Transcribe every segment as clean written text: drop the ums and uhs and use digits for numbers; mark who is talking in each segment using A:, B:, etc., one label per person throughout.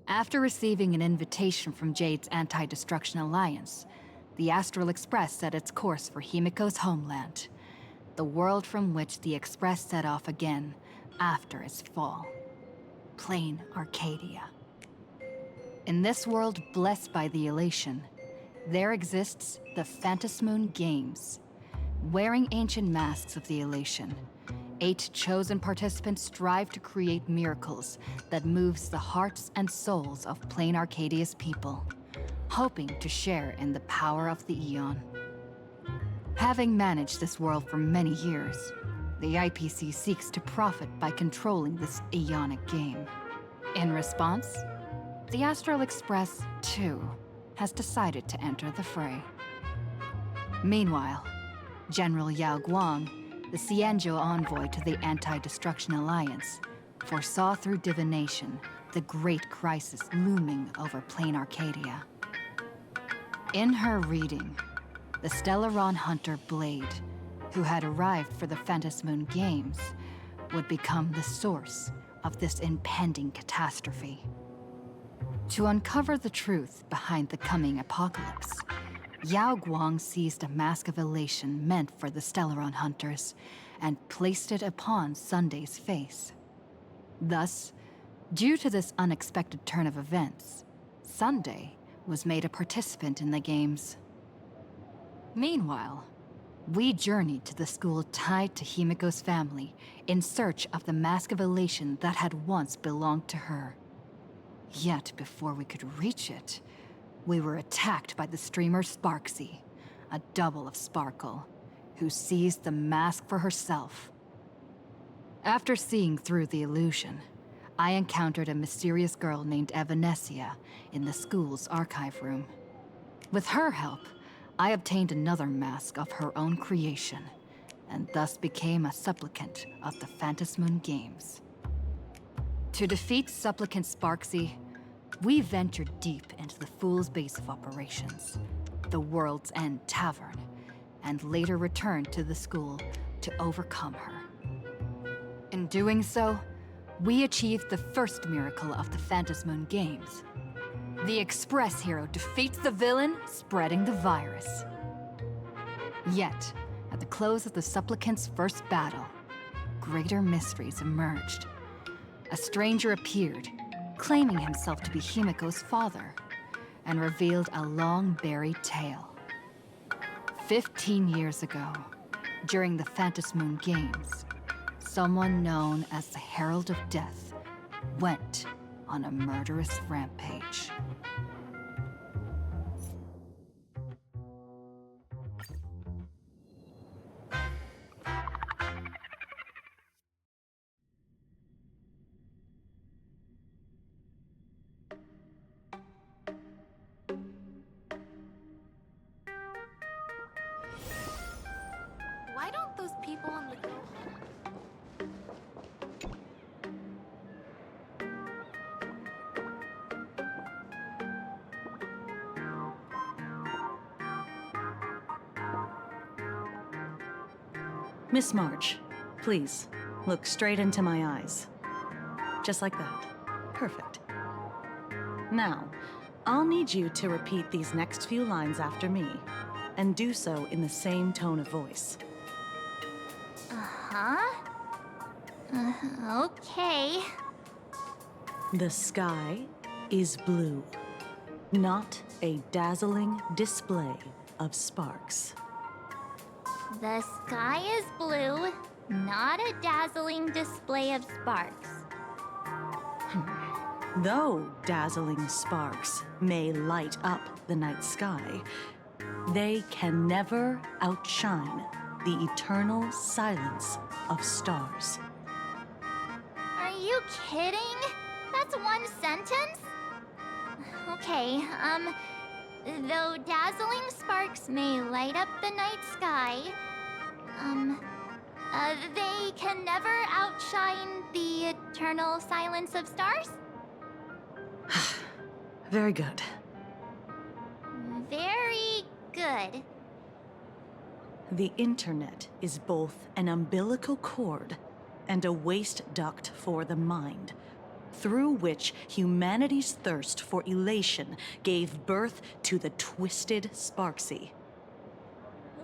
A: After receiving an invitation from Jade's Anti-Destruction Alliance, the Astral Express set its course for Himiko's homeland, the world from which the Express set off again after its fall. Plain Arcadia. In this world blessed by the Elation, there exists the Phantasmoon Games. Wearing ancient masks of the Elation, 8 chosen participants strive to create miracles that moves the hearts and souls of Plain Arcadia's people, hoping to share in the power of the Aeon. Having managed this world for many years, the IPC seeks to profit by controlling this Aeonic game. In response, the Astral Express, too, has decided to enter the fray. Meanwhile, General Yao Guang, the Xianzhou envoy to the Anti-Destruction Alliance, foresaw through divination the great crisis looming over Plain Arcadia. In her reading, the Stellaron hunter Blade, who had arrived for the Phantasmoon Games, would become the source of this impending catastrophe. To uncover the truth behind the coming apocalypse, Yao Guang seized a mask of elation meant for the Stellaron hunters and placed it upon Sunday's face. Thus, due to this unexpected turn of events, Sunday was made a participant in the games. Meanwhile, we journeyed to the school tied to Himiko's family in search of the mask of elation that had once belonged to her. Yet before we could reach it, we were attacked by the streamer Sparksy, a double of Sparkle, who seized the mask for herself. After seeing through the illusion, I encountered a mysterious girl named Evanesia in the school's archive room. With her help, I obtained another mask of her own creation, and thus became a supplicant of the Phantasmoon Games. To defeat supplicant Sparksy, we ventured deep into the Fool's base of operations, the World's End Tavern, and later returned to the school to overcome her. In doing so, we achieved the first miracle of the Phantasmoon Games. The Express hero defeats the villain, spreading the virus. Yet, at the close of the supplicant's first battle, greater mysteries emerged. A stranger appeared, claiming himself to be Himiko's father, and revealed a long-buried tale. 15 years ago, during the Phantasmoon Games, someone known as the Herald of Death went on a murderous rampage.
B: Why don't those people on the go
C: Miss March, please, look straight into my eyes. Just like that. Perfect. Now, I'll need you to repeat these next few lines after me, and do so in the same tone of voice.
B: Okay.
C: The sky is blue, not a dazzling display of sparks.
B: The sky is blue, not a dazzling display of sparks.
C: Though dazzling sparks may light up the night sky, they can never outshine the eternal silence of stars.
B: Are you kidding? That's one sentence? Okay, though dazzling sparks may light up the night sky, they can never outshine the eternal silence of stars?
C: Very good.
B: Very good.
C: The internet is both an umbilical cord and a waste duct for the mind. through which humanity's thirst for elation gave birth to the Twisted Sparksy.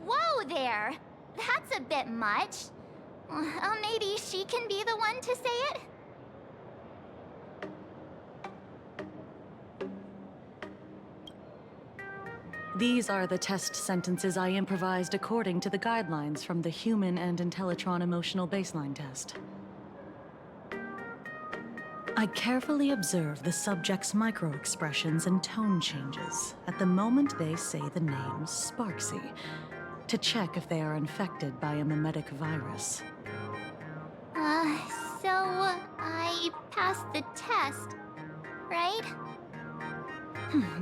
B: Whoa there! That's a bit much. Maybe she can be the one to say it?
C: These are the test sentences I improvised according to the guidelines from the Human and Intellitron Emotional Baseline Test. I carefully observe the subject's micro-expressions and tone changes at the moment they say the name Sparksy, to check if they are infected by a mimetic virus.
B: So I passed the test, right?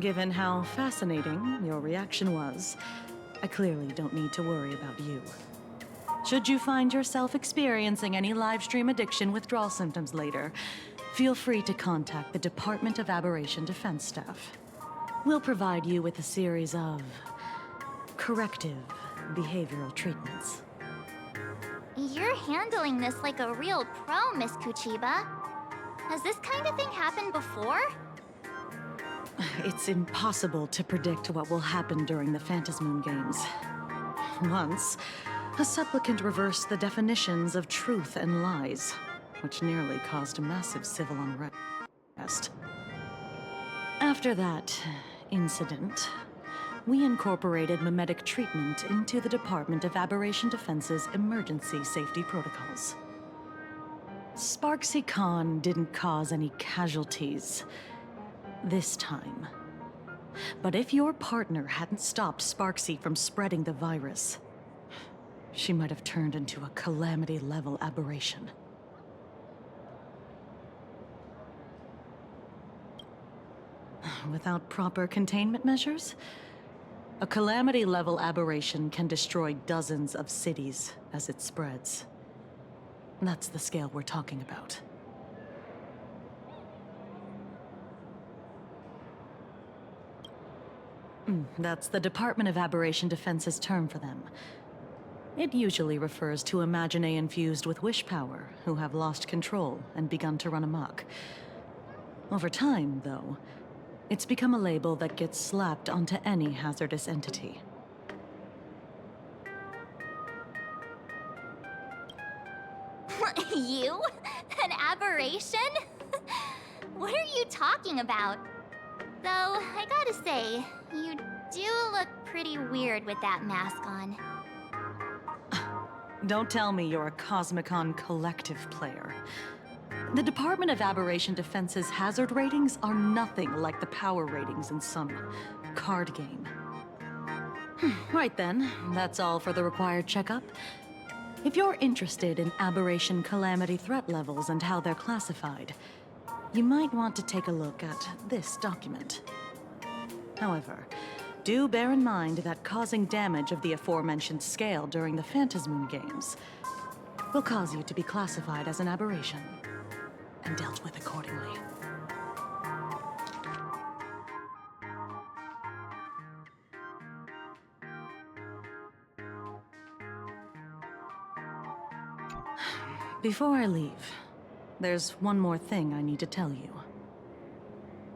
C: Given how fascinating your reaction was, I clearly don't need to worry about you. Should you find yourself experiencing any live stream addiction withdrawal symptoms later, feel free to contact the Department of Aberration Defense staff. We'll provide you with a series of corrective behavioral treatments.
B: You're handling this like a real pro, Miss Kuchiba. Has this kind of thing happened before?
C: It's impossible to predict what will happen during the Phantasmoon Games. Once, a supplicant reversed the definitions of truth and lies, which nearly caused a massive civil unrest. After that incident, we incorporated mimetic treatment into the Department of Aberration Defense's emergency safety protocols. Sparksy Khan didn't cause any casualties this time. But if your partner hadn't stopped Sparksy from spreading the virus, she might have turned into a calamity-level aberration. Without proper containment measures, a calamity-level aberration can destroy dozens of cities as it spreads. That's the scale we're talking about. That's the Department of Aberration Defense's term for them. It usually refers to Imaginae infused with wish power who have lost control and begun to run amok. Over time, though, it's become a label that gets slapped onto any hazardous entity.
B: You? An aberration? What are you talking about? Though, I gotta say, you do look pretty weird with that mask on.
C: Don't tell me you're a Cosmicon collective player. The Department of Aberration Defense's hazard ratings are nothing like the power ratings in some card game. Right then, that's all for the required checkup. If you're interested in aberration calamity threat levels and how they're classified, you might want to take a look at this document. However, do bear in mind that causing damage of the aforementioned scale during the Phantasmoon Games will cause you to be classified as an aberration and dealt with accordingly. Before I leave, there's one more thing I need to tell you.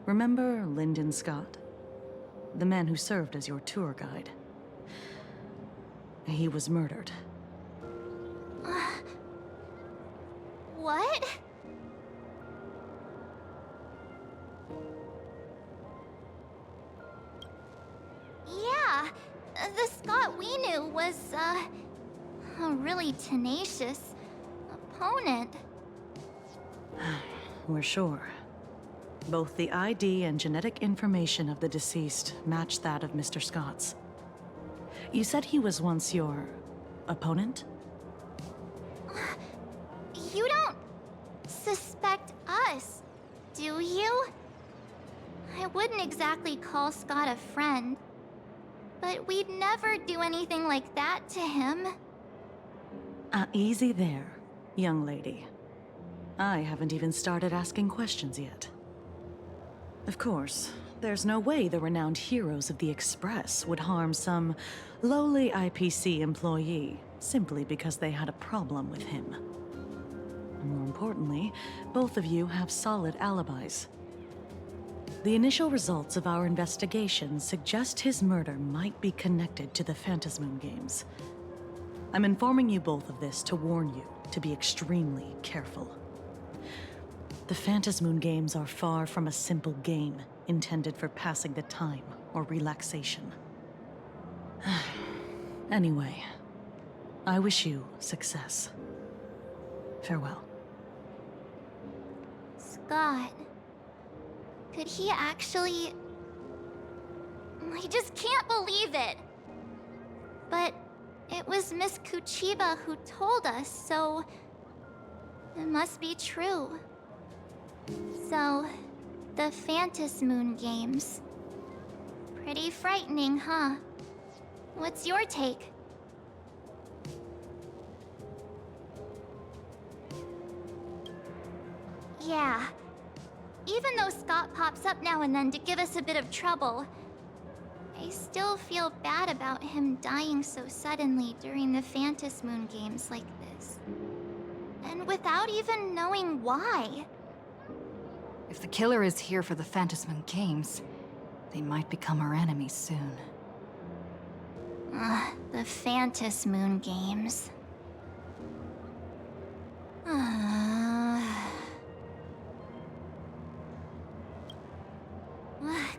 C: Remember Lyndon Scott? The man who served as your tour guide. He was murdered.
B: What? Yeah, the Scott we knew was, a really tenacious opponent.
C: We're sure. Both the ID and genetic information of the deceased match that of Mr. Scott's. You said he was once your opponent?
B: You don't suspect us, do you? I wouldn't exactly call Scott a friend, but we'd never do anything like that to him.
C: Easy there, young lady. I haven't even started asking questions yet. Of course, there's no way the renowned heroes of the Express would harm some lowly IPC employee simply because they had a problem with him. and more importantly, both of you have solid alibis. The initial results of our investigation suggest his murder might be connected to the Phantasmoon Games. I'm informing you both of this to warn you to be extremely careful. The Phantasmoon Games are far from a simple game intended for passing the time or relaxation. Anyway, I wish you success. Farewell.
B: Scott. Could he actually... I just can't believe it! But it was Miss Kuchiba who told us, so... it must be true. So, the Phantasmoon Games. Pretty frightening, huh? What's your take? Yeah. Even though Scott pops up now and then to give us a bit of trouble, I still feel bad about him dying so suddenly during the Phantasmoon Games like this. And without even knowing why.
A: If the killer is here for the Phantasmoon Games, they might become our enemies soon.
B: The Phantasmoon Games.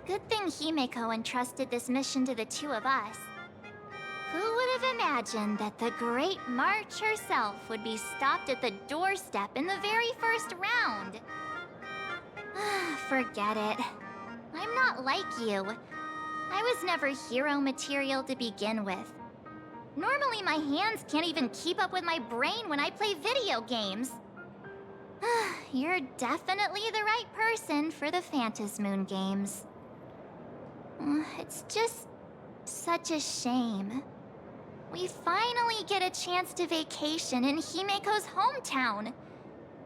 B: Good thing Himeko entrusted this mission to the two of us. Who would have imagined that the Great March herself would be stopped at the doorstep in the very first round? Forget it. I'm not like you. I was never hero material to begin with. Normally my hands can't even keep up with my brain when I play video games. You're definitely the right person for the Phantasmoon Games. It's just such a shame. We finally get a chance to vacation in Himeko's hometown.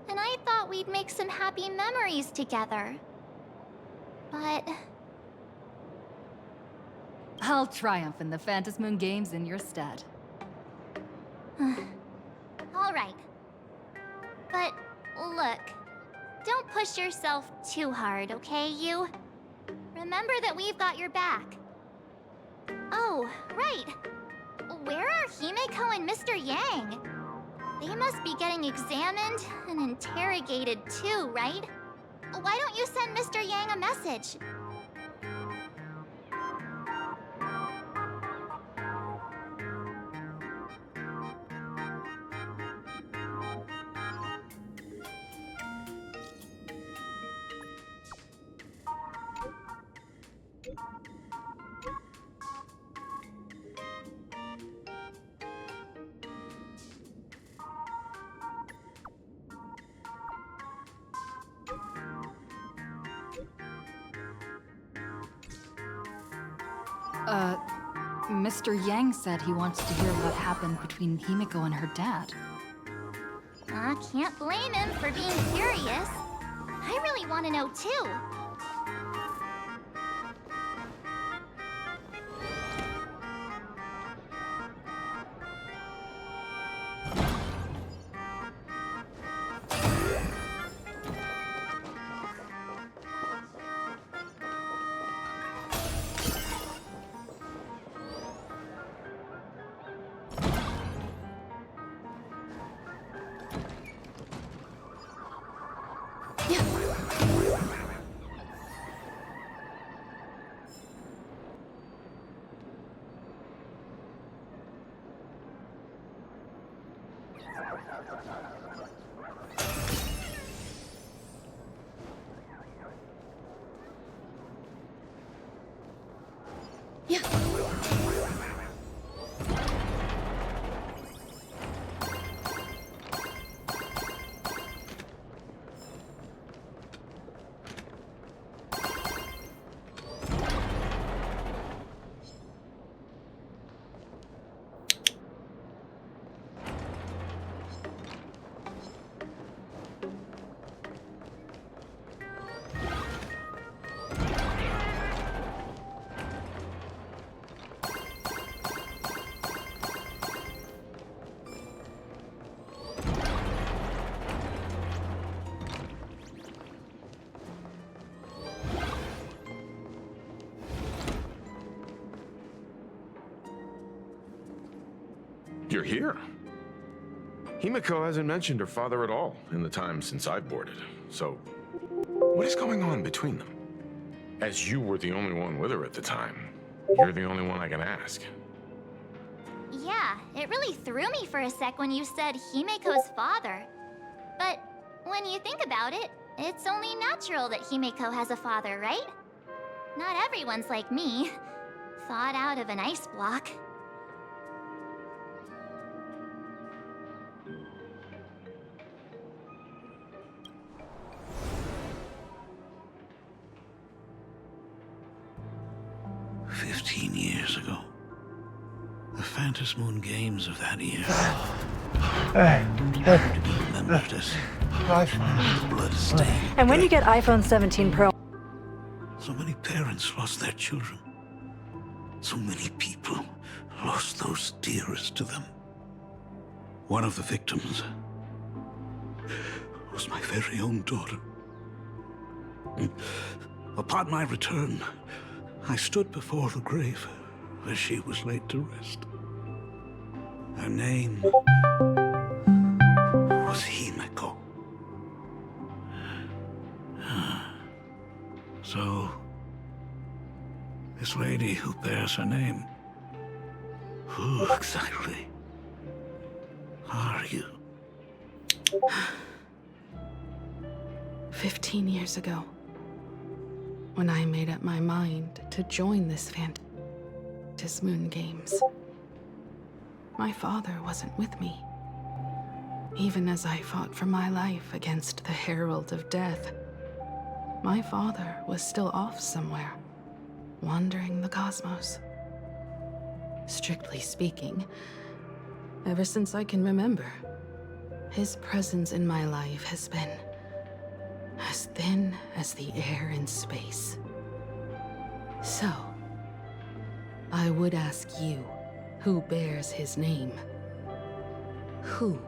B: And I thought we'd make some happy memories together. But...
A: I'll triumph in the Phantasmoon Games in your stead.
B: All right. But look, don't push yourself too hard, okay, you? Remember that we've got your back. Oh, right. Where are Himeko and Mr. Yang? They must be getting examined and interrogated too, right? Why don't you send Mr. Yang a message?
A: Mr. Yang said he wants to hear what happened between Himeko and her dad.
B: Can't blame him for being curious. I really want to know too.
D: You're here. Himiko hasn't mentioned her father at all in the time since I've boarded. So, what is going on between them? As you were the only one with her at the time, you're the only one I can ask.
B: Yeah, it really threw me for a sec when you said Himiko's father. But when you think about it, it's only natural that Himiko has a father, right? Not everyone's like me, thawed out of an ice block.
E: Years ago. The Phantom Moon Games of that year. To be remembered as blood-stained.
F: And when you get iPhone 17 Pro...
E: So many parents lost their children. So many people lost those dearest to them. One of the victims was my very own daughter. Upon my return, I stood before the grave where she was laid to rest. Her name was Himiko. So, this lady who bears her name, who exactly are you?
G: 15 years ago, when I made up my mind to join this Phantom Moon Games, my father wasn't with me. Even as I fought for my life against the Herald of Death, my father was still off somewhere, wandering the cosmos. Strictly speaking, ever since I can remember, his presence in my life has been as thin as the air in space. So, I would ask you, who bears his name, who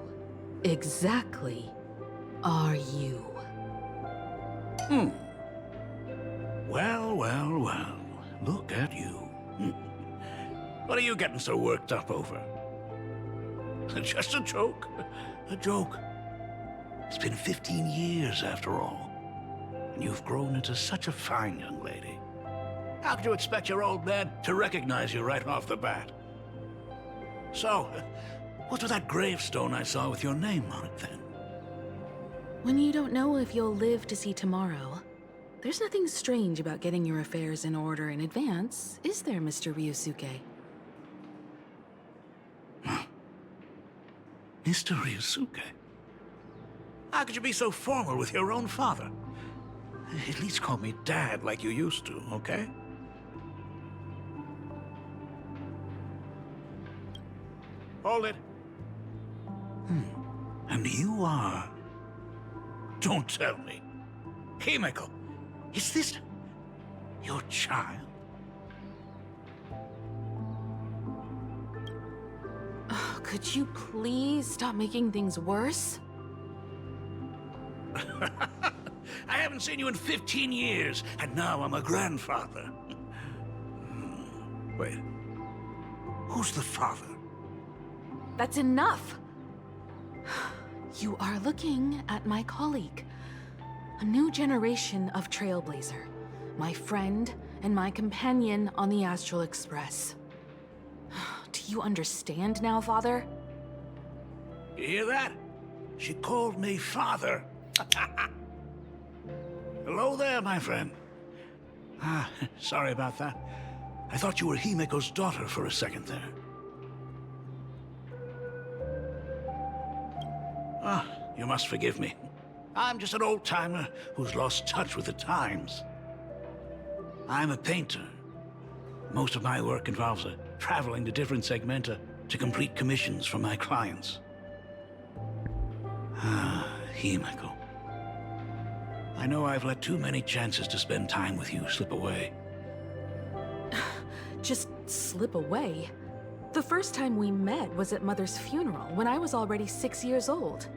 G: exactly are you?
E: Well. Look at you. What are you getting so worked up over? Just a joke. A joke. It's been 15 years after all. And you've grown into such a fine young lady. How could you expect your old man to recognize you right off the bat? So, what's with that gravestone I saw with your name on it then?
G: When you don't know if you'll live to see tomorrow, there's nothing strange about getting your affairs in order in advance, is there, Mr. Ryusuke?
E: Mr. Ryusuke? How could you be so formal with your own father? At least call me Dad like you used to, okay? Hold it. And you are... Don't tell me. Himiko, is this your child?
G: Oh, could you please stop making things worse?
E: I haven't seen you in 15 years, and now I'm a grandfather. Wait. Who's the father?
G: That's enough! You are looking at my colleague. A new generation of Trailblazer. My friend and my companion on the Astral Express. Do you understand now, Father?
E: You hear that? She called me father. Hello there, my friend. Sorry about that. I thought you were Himiko's daughter for a second there. You must forgive me. I'm just an old-timer who's lost touch with the times. I'm a painter. Most of my work involves traveling to different segmenta to complete commissions for my clients. Himiko. I know I've let too many chances to spend time with you slip away.
G: Just slip away? The first time we met was at Mother's funeral, when I was already 6 years old.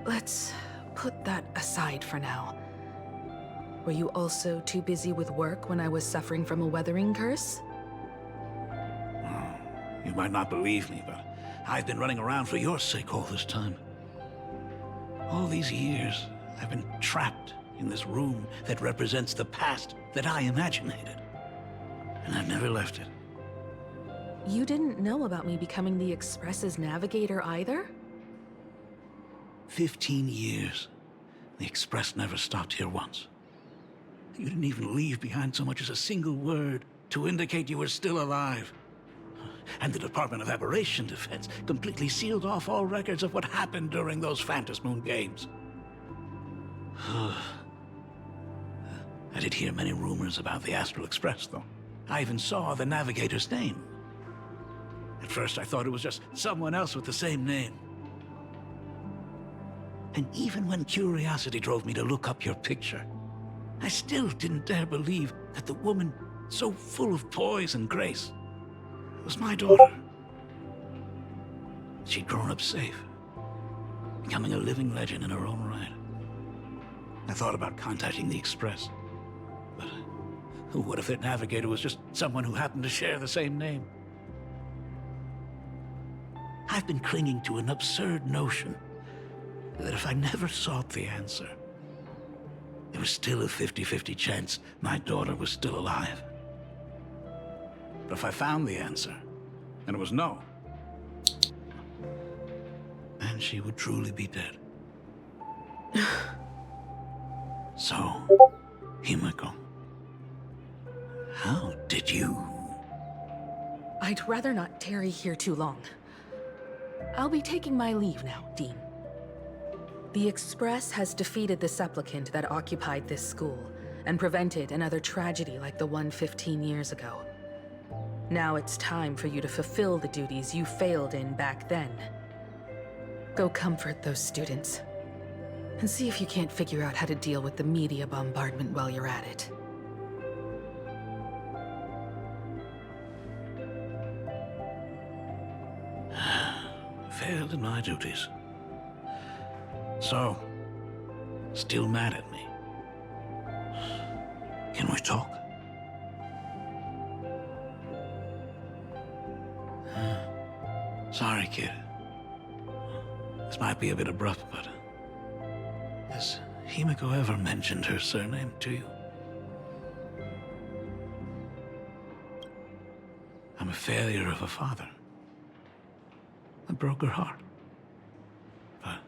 G: Let's put that aside for now. Were you also too busy with work when I was suffering from a weathering curse?
E: You might not believe me, but I've been running around for your sake all this time. All these years, I've been trapped in this room that represents the past that I imaginated. And I've never left it.
G: You didn't know about me becoming the Express's navigator either?
E: 15 years. The Express never stopped here once. You didn't even leave behind so much as a single word to indicate you were still alive. And the Department of Aberration Defense completely sealed off all records of what happened during those Phantom Moon games. I did hear many rumors about the Astral Express, though. I even saw the navigator's name. At first, I thought it was just someone else with the same name. And even when curiosity drove me to look up your picture, I still didn't dare believe that the woman so full of poise and grace was my daughter. She'd grown up safe, becoming a living legend in her own right. I thought about contacting the Express, but what if their navigator was just someone who happened to share the same name? I've been clinging to an absurd notion that if I never sought the answer, there was still a 50-50 chance my daughter was still alive. But if I found the answer, and it was no, then she would truly be dead. So, Himiko, how did you...
G: I'd rather not tarry here too long. I'll be taking my leave now, Dean. The Express has defeated the supplicant that occupied this school and prevented another tragedy like the one 15 years ago. Now it's time for you to fulfill the duties you failed in back then. Go comfort those students, and see if you can't figure out how to deal with the media bombardment while you're at it.
E: Failed in my duties. So, still mad at me. Can we talk? Sorry, kid. This might be a bit abrupt, but... has Himiko ever mentioned her surname to you? I'm a failure of a father. I broke her heart. But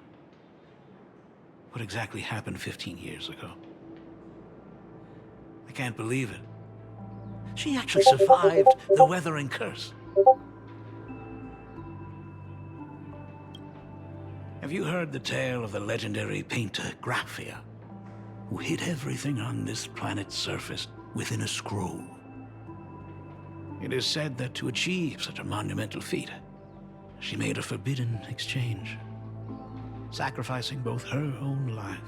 E: what exactly happened 15 years ago? I can't believe it. She actually survived the Weathering Curse. Have you heard the tale of the legendary painter Graphia, who hid everything on this planet's surface within a scroll? It is said that to achieve such a monumental feat, she made a forbidden exchange, sacrificing both her own life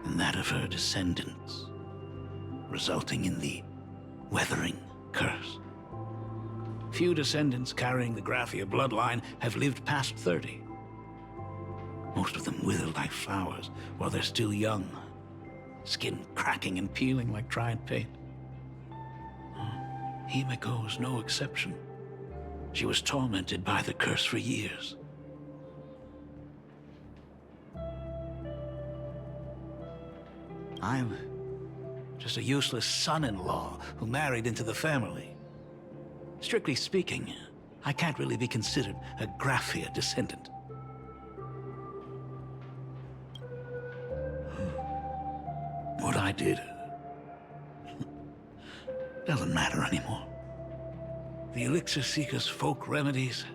E: and that of her descendants, resulting in the Weathering Curse. Few descendants carrying the Graphia bloodline have lived past 30. Most of them wither like flowers while they're still young, skin cracking and peeling like dried paint. Himiko is no exception. She was tormented by the curse for years. I'm just a useless son-in-law who married into the family. Strictly speaking, I can't really be considered a Graphia descendant. What I did doesn't matter anymore. The Elixir Seekers' folk remedies,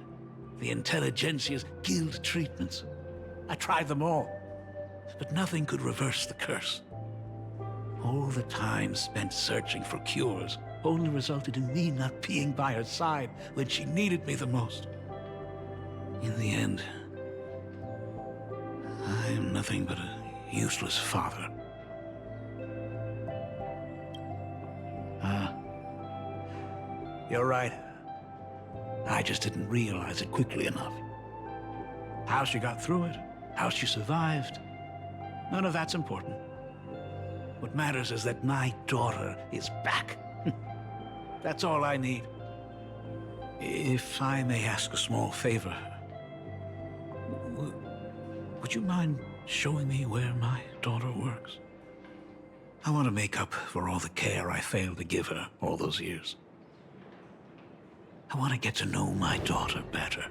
E: the Intelligentsia's guild treatments. I tried them all, but nothing could reverse the curse. All the time spent searching for cures only resulted in me not being by her side when she needed me the most. In the end, I am nothing but a useless father. You're right. I just didn't realize it quickly enough. How she got through it, how she survived, none of that's important. What matters is that my daughter is back. That's all I need. If I may ask a small favor, would you mind showing me where my daughter works? I want to make up for all the care I failed to give her all those years. I want to get to know my daughter better.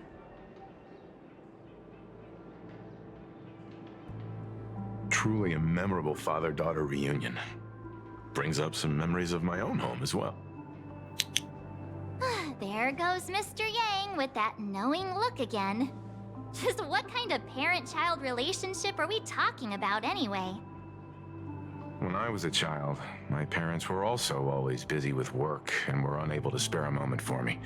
D: Truly a memorable father-daughter reunion. Brings up some memories of my own home as well.
B: There goes Mr. Yang with that knowing look again. Just what kind of parent-child relationship are we talking about anyway?
D: When I was a child, my parents were also always busy with work and were unable to spare a moment for me.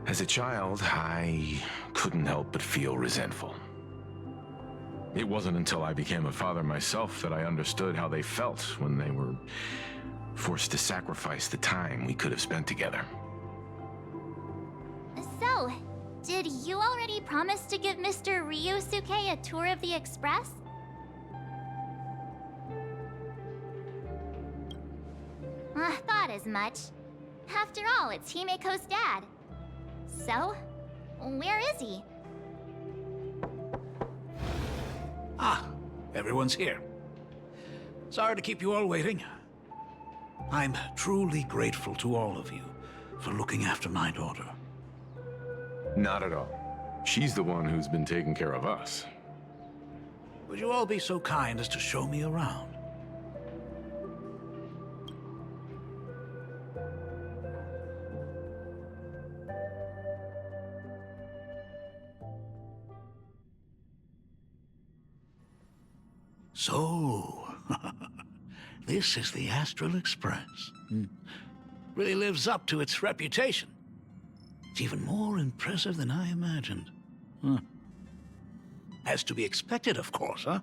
D: As a child, I couldn't help but feel resentful. It wasn't until I became a father myself that I understood how they felt when they were forced to sacrifice the time we could have spent together.
B: So, did you already promise to give Mr. Ryusuke a tour of the Express? Thought as much. After all, it's Himeko's dad. So, where is he?
E: Ah, everyone's here. Sorry to keep you all waiting. I'm truly grateful to all of you for looking after my daughter.
D: Not at all. She's the one who's been taking care of us.
E: Would you all be so kind as to show me around? So, this is the Astral Express. Really lives up to its reputation. It's even more impressive than I imagined. As to be expected, of course, huh?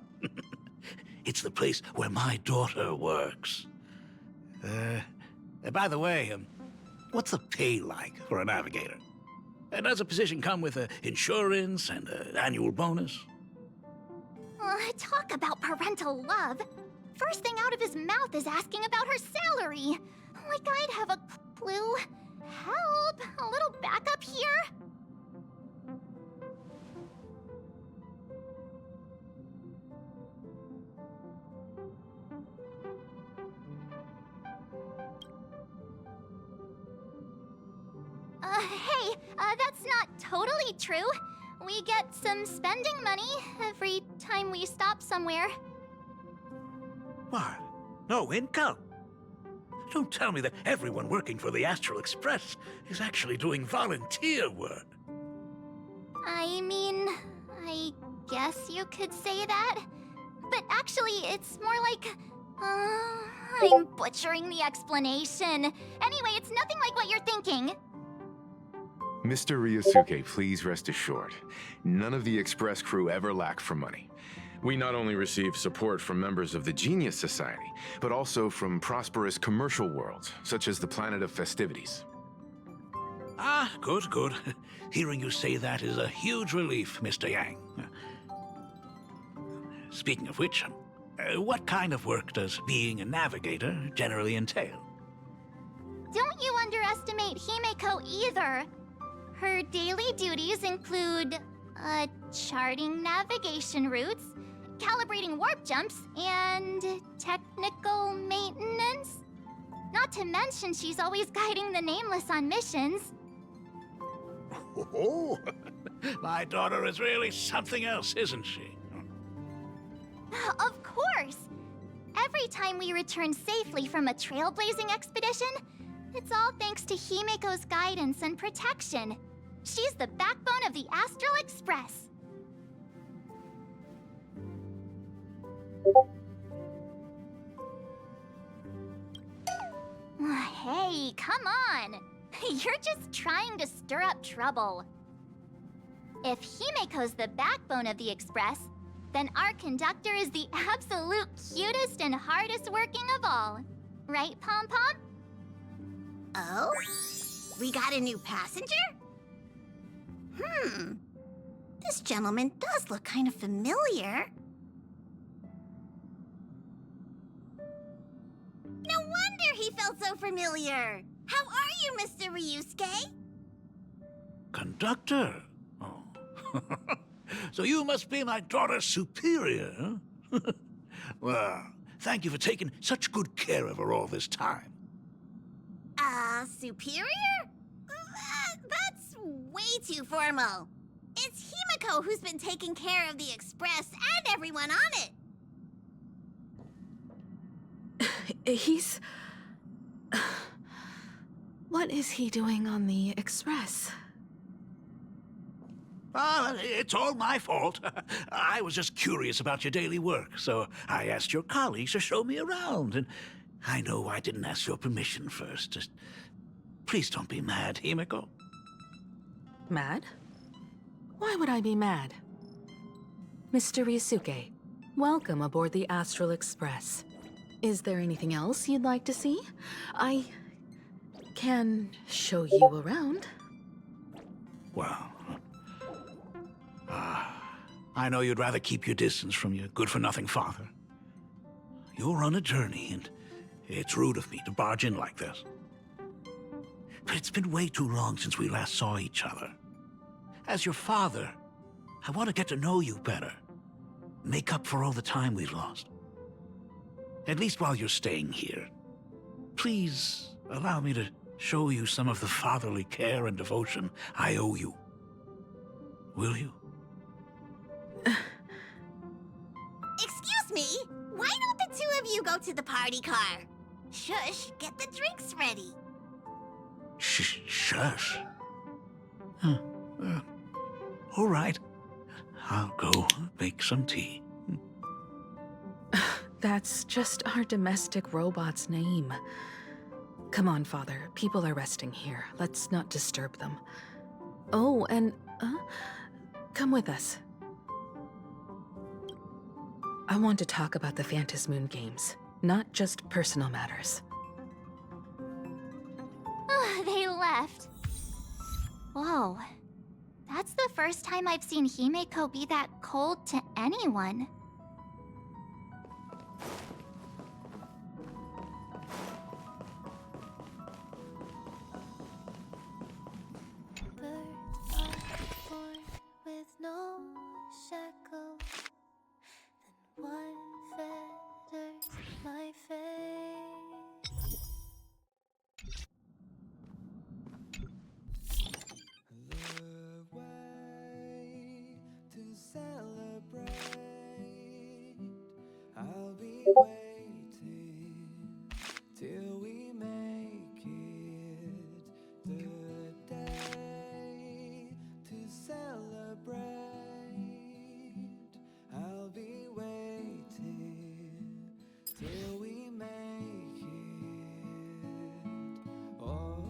E: It's the place where my daughter works. By the way, what's the pay like for a navigator? Does a position come with insurance and an annual bonus?
B: Talk about parental love. First thing out of his mouth is asking about her salary. Like I'd have a clue. Help! A little backup here? Hey, that's not totally true. We get some spending money every time we stop somewhere.
E: What? No income? Don't tell me that everyone working for the Astral Express is actually doing volunteer work.
B: I mean, I guess you could say that. But actually, it's more like... I'm butchering the explanation. Anyway, it's nothing like what you're thinking.
D: Mr. Ryusuke, please rest assured. None of the Express crew ever lack for money. We not only receive support from members of the Genius Society, but also from prosperous commercial worlds, such as the Planet of Festivities.
E: Ah, good, good. Hearing you say that is a huge relief, Mr. Yang. Speaking of which, what kind of work does being a navigator generally entail?
B: Don't you underestimate Himeko either. Her daily duties include, charting navigation routes, calibrating warp jumps, and technical maintenance. Not to mention she's always guiding the Nameless on missions.
E: Oh, my daughter is really something else, isn't she?
B: Of course! Every time we return safely from a trailblazing expedition, it's all thanks to Himeko's guidance and protection. She's the backbone of the Astral Express. Hey, come on! You're just trying to stir up trouble. If Himeko's the backbone of the Express, then our conductor is the absolute cutest and hardest working of all. Right, Pom Pom?
H: Oh? We got a new passenger? This gentleman does look kind of familiar. No wonder he felt so familiar! How are you, Mr. Ryusuke?
E: conductor? Oh. So you must be my daughter's superior, huh? Well, thank you for taking such good care of her all this time.
H: Superior? That's way too formal. It's Himiko who's been taking care of the Express and everyone on it.
G: He's... What is he doing on the Express?
E: It's all my fault. I was just curious about your daily work, so I asked your colleagues to show me around, and I know I didn't ask your permission first. Just please don't be mad, Himiko.
G: Mad? Why would I be mad? Mr. Ryusuke, welcome aboard the Astral Express. Is there anything else you'd like to see? I can show you around.
E: Well, I know you'd rather keep your distance from your good-for-nothing father. You're on a journey, and it's rude of me to barge in like this. But it's been way too long since we last saw each other. As your father, I want to get to know you better. Make up for all the time we've lost. At least while you're staying here. Please allow me to show you some of the fatherly care and devotion I owe you. Will you?
H: Excuse me? Why don't the two of you go to the party car? Shush, get the drinks ready.
E: Shush. All right. I'll go make some tea.
G: That's just our domestic robot's name. Come on, Father. People are resting here. Let's not disturb them. Oh, and, come with us. I want to talk about the Phantasmoon games, not just personal matters.
B: They left. Whoa. That's the first time I've seen Himiko be that cold to anyone.
I: Birds are born with no shackles, then one feathers my face.
J: The way to celebrate, I'll be waiting till we make it the day to celebrate. I'll be waiting till we make it. Oh.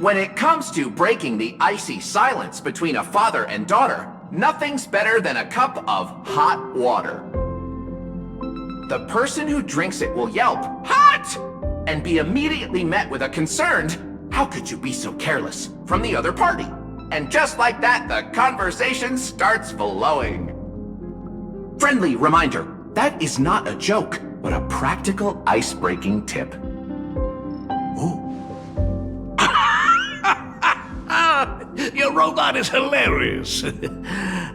K: When it comes to breaking the icy silence between a father and daughter, nothing's better than a cup of hot water. The person who drinks it will yelp, "Hot!" and be immediately met with a concerned, "How could you be so careless?" from the other party. And just like that, the conversation starts flowing. Friendly reminder, that is not a joke, but a practical ice-breaking tip.
E: Your robot is hilarious.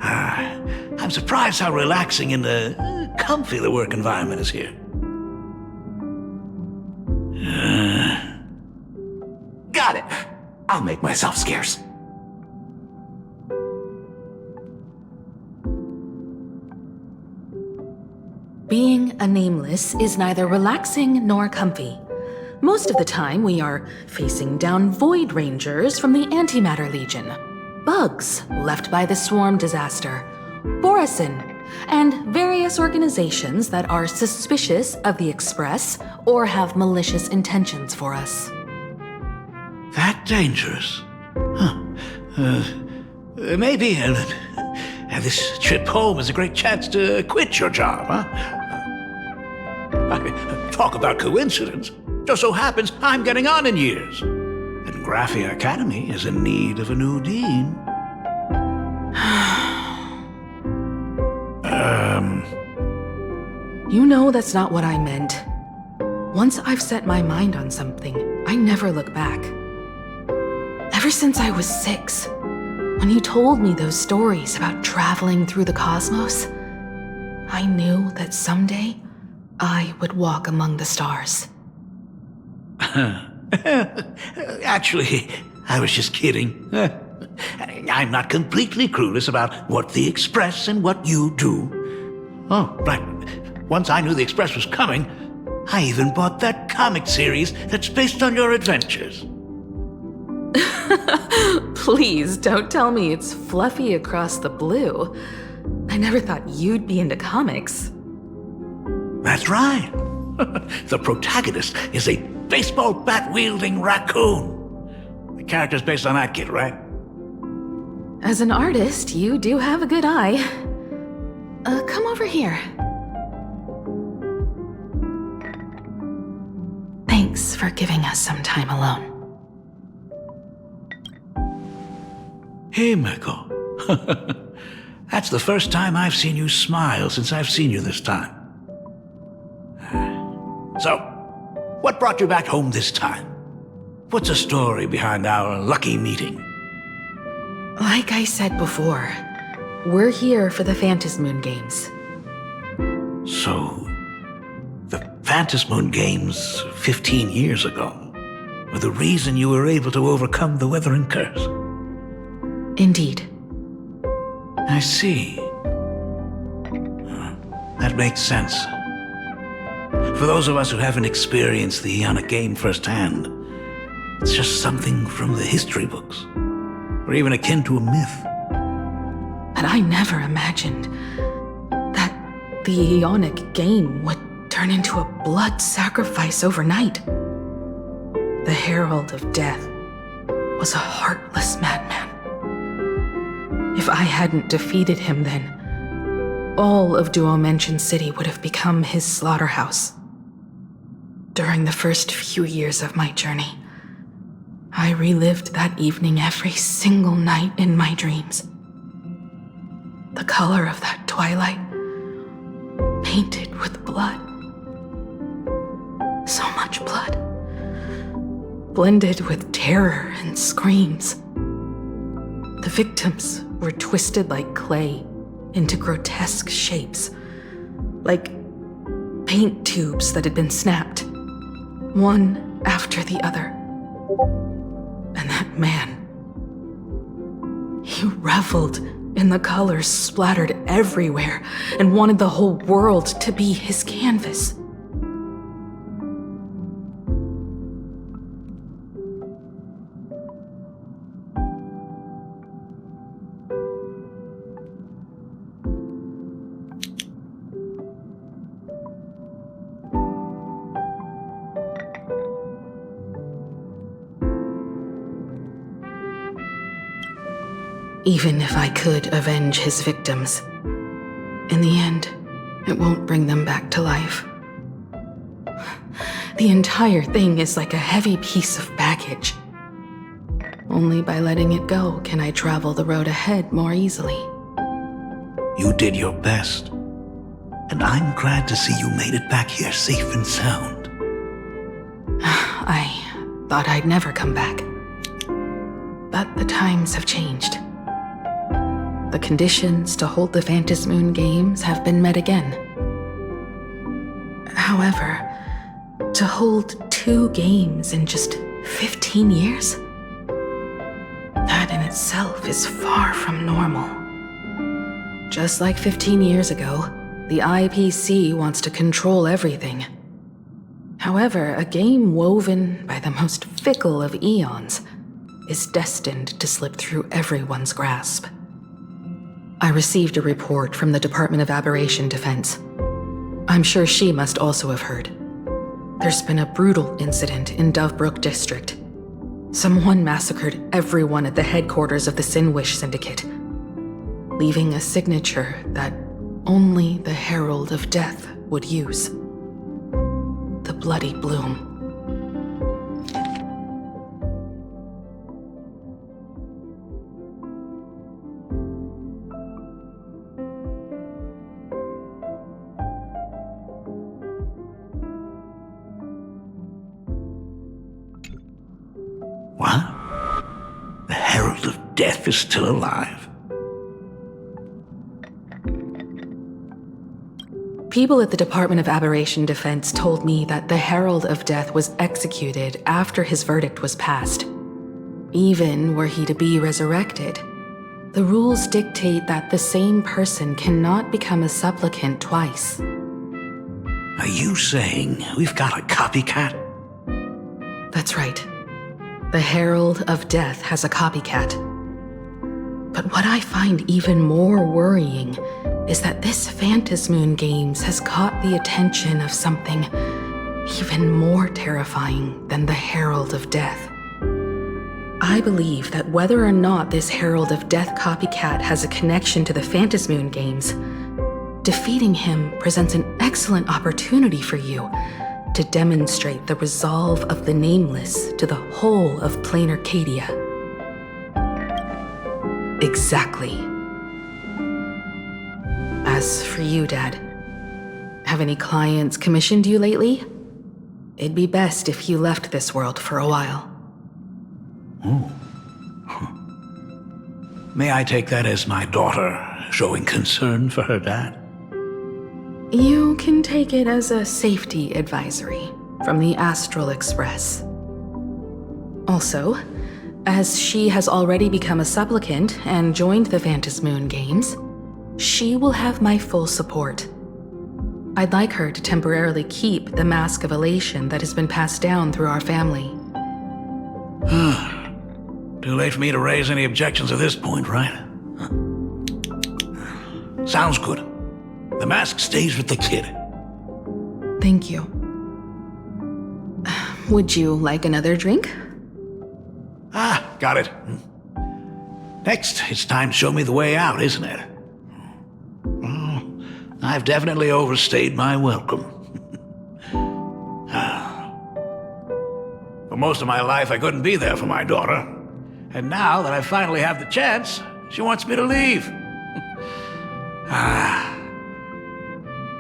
E: I'm surprised how relaxing and comfy the work environment is here.
K: Got it. I'll make myself scarce.
G: Being a nameless is neither relaxing nor comfy. Most of the time, we are facing down Void Rangers from the Antimatter Legion, bugs left by the Swarm disaster, Borisin, and various organizations that are suspicious of the Express or have malicious intentions for us.
E: That dangerous? Huh. Maybe this trip home is a great chance to quit your job, huh? I mean, talk about coincidence. Just so happens I'm getting on in years. And Graphia Academy is in need of a new dean.
G: You know that's not what I meant. Once I've set my mind on something, I never look back. Ever since I was 6, when you told me those stories about traveling through the cosmos, I knew that someday I would walk among the stars.
E: Actually, I was just kidding. I'm not completely clueless about what the Express and what you do. Oh, right. Once I knew the Express was coming, I even bought that comic series that's based on your adventures.
G: Please don't tell me it's fluffy across the blue. I never thought you'd be into comics.
E: That's right. The protagonist is a baseball bat-wielding raccoon. The character's based on that kid, right?
G: As an artist, you do have a good eye. Come over here. Thanks for giving us some time alone.
E: Himiko. That's the first time I've seen you smile since I've seen you this time. So, what brought you back home this time? What's the story behind our lucky meeting?
G: Like I said before, we're here for the Phantasmoon Games.
E: So, the Phantasmoon Games 15 years ago were the reason you were able to overcome the Weathering Curse?
G: Indeed.
E: I see. That makes sense. For those of us who haven't experienced the Ionic game firsthand, it's just something from the history books, or even akin to a myth.
G: But I never imagined that the Ionic game would turn into a blood sacrifice overnight. The Herald of Death was a heartless madman. If I hadn't defeated him then, all of Duomension City would have become his slaughterhouse. During the first few years of my journey, I relived that evening every single night in my dreams. The color of that twilight, painted with blood. So much blood. Blended with terror and screams. The victims were twisted like clay into grotesque shapes, like paint tubes that had been snapped, one after the other. And that man, he reveled in the colors splattered everywhere and wanted the whole world to be his canvas. even if I could avenge his victims. In the end, it won't bring them back to life. The entire thing is like a heavy piece of baggage. Only by letting it go can I travel the road ahead more easily.
E: You did your best. And I'm glad to see you made it back here safe and sound.
G: I thought I'd never come back. But the times have changed. The conditions to hold the Phantasmoon Games have been met again. However, to hold 2 games in just 15 years? That in itself is far from normal. Just like 15 years ago, the IPC wants to control everything. However, a game woven by the most fickle of eons is destined to slip through everyone's grasp. I received a report from the Department of Aberration Defense. I'm sure she must also have heard. There's been a brutal incident in Dovebrook District. Someone massacred everyone at the headquarters of the Sinwish Syndicate, leaving a signature that only the Herald of Death would use. The Bloody Bloom.
E: What? The Herald of Death is still alive?
G: People at the Department of Aberration Defense told me that the Herald of Death was executed after his verdict was passed. Even were he to be resurrected, the rules dictate that the same person cannot become a supplicant twice.
E: Are you saying we've got a copycat?
G: That's right. The Herald of Death has a copycat. But what I find even more worrying is that this Phantasmoon Games has caught the attention of something even more terrifying than the Herald of Death. I believe that whether or not this Herald of Death copycat has a connection to the Phantasmoon Games, defeating him presents an excellent opportunity for you to demonstrate the resolve of the Nameless to the whole of Plain Arcadia. Exactly. As for you, Dad, have any clients commissioned you lately? It'd be best if you left this world for a while.
E: Oh. Huh. May I take that as my daughter showing concern for her dad?
G: You can take it as a safety advisory from the Astral Express. Also, as she has already become a supplicant and joined the Phantasmoon Games, she will have my full support. I'd like her to temporarily keep the Mask of Elation that has been passed down through our family.
E: Too late for me to raise any objections at this point, right? Sounds good. The mask stays with the kid.
G: Thank you. Would you like another drink?
E: Ah, got it. Next, it's time to show me the way out, isn't it? Oh, I've definitely overstayed my welcome. For most of my life, I couldn't be there for my daughter. And now that I finally have the chance, she wants me to leave.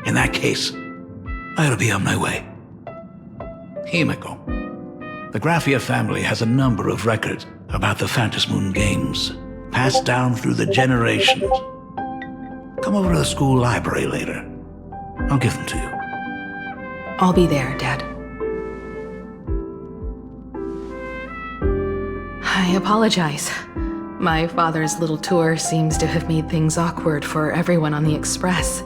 E: In that case, I'll be on my way. Himiko. The Graphia family has a number of records about the Phantasmoon Games, passed down through the generations. Come over to the school library later. I'll give them to you.
G: I'll be there, Dad. I apologize. My father's little tour seems to have made things awkward for everyone on the Express.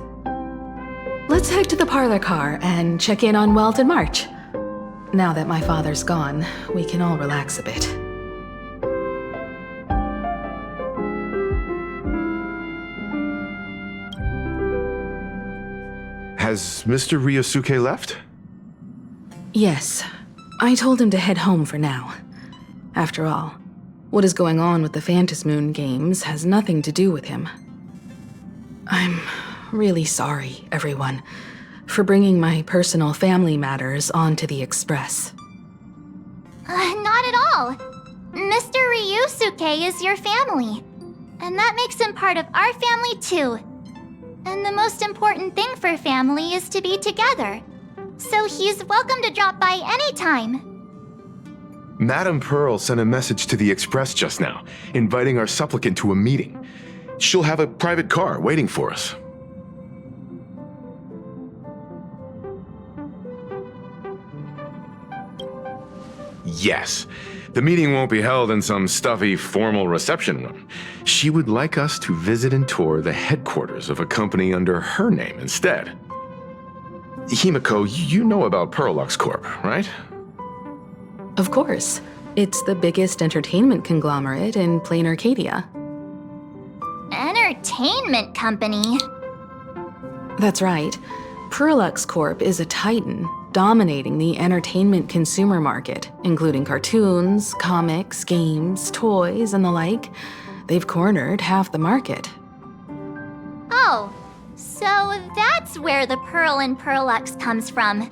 G: Let's head to the parlor car and check in on Welt and March. Now that my father's gone, we can all relax a bit.
D: Has Mr. Ryosuke left?
G: Yes. I told him to head home for now. After all, What is going on with the Phantasmoon Games has nothing to do with him. I'm really sorry, everyone, for bringing my personal family matters onto the Express.
B: Not at all. Mr. Ryusuke is your family. And that makes him part of our family too. And the most important thing for family is to be together. So he's welcome to drop by anytime.
D: Madame Pearl sent a message to the Express just now, inviting our supplicant to a meeting. She'll have a private car waiting for us. Yes. The meeting won't be held in some stuffy, formal reception room. She would like us to visit and tour the headquarters of a company under her name instead. Himiko, you know about Pearlux Corp, right?
G: Of course. It's the biggest entertainment conglomerate in plain Arcadia.
B: Entertainment company?
G: That's right. Pearlux Corp is a titan, dominating the entertainment consumer market, including cartoons, comics, games, toys, and the like. They've cornered half the market.
B: Oh, so that's where the Pearl in Pearlux comes from.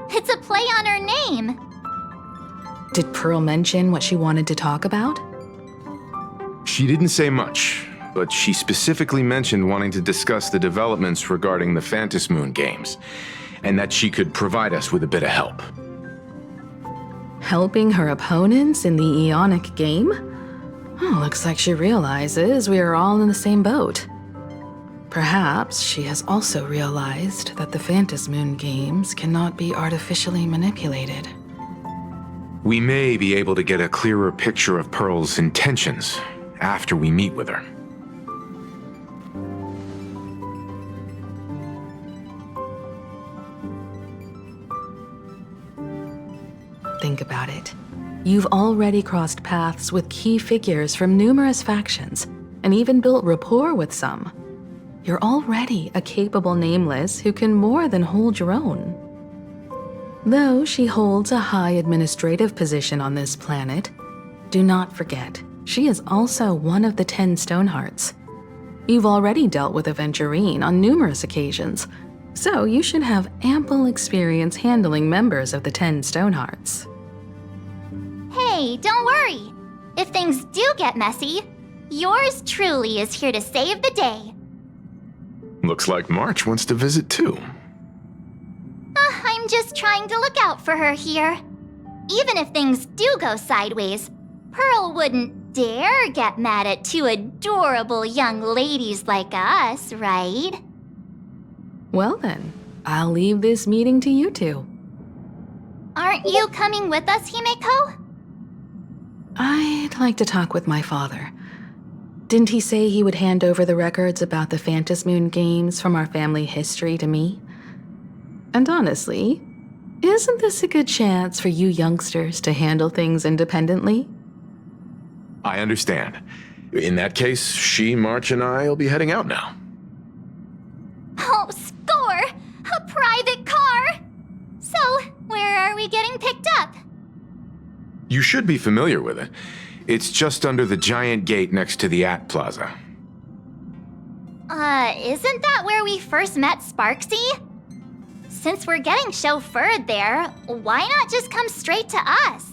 B: It's a play on her name.
G: Did Pearl mention what she wanted to talk about?
D: She didn't say much, but she specifically mentioned wanting to discuss the developments regarding the Phantasmoon games, and that she could provide us with a bit of help.
G: Helping her opponents in the Eonic game? Oh, looks like she realizes we are all in the same boat. Perhaps she has also realized that the Phantasmoon games cannot be artificially manipulated.
D: We may be able to get a clearer picture of Pearl's intentions after we meet with her.
G: Think about it. You've already crossed paths with key figures from numerous factions, and even built rapport with some. You're already a capable Nameless who can more than hold your own. Though she holds a high administrative position on this planet, do not forget, she is also one of the 10 Stonehearts. You've already dealt with Aventurine on numerous occasions, so you should have ample experience handling members of the 10 Stonehearts.
B: Hey, don't worry. If things do get messy, yours truly is here to save the day.
D: Looks like March wants to visit too.
B: I'm just trying to look out for her here. Even if things do go sideways, Pearl wouldn't dare get mad at two adorable young ladies like us, right?
G: Well then, I'll leave this meeting to you two.
B: Aren't you coming with us, Himeko?
G: I'd like to talk with my father. Didn't he say he would hand over the records about the Phantasmoon games from our family history to me? And honestly, isn't this a good chance for you youngsters to handle things independently?
D: I understand. In that case, she, March, and I will be heading out now.
B: Oh, score! A private car! So, where are we getting picked up?
D: You should be familiar with it. It's just under the giant gate next to the AT Plaza.
B: Isn't that where we first met Sparksy? Since we're getting chauffeured there, why not just come straight to us?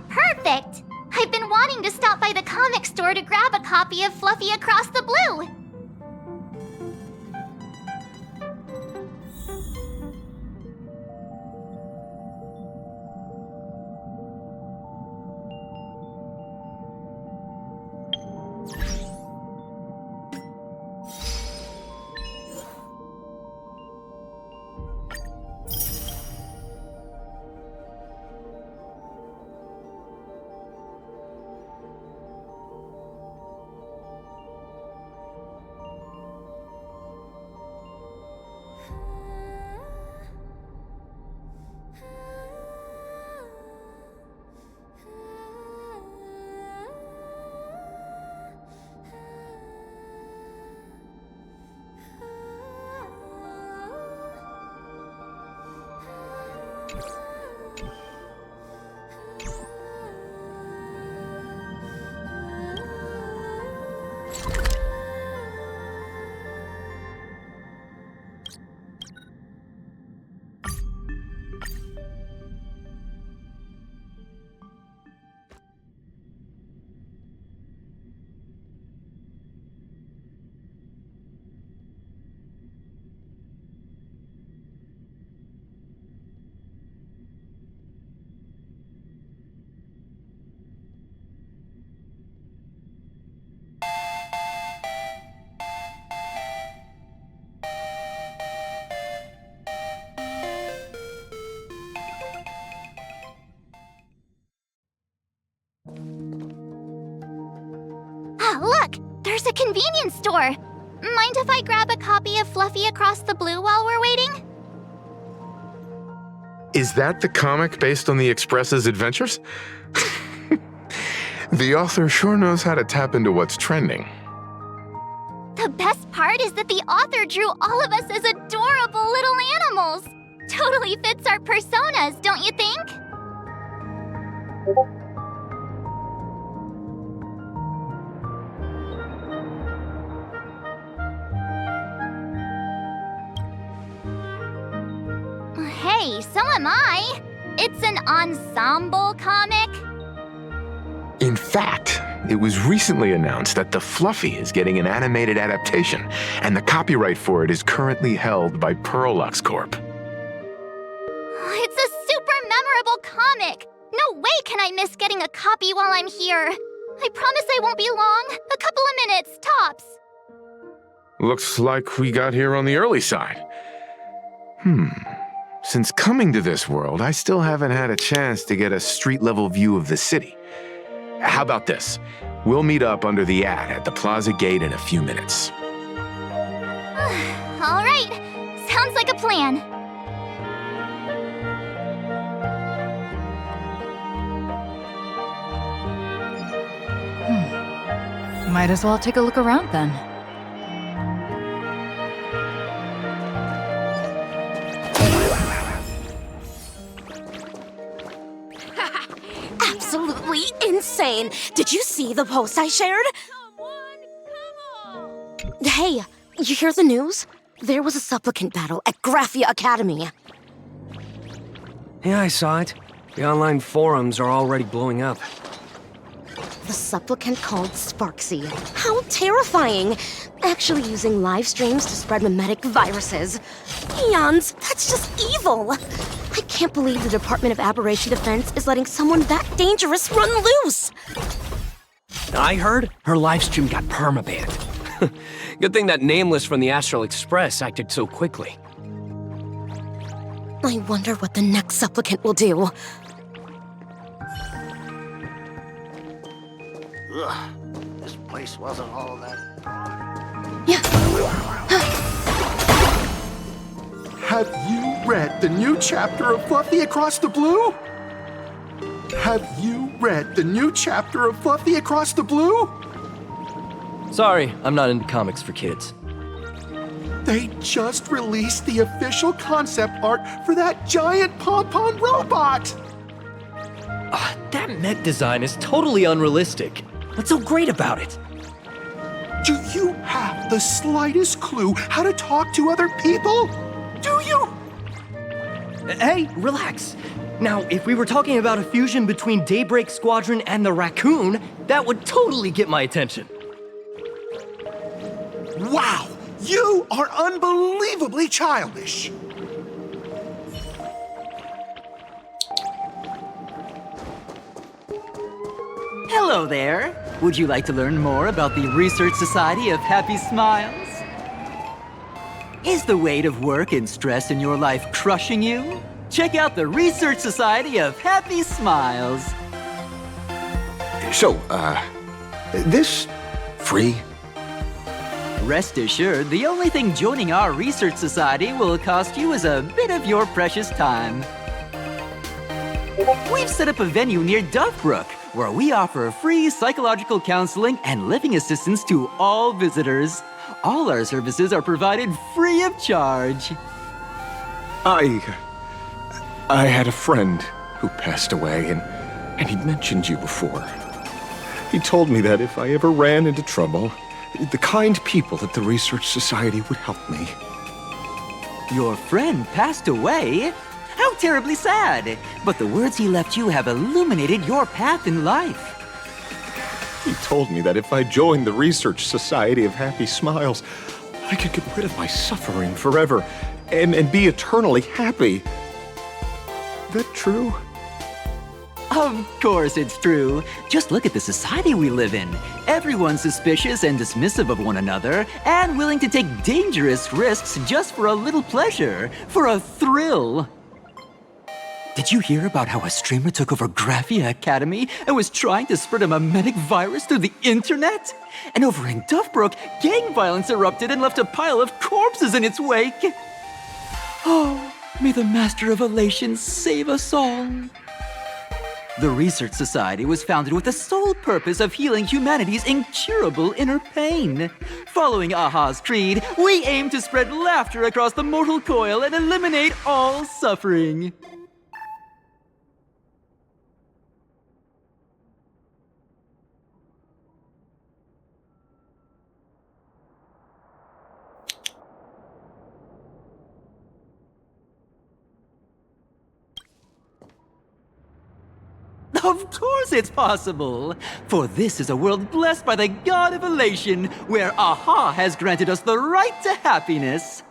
B: Perfect! I've been wanting to stop by the comic store to grab a copy of Fluffy Across the Blue. there's a convenience store. Mind if I grab a copy of Fluffy Across the Blue while we're waiting?
D: Is that the comic based on the Express's adventures? The author sure knows how to tap into what's trending.
B: The best part is that the author drew all of us as adorable little animals. Totally fits our personas, don't you think? Hey, so am I. It's an ensemble comic.
D: In fact, it was recently announced that the Fluffy is getting an animated adaptation, and the copyright for it is currently held by Pearlux Corp.
B: It's a super memorable comic. No way can I miss getting a copy while I'm here. I promise I won't be long. A couple of minutes, tops.
D: Looks like we got here on the early side. Since coming to this world, I still haven't had a chance to get a street-level view of the city. How about this? We'll meet up under the ad at the Plaza Gate in a few minutes.
B: All right. Sounds like a plan.
A: Might as well take a look around then.
L: Absolutely insane. Did you see the post I shared? Hey, you hear the news? There was a supplicant battle at Graphia Academy.
M: Yeah, I saw it. The online forums are already blowing up.
L: The supplicant called Sparksy. How terrifying! Actually using live streams to spread mimetic viruses. Eons, that's just evil! I can't believe the Department of Aberration Defense is letting someone that dangerous run loose!
M: I heard her livestream got permabanned. Good thing that Nameless from the Astral Express acted so quickly.
L: I wonder what the next supplicant will do.
E: Ugh, this place wasn't all that.
N: Have you read the new chapter of Fluffy Across the Blue? Have you read the new chapter of Fluffy Across the Blue?
O: Sorry, I'm not into comics for kids.
N: They just released the official concept art for that giant pom-pom robot!
O: That mech design is totally unrealistic. What's so great about it?
N: Do you have the slightest clue how to talk to other people? Do you?
O: Hey, relax. Now, if we were talking about a fusion between Daybreak Squadron and the Raccoon, that would totally get my attention.
N: Wow! You are unbelievably childish!
P: Hello there. Would you like to learn more about the Research Society of Happy Smiles? Is the weight of work and stress in your life crushing you? Check out the Research Society of Happy Smiles.
E: So, this free?
P: Rest assured, the only thing joining our Research Society will cost you is a bit of your precious time. We've set up a venue near Duffbrook, where we offer free psychological counseling and living assistance to all visitors. All our services are provided free of charge.
Q: I had a friend who passed away, and he'd mentioned you before. He told me that if I ever ran into trouble, the kind people at the Research Society would help me.
P: Your friend passed away? How terribly sad! But the words he left you have illuminated your path in life.
Q: He told me that if I joined the Research Society of Happy Smiles, I could get rid of my suffering forever and be eternally happy. That true?
P: Of course it's true. Just look at the society we live in. Everyone's suspicious and dismissive of one another, and willing to take dangerous risks just for a little pleasure, for a thrill. Did you hear about how a streamer took over Graphia Academy and was trying to spread a memetic virus through the internet? And over in Duffbrook, gang violence erupted and left a pile of corpses in its wake. Oh, may the Master of Elation save us all. The Research Society was founded with the sole purpose of healing humanity's incurable inner pain. Following Aha's creed, we aim to spread laughter across the mortal coil and eliminate all suffering. Of course it's possible! For this is a world blessed by the god of elation, where Aha has granted us the right to happiness.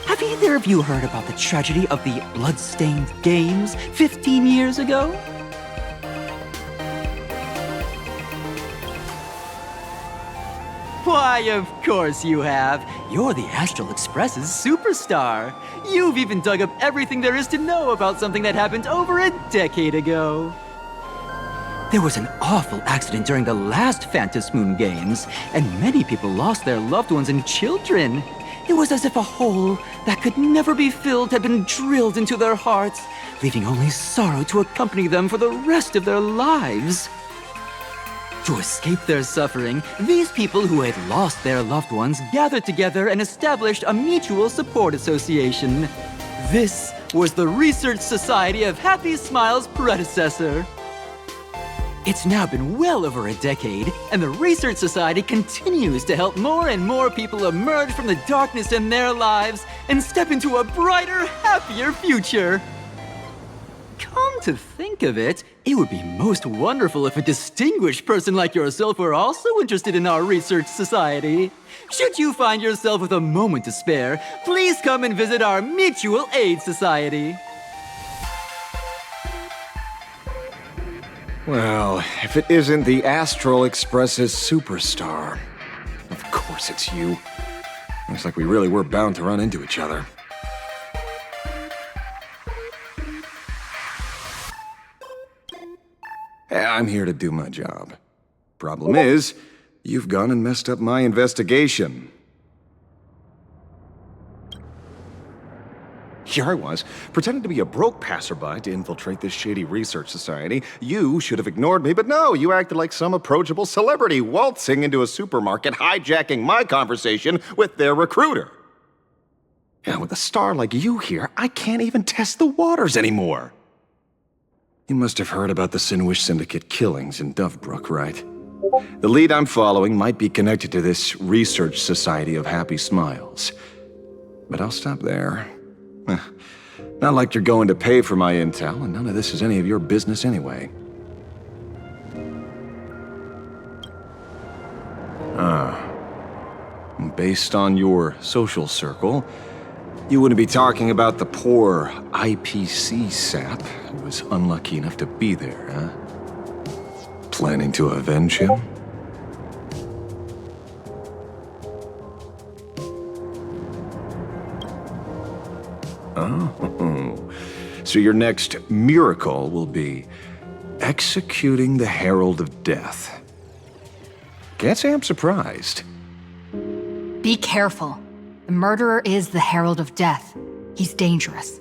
P: Have either of you heard about the tragedy of the Bloodstained Games 15 years ago? Why, of course you have. You're the Astral Express's superstar. You've even dug up everything there is to know about something that happened over a decade ago. There was an awful accident during the last Phantom Moon Games, and many people lost their loved ones and children. It was as if a hole that could never be filled had been drilled into their hearts, leaving only sorrow to accompany them for the rest of their lives. To escape their suffering, these people who had lost their loved ones gathered together and established a mutual support association. This was the Research Society of Happy Smiles' predecessor. It's now been well over a decade, and the Research Society continues to help more and more people emerge from the darkness in their lives and step into a brighter, happier future. Come to think of it, it would be most wonderful if a distinguished person like yourself were also interested in our Research Society. Should you find yourself with a moment to spare, please come and visit our Mutual Aid Society.
Q: Well, if it isn't the Astral Express's superstar. Of course it's you. Looks like we really were bound to run into each other. I'm here to do my job. Problem is, you've gone and messed up my investigation. Here I was, pretending to be a broke passerby to infiltrate this shady research society. You should have ignored me, but no, you acted like some approachable celebrity waltzing into a supermarket, hijacking my conversation with their recruiter. And with a star like you here, I can't even test the waters anymore. You must have heard about the Sinuish Syndicate killings in Dovebrook, right? The lead I'm following might be connected to this Research Society of Happy Smiles. But I'll stop there. Not like you're going to pay for my intel, and none of this is any of your business anyway. Based on your social circle, you wouldn't be talking about the poor IPC sap who was unlucky enough to be there, huh? Planning to avenge him? Oh, so your next miracle will be executing the Herald of Death. Can't say I'm surprised.
A: Be careful. The murderer is the Herald of Death. He's dangerous.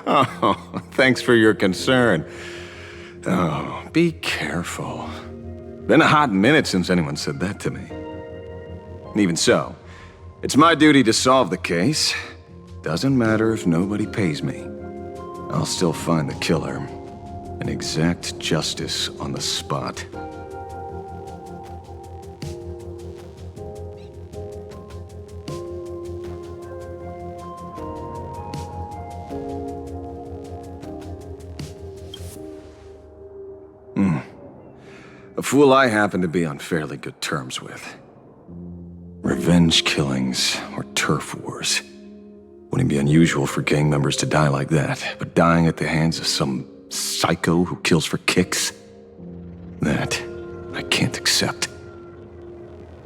Q: Oh, thanks for your concern. Oh, be careful. Been a hot minute since anyone said that to me. Even so, it's my duty to solve the case. Doesn't matter if nobody pays me. I'll still find the killer and exact justice on the spot. A fool I happen to be on fairly good terms with. Revenge killings or turf wars. Wouldn't be unusual for gang members to die like that, but dying at the hands of some psycho who kills for kicks? That I can't accept.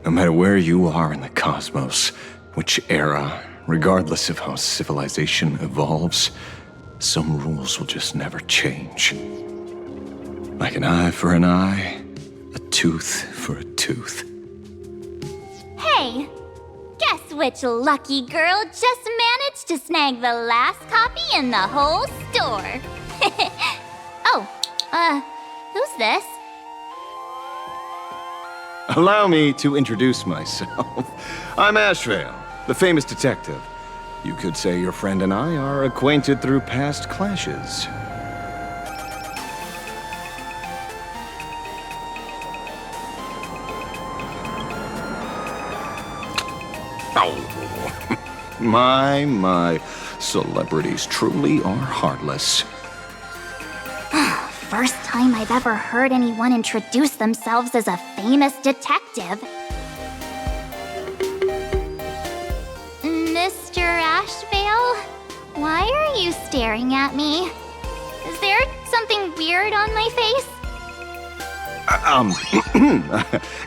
Q: No matter where you are in the cosmos, which era, regardless of how civilization evolves, some rules will just never change. Like an eye for an eye, a tooth for a tooth.
B: Hey, guess which lucky girl just managed to snag the last copy in the whole store? Who's this?
Q: Allow me to introduce myself. I'm Ashvale, the famous detective. You could say your friend and I are acquainted through past clashes. Oh, my. Celebrities truly are heartless.
B: First time I've ever heard anyone introduce themselves as a famous detective. Mr. Ashvale? Why are you staring at me? Is there something weird on my face?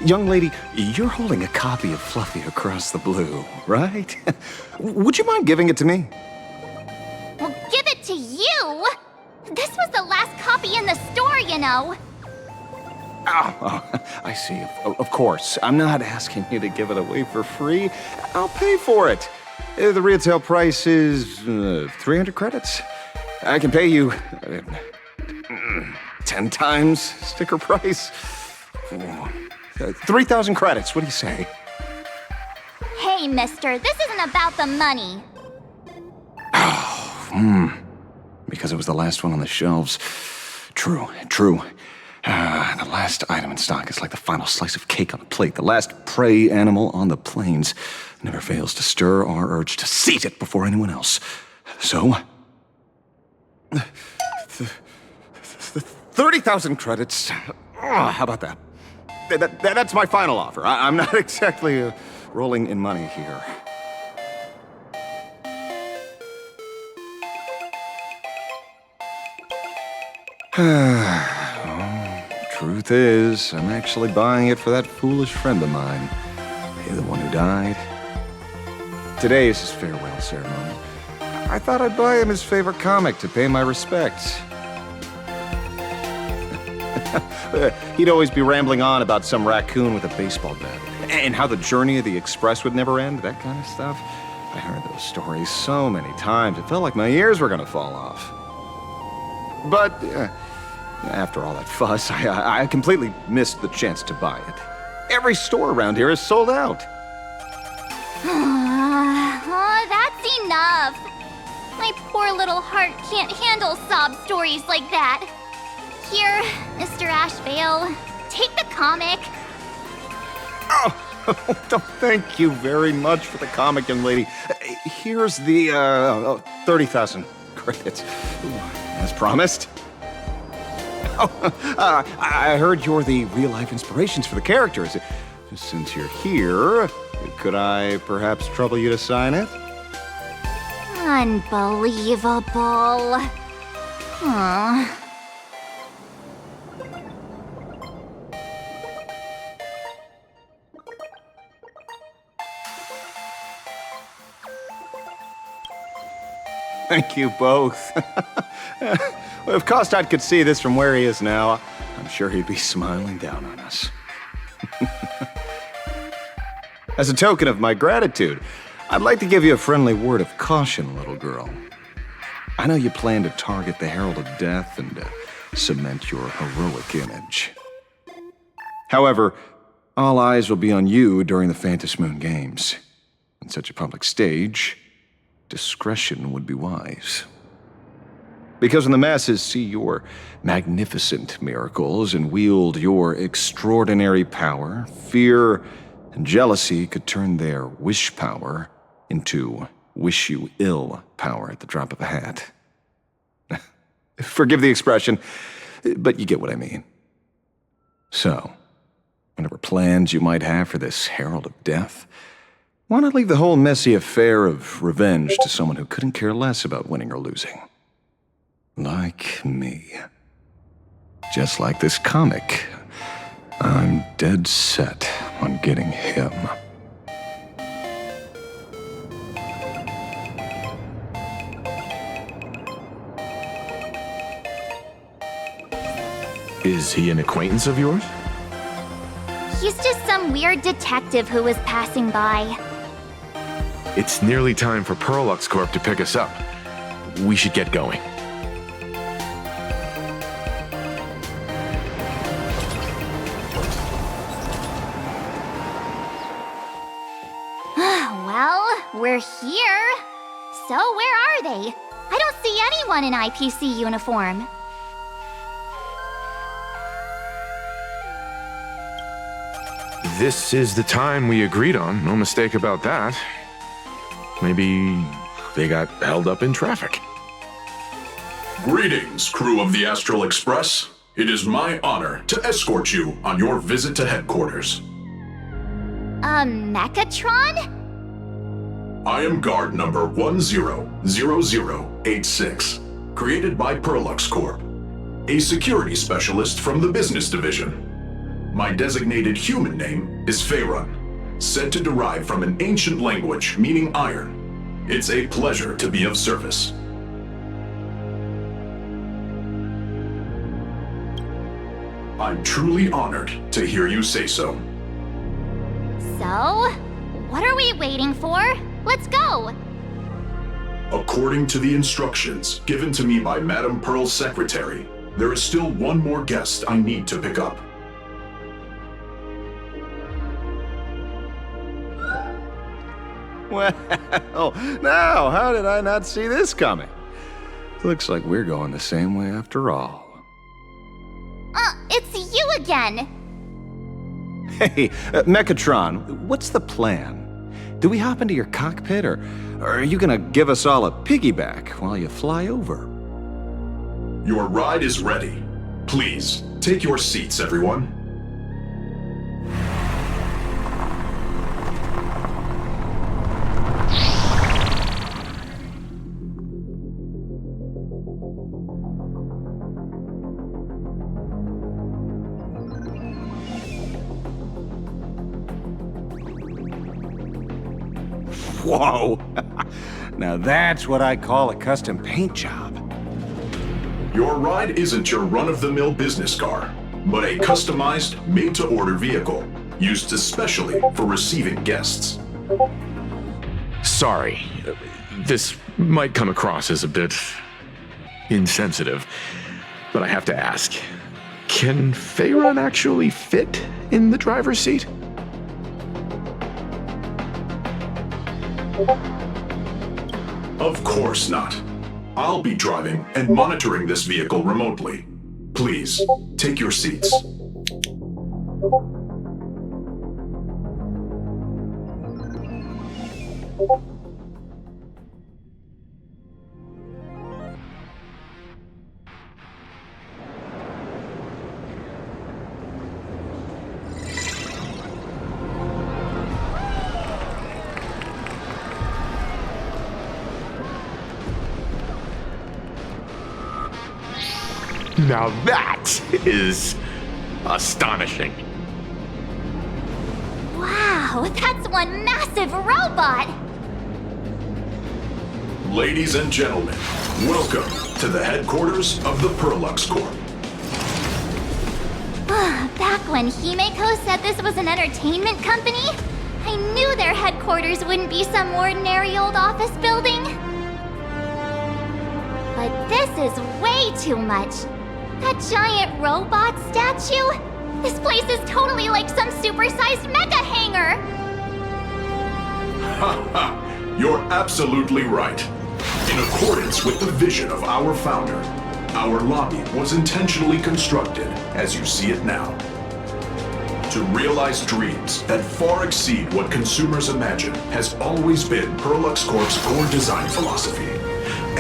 Q: Young lady, you're holding a copy of Fluffy Across the Blue, right? Would you mind giving it to me?
B: Well, give it to you! This was the last copy in the store, you know.
Q: Oh, I see. Of course. I'm not asking you to give it away for free. I'll pay for it. The retail price is 300 credits. I can pay you 10 times sticker price. 3,000 credits. What do you say?
B: Hey, mister, this isn't about the money.
Q: Because it was the last one on the shelves. True. The last item in stock is like the final slice of cake on a plate. The last prey animal on the plains never fails to stir our urge to seize it before anyone else. So, 30,000 credits. How about that? That's my final offer. I'm not exactly rolling in money here. Truth is, I'm actually buying it for that foolish friend of mine. The one who died. Today is his farewell ceremony. I thought I'd buy him his favorite comic to pay my respects. He'd always be rambling on about some raccoon with a baseball bat, and how the journey of the Express would never end, that kind of stuff. I heard those stories so many times, it felt like my ears were gonna fall off. But after all that fuss, I completely missed the chance to buy it. Every store around here is sold out.
B: That's enough. My poor little heart can't handle sob stories like that. Here, Mr. Ashvale, take the comic.
Q: Oh, thank you very much for the comic, young lady. Here's the 30,000 credits, as promised. I heard you're the real-life inspirations for the characters. Since you're here, could I perhaps trouble you to sign it?
B: Unbelievable. Huh.
Q: Thank you both. If Kostad could see this from where he is now, I'm sure he'd be smiling down on us. As a token of my gratitude, I'd like to give you a friendly word of caution, little girl. I know you plan to target the Herald of Death and cement your heroic image. However, all eyes will be on you during the Phantasmoon Games. On such a public stage, discretion would be wise. Because when the masses see your magnificent miracles and wield your extraordinary power, fear and jealousy could turn their wish power into wish you ill power at the drop of a hat. Forgive the expression, but you get what I mean. So, whatever plans you might have for this Herald of Death, why not leave the whole messy affair of revenge to someone who couldn't care less about winning or losing? Like me. Just like this comic, I'm dead set on getting him.
D: Is he an acquaintance of yours?
B: He's just some weird detective who was passing by.
D: It's nearly time for Perlux Corp to pick us up. We should get going.
B: Well, we're here. So where are they? I don't see anyone in IPC uniform.
D: This is the time we agreed on, no mistake about that. Maybe they got held up in traffic.
R: Greetings, crew of the Astral Express. It is my honor to escort you on your visit to headquarters.
B: Mechatron?
R: I am guard number 100086, created by Perlux Corp, a security specialist from the business division. My designated human name is Faerun, said to derive from an ancient language meaning iron. It's a pleasure to be of service. I'm truly honored to hear you say so.
B: So, what are we waiting for? Let's go!
R: According to the instructions given to me by Madame Pearl's secretary, there is still one more guest I need to pick up.
Q: Well, now, how did I not see this coming? Looks like we're going the same way after all.
B: It's you again!
Q: Hey, Mechatron, what's the plan? Do we hop into your cockpit, or are you gonna give us all a piggyback while you fly over?
R: Your ride is ready. Please, take your seats, everyone.
Q: Whoa! Now that's what I call a custom paint job.
R: Your ride isn't your run-of-the-mill business car, but a customized, made-to-order vehicle, used especially for receiving guests.
D: Sorry, this might come across as a bit insensitive, but I have to ask, can Faerun actually fit in the driver's seat?
R: Of course not. I'll be driving and monitoring this vehicle remotely. Please, take your seats.
D: Now that is astonishing.
B: Wow, that's one massive robot!
R: Ladies and gentlemen, welcome to the headquarters of the Perlux Corp.
B: Back when Himeko said this was an entertainment company, I knew their headquarters wouldn't be some ordinary old office building. But this is way too much. That giant robot statue? This place is totally like some supersized mecha hangar!
R: Ha ha! You're absolutely right. In accordance with the vision of our founder, our lobby was intentionally constructed as you see it now. To realize dreams that far exceed what consumers imagine has always been Perlux Corp's core design philosophy,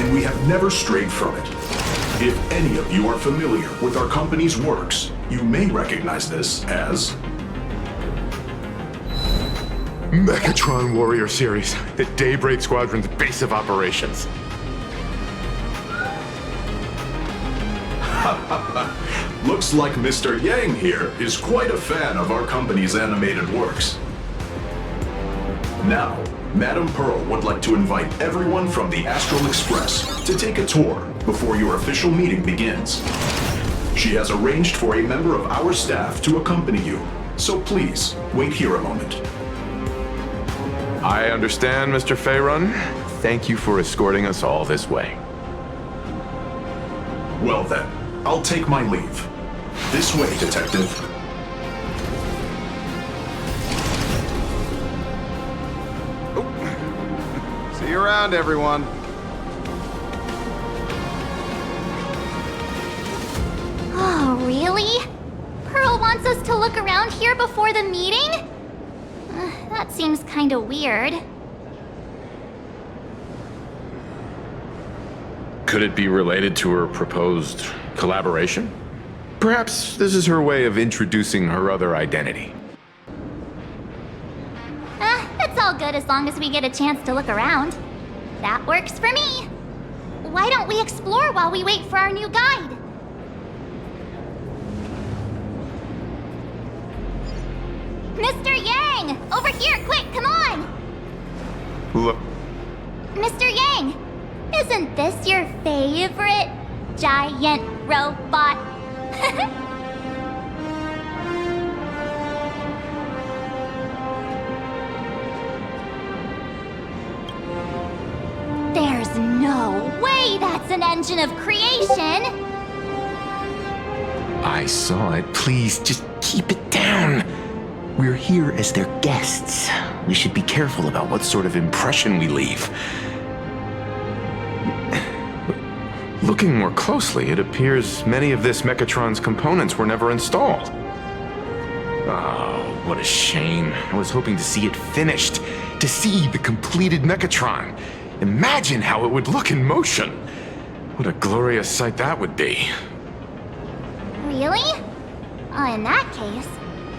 R: and we have never strayed from it. If any of you are familiar with our company's works, you may recognize this as
D: Mechatron Warrior Series, the Daybreak Squadron's base of operations.
R: Looks like Mr. Yang here is quite a fan of our company's animated works. Now, Madame Pearl would like to invite everyone from the Astral Express to take a tour before your official meeting begins. She has arranged for a member of our staff to accompany you, so please wait here a moment.
D: I understand, Mr. Faerun. Thank you for escorting us all this way.
R: Well then, I'll take my leave. This way, Detective.
N: See you around, everyone.
B: Oh, really? Pearl wants us to look around here before the meeting? That seems kinda weird.
D: Could it be related to her proposed collaboration? Perhaps this is her way of introducing her other identity.
B: It's all good as long as we get a chance to look around. That works for me. Why don't we explore while we wait for our new guide? Mr. Yang! Over here, quick, come on!
D: Look,
B: Mr. Yang, isn't this your favorite giant robot? There's no way that's an engine of creation!
D: I saw it. Please, just keep it down. We're here as their guests. We should be careful about what sort of impression we leave. Looking more closely, it appears many of this Mechatron's components were never installed. Oh, what a shame. I was hoping to see it finished, to see the completed Mechatron. Imagine how it would look in motion. What a glorious sight that would be.
B: Really? In that case,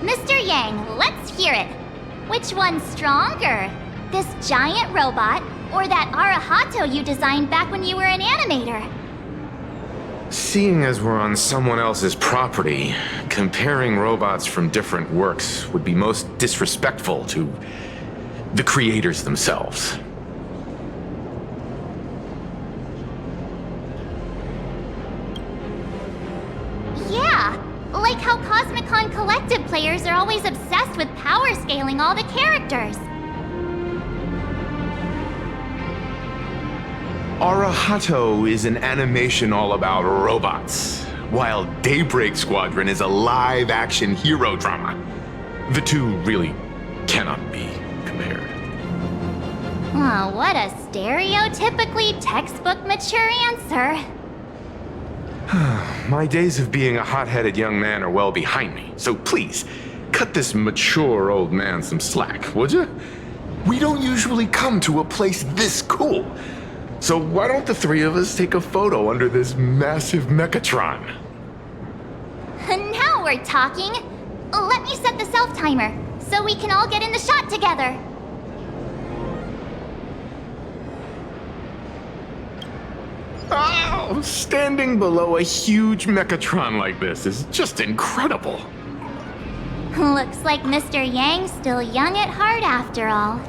B: Mr. Yang, let's hear it. Which one's stronger? This giant robot, or that Arahato you designed back when you were an animator?
D: Seeing as we're on someone else's property, comparing robots from different works would be most disrespectful to the creators themselves.
B: Yeah, like how Cosmicon Collective players are always obsessed with power scaling all the characters.
D: Arahato is an animation all about robots, while Daybreak Squadron is a live-action hero drama. The two really cannot be compared.
B: Oh, what a stereotypically textbook mature answer.
D: My days of being a hot-headed young man are well behind me, so please, cut this mature old man some slack, would you? We don't usually come to a place this cool. So why don't the three of us take a photo under this massive Mechatron?
B: Now we're talking. Let me set the self-timer, so we can all get in the shot together.
D: Oh, standing below a huge Mechatron like this is just incredible.
B: Looks like Mr. Yang's still young at heart after all.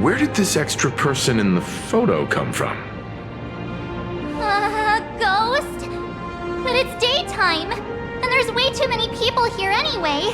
D: Where did this extra person in the photo come from?
B: Ghost? But it's daytime, and there's way too many people people here anyway.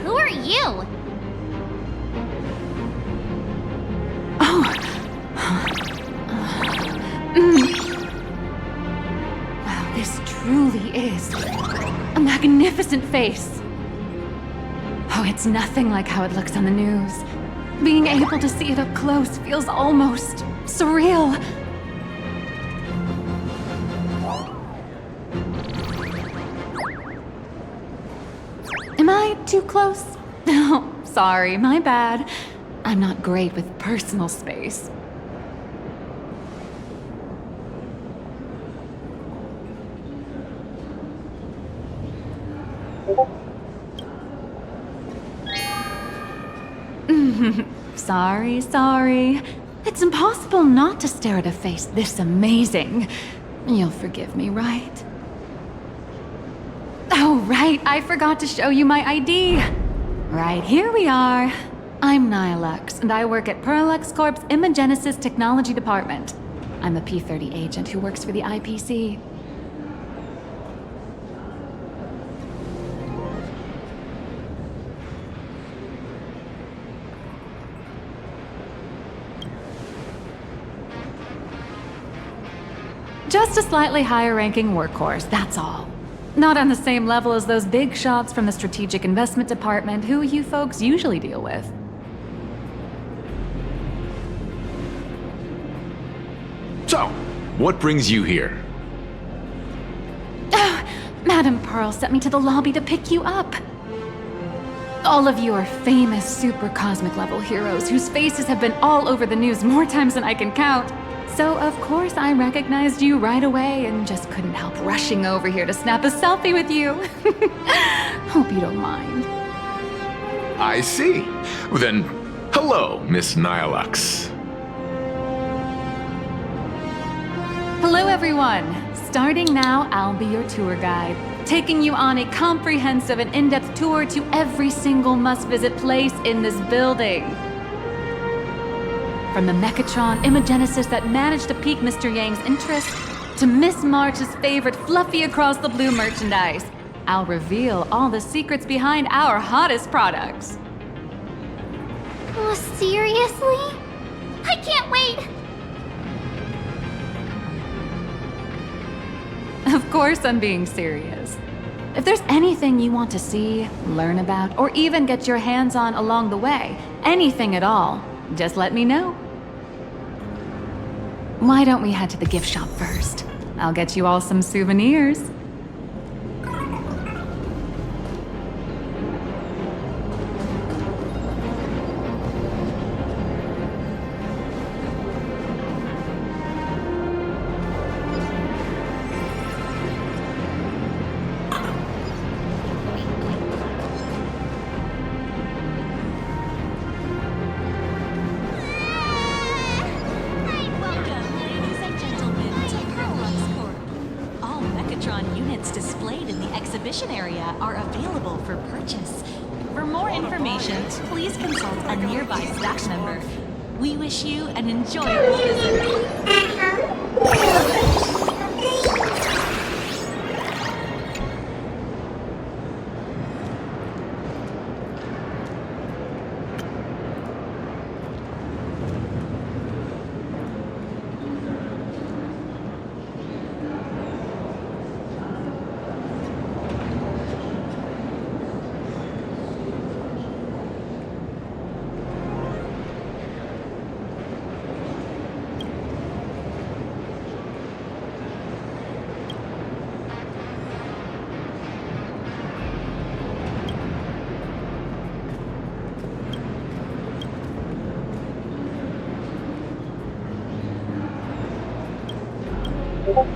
B: Who are you?
A: Wow, this truly is a magnificent face. Oh, it's nothing like how it looks on the news. Being able to see it up close feels almost surreal. Am I too close? Oh, sorry, my bad. I'm not great with personal space. Sorry. It's impossible not to stare at a face this amazing. You'll forgive me, right? Oh, right, I forgot to show you my ID. Right, here we are. I'm Nihilux, and I work at Parallax Corp's Imagenesis Technology Department. I'm a P-30 agent who works for the IPC. Just a slightly higher-ranking workhorse, that's all. Not on the same level as those big shots from the Strategic Investment Department who you folks usually deal with.
S: So, what brings you here?
A: Madam Pearl sent me to the lobby to pick you up. All of you are famous super cosmic level heroes whose faces have been all over the news more times than I can count. So of course I recognized you right away and just couldn't help rushing over here to snap a selfie with you. Hope you don't mind.
S: I see. Well, then, hello, Miss Nihilux.
A: Hello everyone. Starting now, I'll be your tour guide, taking you on a comprehensive and in-depth tour to every single must-visit place in this building. From the Mechatron Imagenesis that managed to pique Mr. Yang's interest, to Miss March's favorite fluffy across the blue merchandise, I'll reveal all the secrets behind our hottest products.
B: Oh, seriously? I can't wait!
A: Of course I'm being serious. If there's anything you want to see, learn about, or even get your hands on along the way, anything at all, just let me know. Why don't we head to the gift shop first? I'll get you all some souvenirs.
C: Displayed in the exhibition area are available for purchase. For more information, please consult a nearby staff member. We wish you an enjoyable visit.
T: Welcome,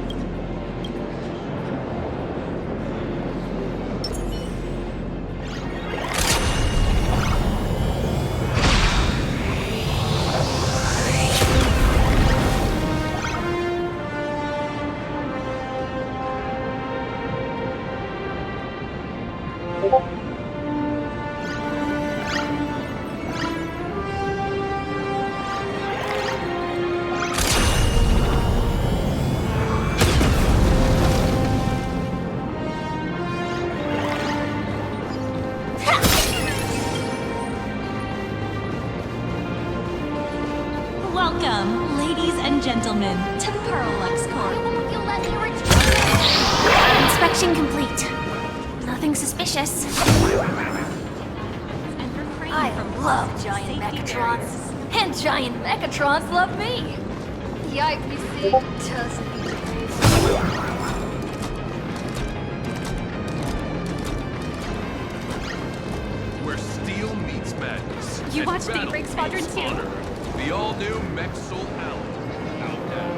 T: ladies and gentlemen, to Pearl-Lux Corp.
B: Won't you let me return? Inspection complete. Nothing suspicious.
A: I love giant Mechatrons. And giant Mechatrons love me. The IPC doesn't need to
U: Where steel meets madness.
T: You
U: and
T: watched
U: battle
T: Daybreak Squadron
U: meets
T: 2?
U: honor. The all-new Mech Soul Allen. Out now.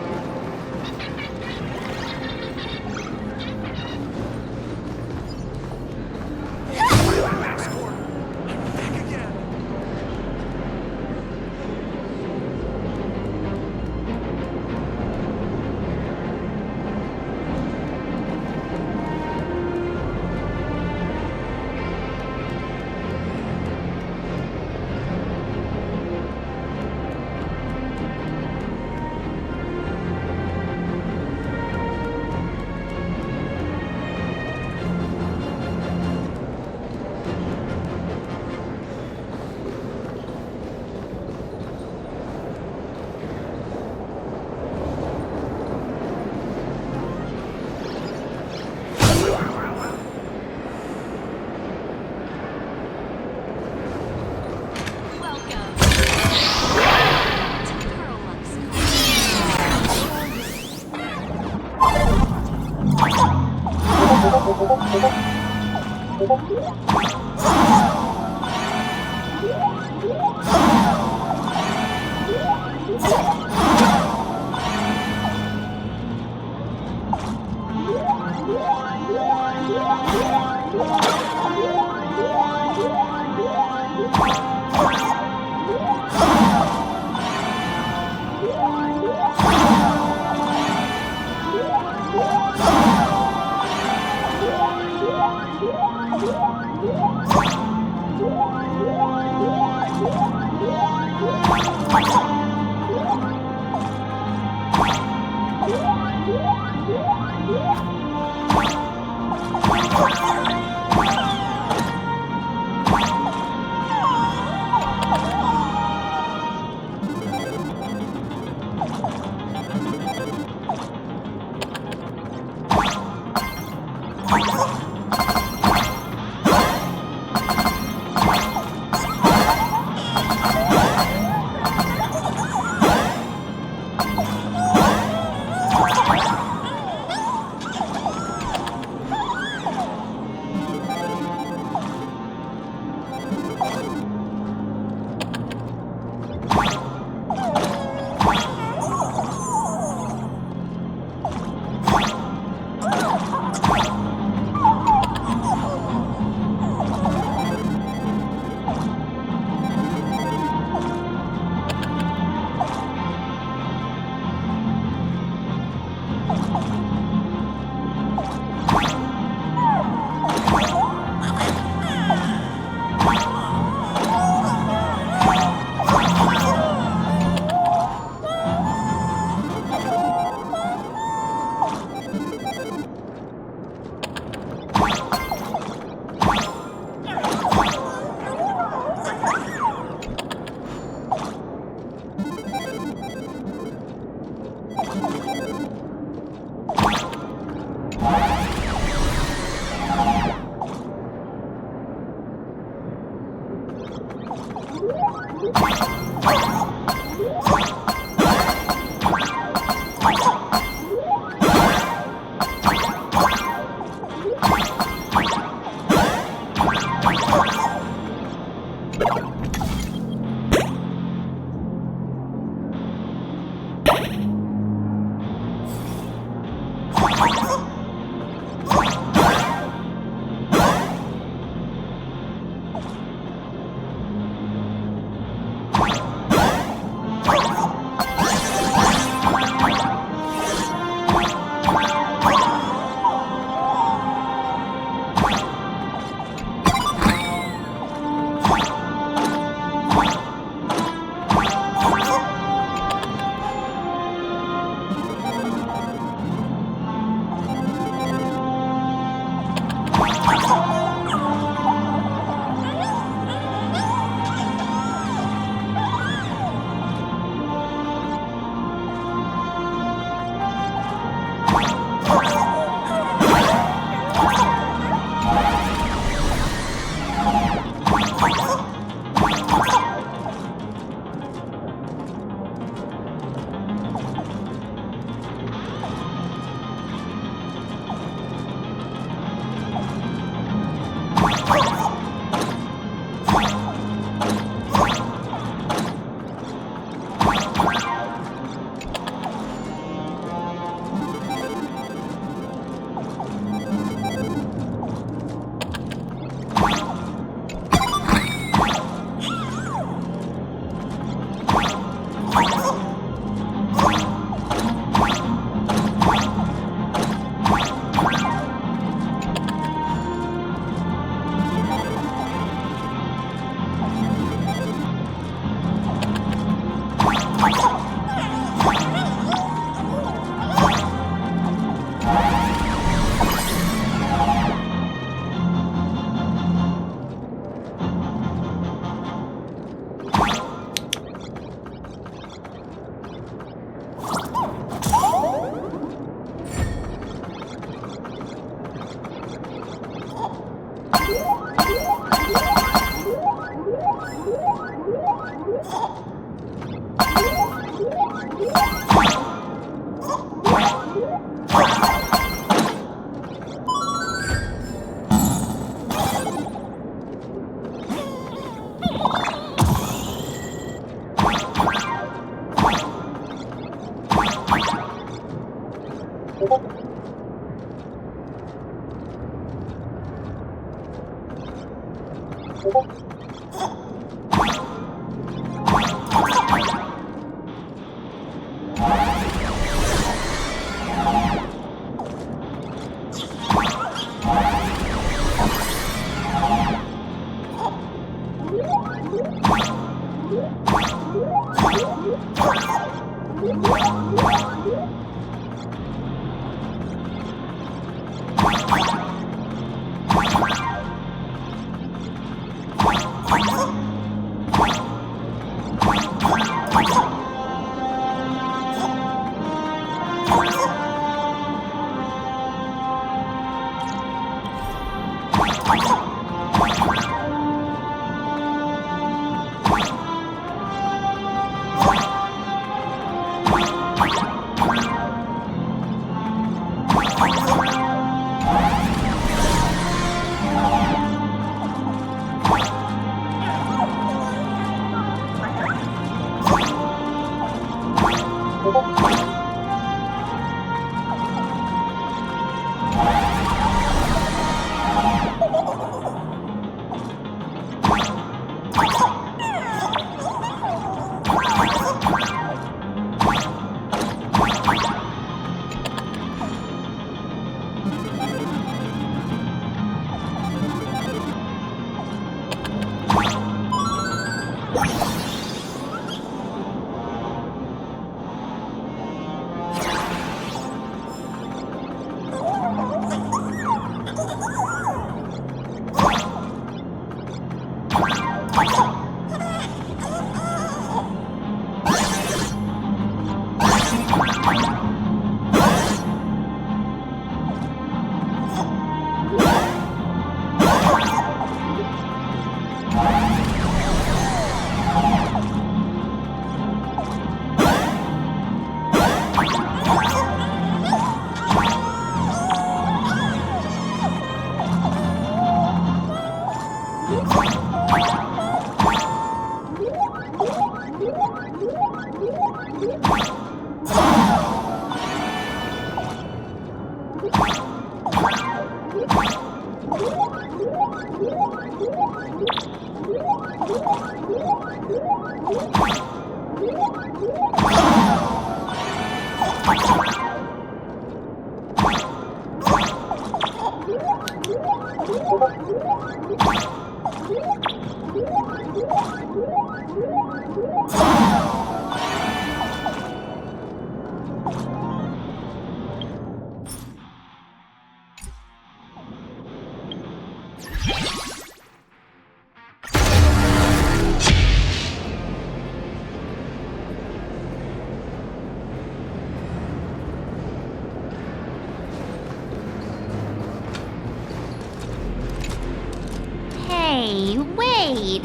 B: Hey, wait.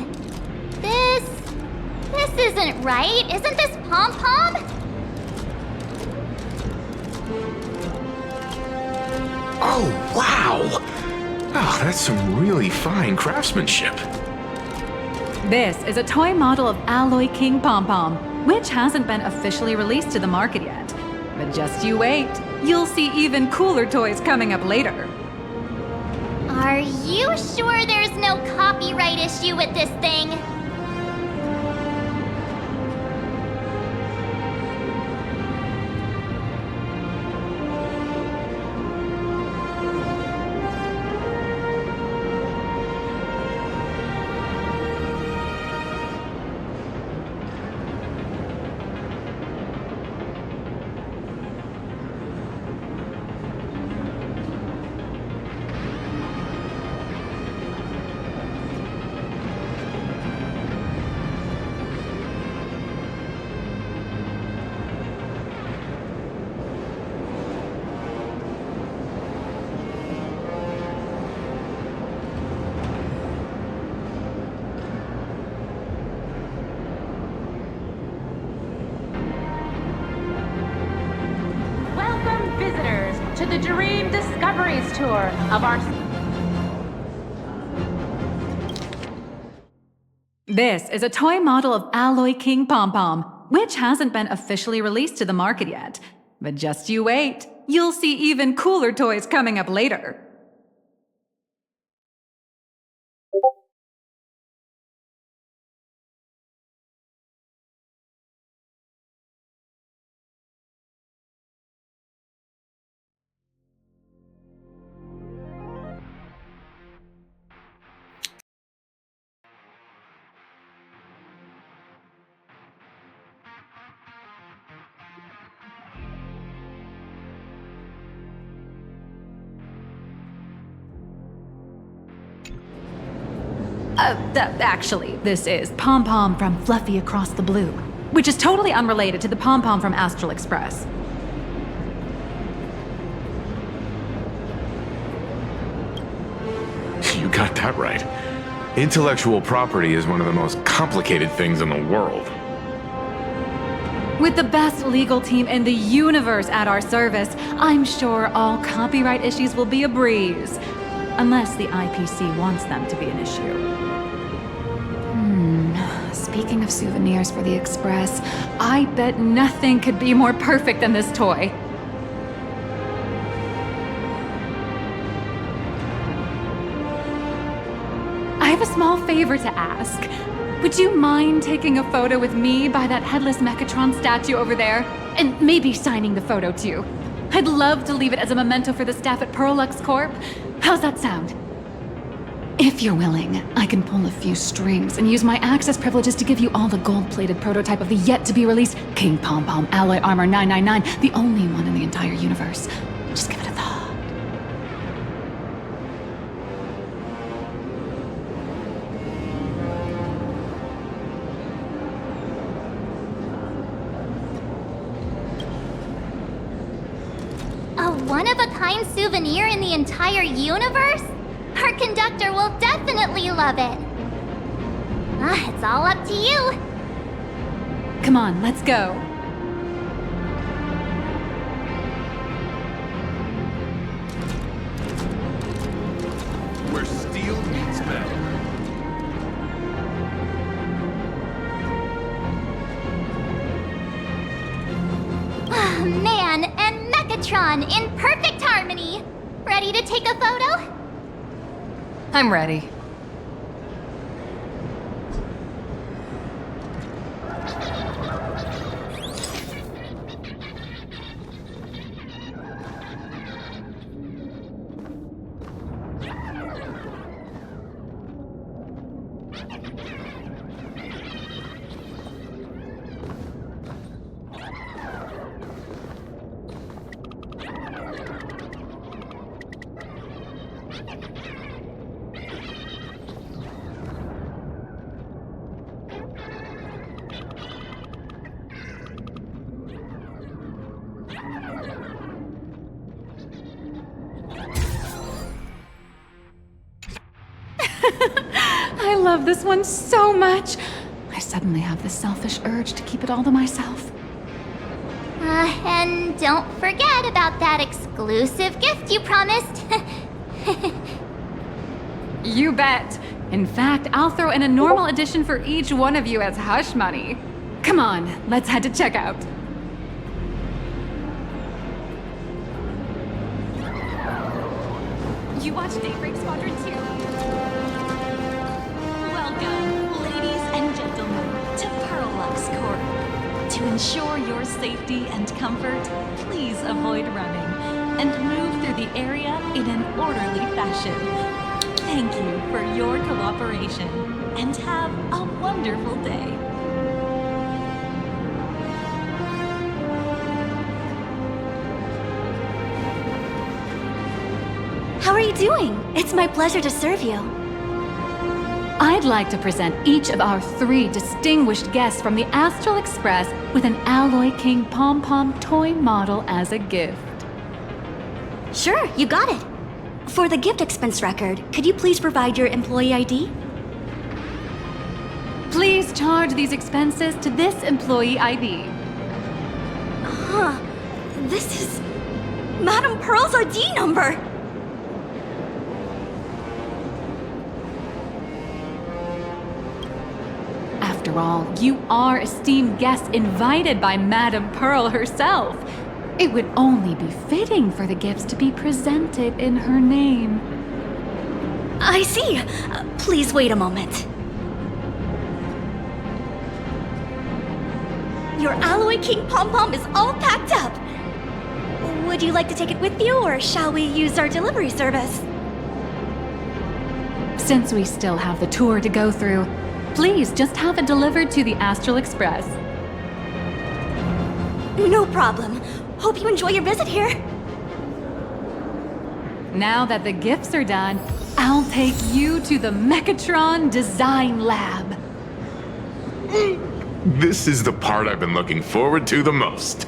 B: This isn't right. Isn't this Pom-Pom?
D: Oh, wow! Oh, that's some really fine craftsmanship.
F: This is a toy model of Alloy King Pom-Pom, which hasn't been officially released to the market yet. But just you wait. You'll see even cooler toys coming up later.
B: Are you sure there's no copyright issue with this thing?
V: To the Dream Discoveries tour of our...
F: This is a toy model of Alloy King Pom-Pom, which hasn't been officially released to the market yet. But just you wait. You'll see even cooler toys coming up later. Actually, this is Pom Pom from Fluffy Across the Blue, which is totally unrelated to the Pom Pom from Astral Express.
D: You got that right. Intellectual property is one of the most complicated things in the world.
F: With the best legal team in the universe at our service, I'm sure all copyright issues will be a breeze. Unless the IPC wants them to be an issue. Speaking of souvenirs for the Express, I bet nothing could be more perfect than this toy. I have a small favor to ask. Would you mind taking a photo with me by that headless Mechatron statue over there? And maybe signing the photo too. I'd love to leave it as a memento for the staff at Perlux Corp. How's that sound? If you're willing, I can pull a few strings and use my access privileges to give you all the gold-plated prototype of the yet-to-be-released King Pom Pom Alloy Armor 999, the only one in the entire universe. Just give it a thought.
B: A one-of-a-kind souvenir in the entire universe? Our conductor will definitely love it. It's all up to you.
F: Come on, let's go.
U: Where steel meets metal.
B: Man and Mechatron in perfect harmony. Ready to take a photo?
F: I'm ready. I love this one so much. I suddenly have this selfish urge to keep it all to myself.
B: And don't forget about that exclusive gift you promised.
F: You bet. In fact, I'll throw in a normal edition for each one of you as hush money. Come on, let's head to checkout. You watch Daybreak Squadron too?
T: Welcome, ladies and gentlemen, to Perlux Corp. To ensure your safety and comfort, please avoid running and move through the area in an orderly fashion. Thank you for your cooperation and have a wonderful day.
L: How are you doing? It's my pleasure to serve you.
F: I'd like to present each of our 3 distinguished guests from the Astral Express with an Alloy King Pom Pom toy model as a gift.
L: Sure, you got it. For the gift expense record, could you please provide your employee ID?
F: Please charge these expenses to this employee ID.
L: Huh. This is Madame Pearl's ID number.
F: After all, you are esteemed guests invited by Madame Pearl herself. It would only be fitting for the gifts to be presented in her name.
H: I see. Please wait a moment. Your Alloy King Pom-Pom is all packed up. Would you like to take it with you, or shall we use our delivery service?
F: Since we still have the tour to go through, please just have it delivered to the Astral Express.
H: No problem. Hope you enjoy your visit here.
F: Now that the gifts are done, I'll take you to the Mechatron Design Lab.
S: This is the part I've been looking forward to the most.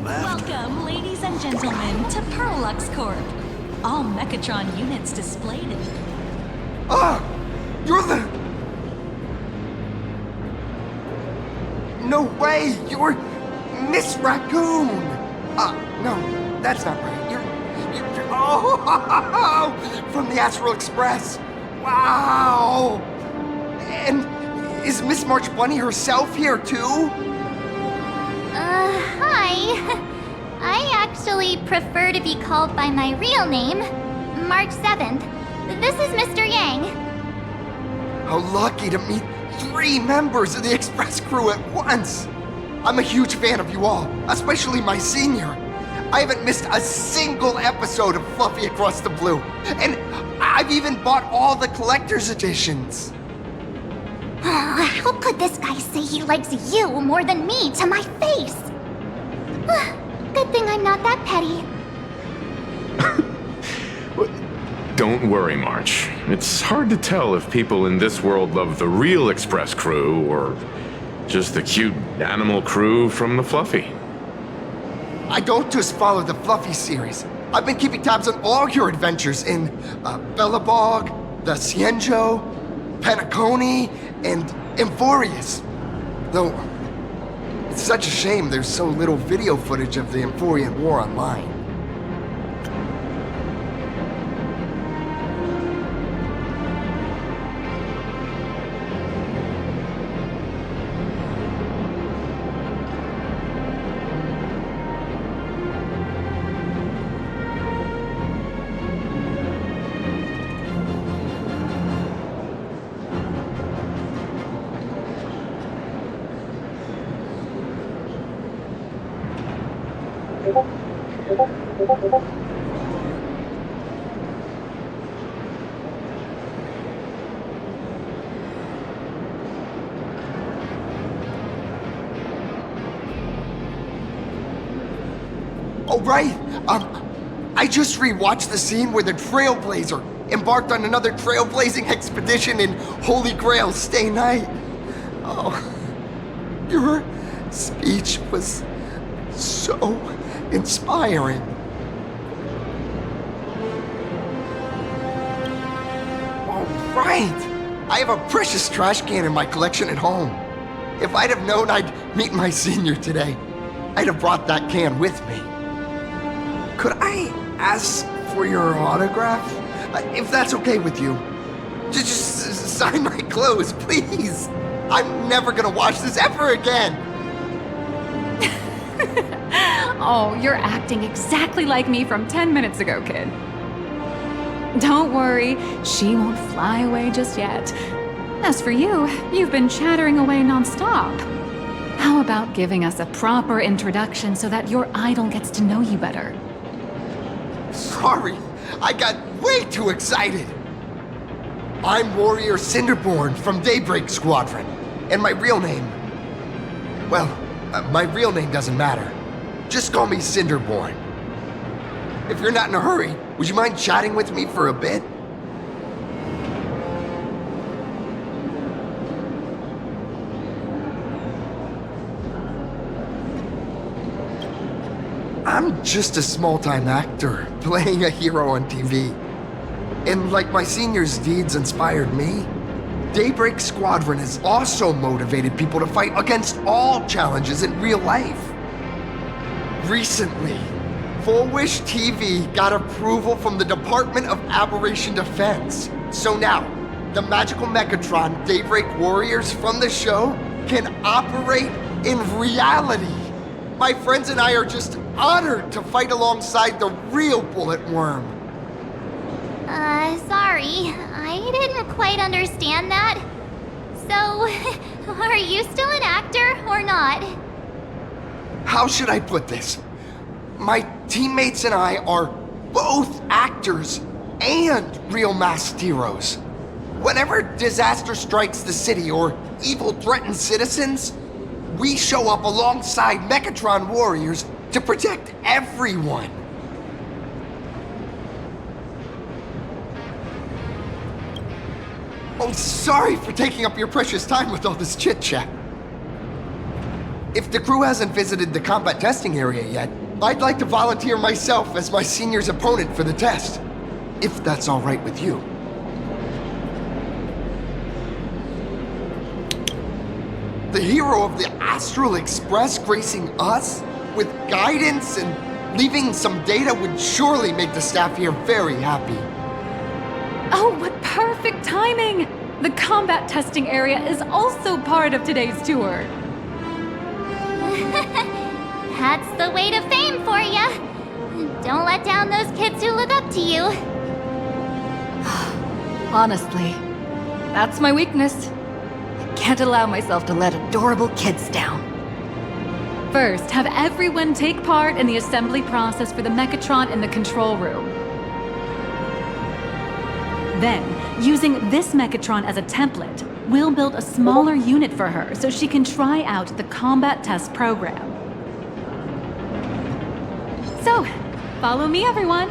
T: Welcome, ladies and gentlemen, to Perlux Corp. All Mechatron units displayed in...
O: Ah! You're the... No way! You're Miss Raccoon! No, that's not right. You're oh! From the Astral Express! Wow! And is Miss March Bunny herself here too?
B: Hi. I actually prefer to be called by my real name, March 7th. This is Mr. Yang.
O: How lucky to meet 3 members of the Express crew at once! I'm a huge fan of you all, especially my senior. I haven't missed a single episode of Fluffy Across the Blue, and I've even bought all the collector's editions.
B: How could this guy say he likes you more than me to my face? Good thing I'm not that petty.
S: Don't worry, March. It's hard to tell if people in this world love the real Express crew or just the cute animal crew from the Fluffy.
O: I don't just follow the Fluffy series. I've been keeping tabs on all your adventures in Belobog, the Cienjo, Penacony, and Amphorius. Though, it's such a shame there's so little video footage of the Amphorian War online. Oh, right! I just rewatched the scene where the Trailblazer embarked on another trailblazing expedition in Holy Grail Stay Night. Oh, your speech was so inspiring. Oh, right! I have a precious trash can in my collection at home. If I'd have known I'd meet my senior today, I'd have brought that can with me. Could I ask for your autograph? If that's okay with you. Just sign my clothes, please. I'm never gonna watch this ever again.
F: Oh, you're acting exactly like me from 10 minutes ago, kid. Don't worry, she won't fly away just yet. As for you, you've been chattering away nonstop. How about giving us a proper introduction so that your idol gets to know you better?
O: Sorry, I got way too excited. I'm Warrior Cinderborn from Daybreak Squadron, and my real name... Well, my real name doesn't matter. Just call me Cinderborn. if you're not in a hurry, would you mind chatting with me for a bit? I'm just a small-time actor, playing a hero on TV. And like my senior's deeds inspired me, Daybreak Squadron has also motivated people to fight against all challenges in real life. Recently, Full Wish TV got approval from the Department of Aberration Defense. So now, the magical Mechatron Daybreak Warriors from the show can operate in reality. My friends and I are just honored to fight alongside the real Bullet Worm.
B: Sorry. I didn't quite understand that. So, are you still an actor or not?
O: How should I put this? My teammates and I are both actors and real masked heroes. Whenever disaster strikes the city or evil threatens citizens, we show up alongside Mechatron warriors to protect everyone. Oh, sorry for taking up your precious time with all this chit-chat. If the crew hasn't visited the combat testing area yet, I'd like to volunteer myself as my senior's opponent for the test, if that's all right with you. The hero of the Astral Express gracing us with guidance and leaving some data would surely make the staff here very happy.
F: Oh, what perfect timing! The combat testing area is also part of today's tour.
B: That's the way to fame for ya. Don't let down those kids who look up to you.
A: Honestly, that's my weakness. I can't allow myself to let adorable kids down.
F: First, have everyone take part in the assembly process for the Mechatron in the control room. Then, using this Mechatron as a template, we'll build a smaller unit for her so she can try out the combat test program. So, follow me, everyone.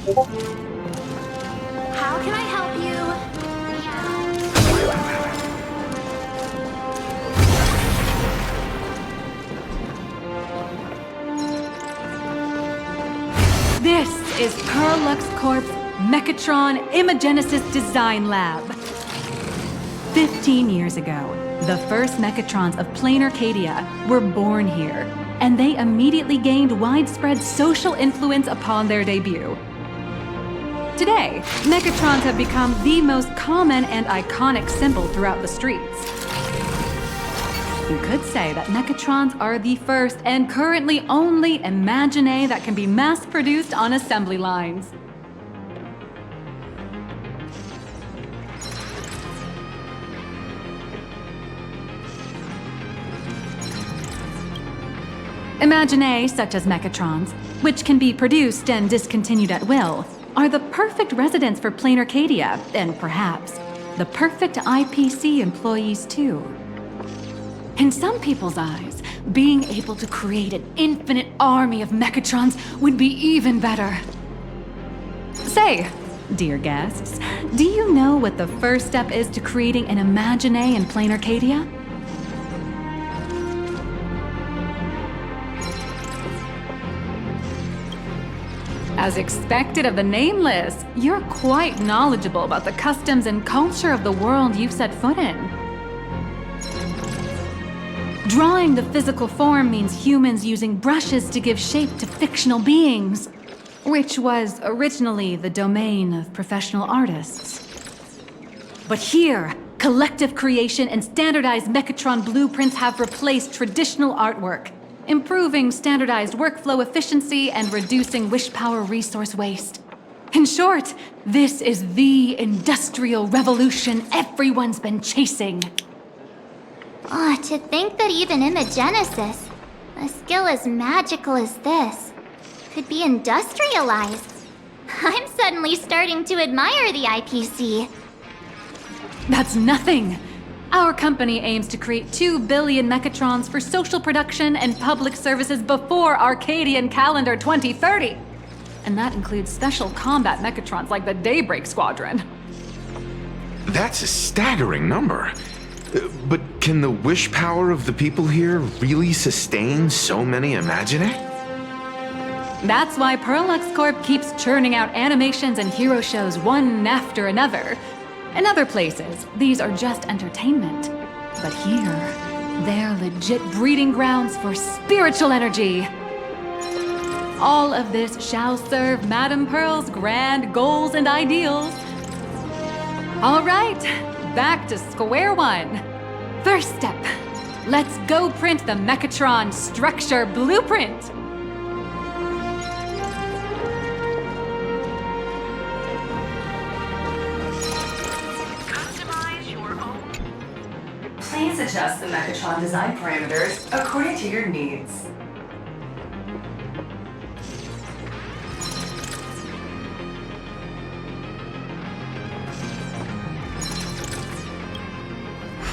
B: How can I help you?
F: This is Perlux Corp's Mechatron Imagenesis Design Lab. 15 years ago, the first Mechatrons of Plain Arcadia were born here, and they immediately gained widespread social influence upon their debut. Today, Mechatrons have become the most common and iconic symbol throughout the streets. You could say that Mechatrons are the first and currently only Imaginae that can be mass-produced on assembly lines. Imaginae, such as Mechatrons, which can be produced and discontinued at will, are the perfect residents for Plain Arcadia, and perhaps the perfect IPC employees too. In some people's eyes, being able to create an infinite army of Mechatrons would be even better. Say, dear guests, do you know what the first step is to creating an Imaginae in Plain Arcadia? As expected of the Nameless, you're quite knowledgeable about the customs and culture of the world you've set foot in. Drawing the physical form means humans using brushes to give shape to fictional beings, which was originally the domain of professional artists. But here, collective creation and standardized Mechatron blueprints have replaced traditional artwork, improving standardized workflow efficiency and reducing wish power resource waste. In short, this is the industrial revolution everyone's been chasing.
B: Oh, to think that even Imagenesis, a skill as magical as this, could be industrialized. I'm suddenly starting to admire the IPC.
F: That's nothing. Our company aims to create 2 billion Mechatrons for social production and public services before Arcadian Calendar 2030. And that includes special combat Mechatrons like the Daybreak Squadron.
S: That's a staggering number. But can the wish power of the people here really sustain so many Imaginae?
F: That's why Perlux Corp keeps churning out animations and hero shows one after another. In other places, these are just entertainment. But here, they're legit breeding grounds for spiritual energy. All of this shall serve Madame Pearl's grand goals and ideals. All right, back to square one. First step, let's go print the Mechatron structure blueprint.
C: Please adjust the Mechatron design parameters according to your needs.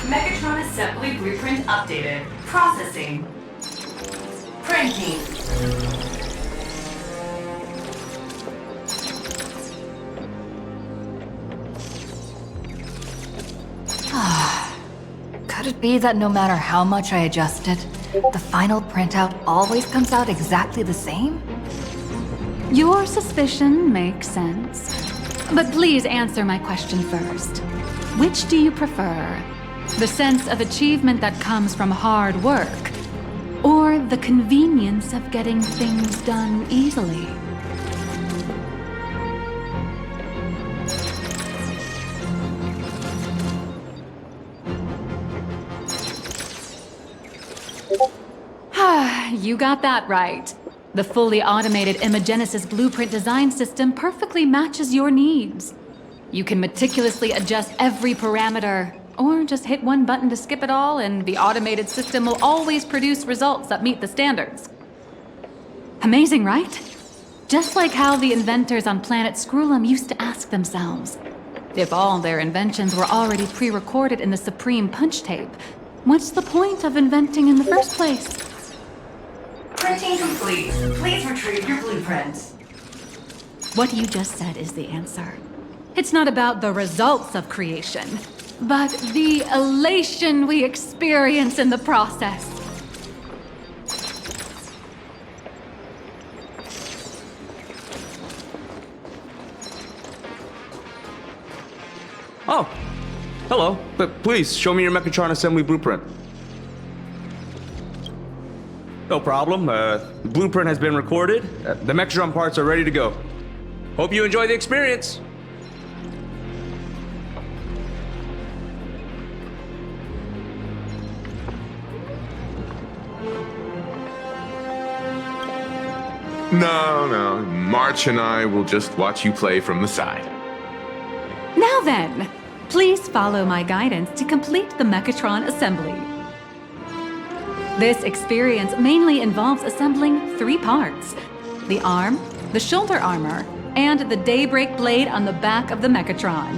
C: Mechatron assembly blueprint updated. Processing. Printing.
A: Could it be that no matter how much I adjust it, the final printout always comes out exactly the same?
F: Your suspicion makes sense. But please answer my question first. Which do you prefer? The sense of achievement that comes from hard work, or the convenience of getting things done easily? You got that right. The fully automated Imagenesis blueprint design system perfectly matches your needs. You can meticulously adjust every parameter, or just hit one button to skip it all, and the automated system will always produce results that meet the standards. Amazing, right? Just like how the inventors on planet Scrulum used to ask themselves, if all their inventions were already pre-recorded in the Supreme Punch Tape, what's the point of inventing in the first place?
C: Printing complete. Please retrieve your blueprint.
F: What you just said is the answer. It's not about the results of creation, but the elation we experience in the process.
I: Oh, hello. But please, show me your Mechatron assembly blueprint. No problem. The blueprint has been recorded. The Mechatron parts are ready to go. Hope you enjoy the experience.
S: No. March and I will just watch you play from the side.
F: Now then, please follow my guidance to complete the Mechatron assembly. This experience mainly involves assembling 3 parts: the arm, the shoulder armor, and the Daybreak blade on the back of the Mechatron.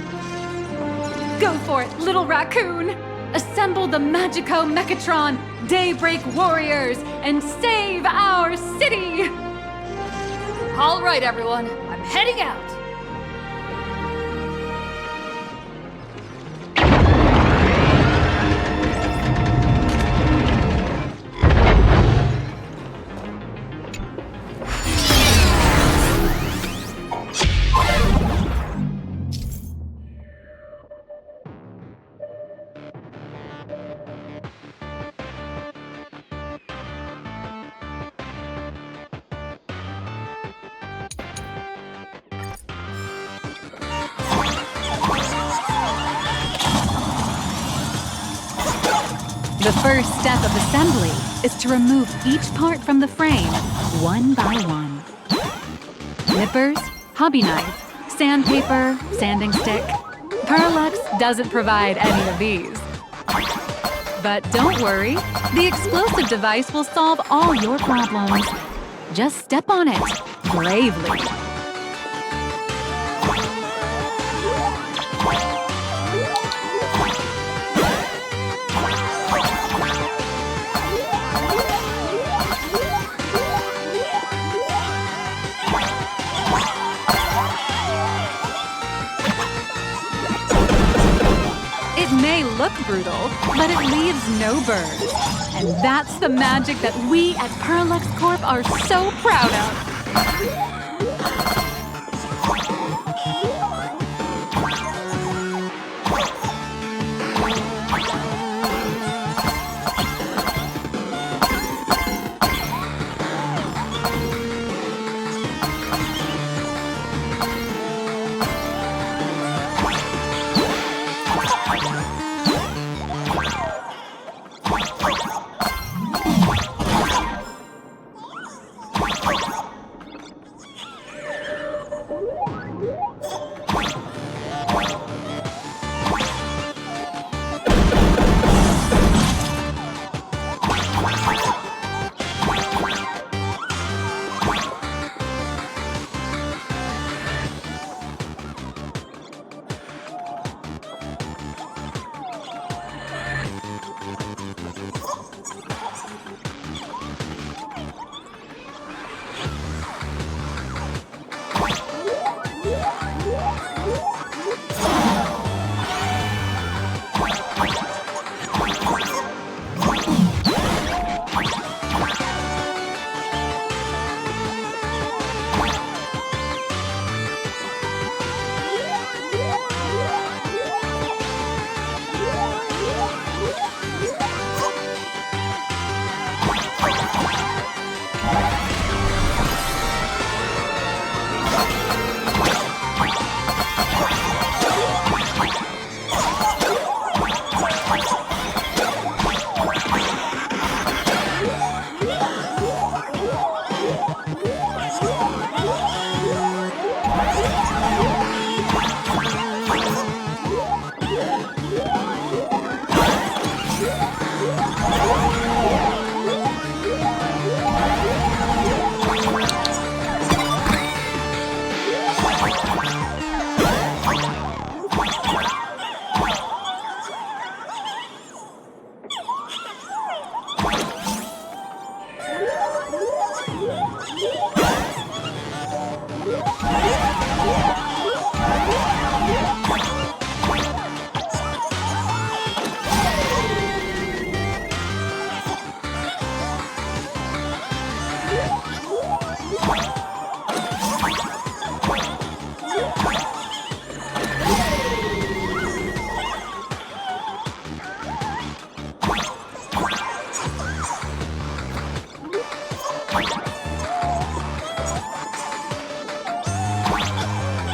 F: Go for it, little raccoon! Assemble the Magico Mechatron Daybreak Warriors and save our city!
J: All right, everyone, I'm heading out.
F: The first step of assembly is to remove each part from the frame, one by one. Nippers, hobby knife, sandpaper, sanding stick. Parallax doesn't provide any of these. But don't worry, the explosive device will solve all your problems. Just step on it, bravely. Look brutal, but it leaves no burns. And that's the magic that we at Parallax Corp are so proud of.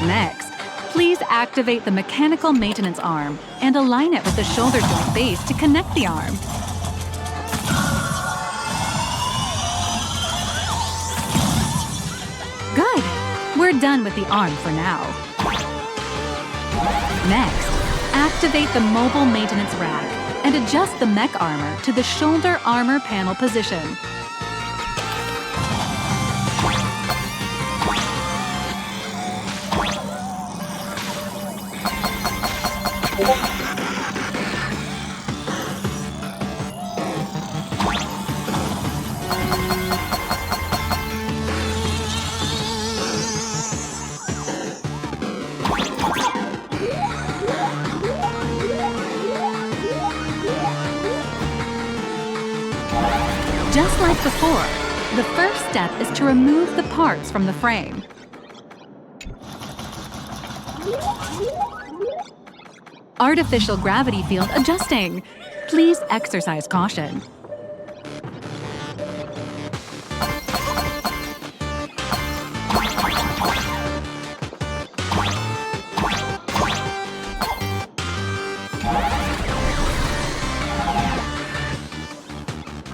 F: Next, please activate the mechanical maintenance arm and align it with the shoulder joint base to connect the arm. Good. We're done with the arm for now. Next, activate the mobile maintenance rack and adjust the mech armor to the shoulder armor panel position. Just like before, the first step is to remove the parts from the frame. Artificial gravity field adjusting. Please exercise caution.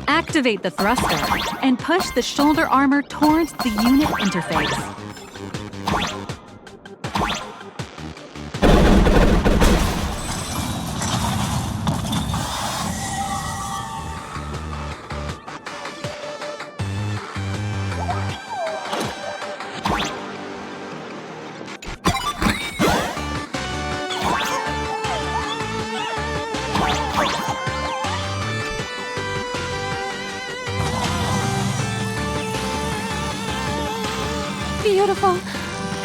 F: Activate the thruster and push the shoulder armor towards the unit interface. Beautiful.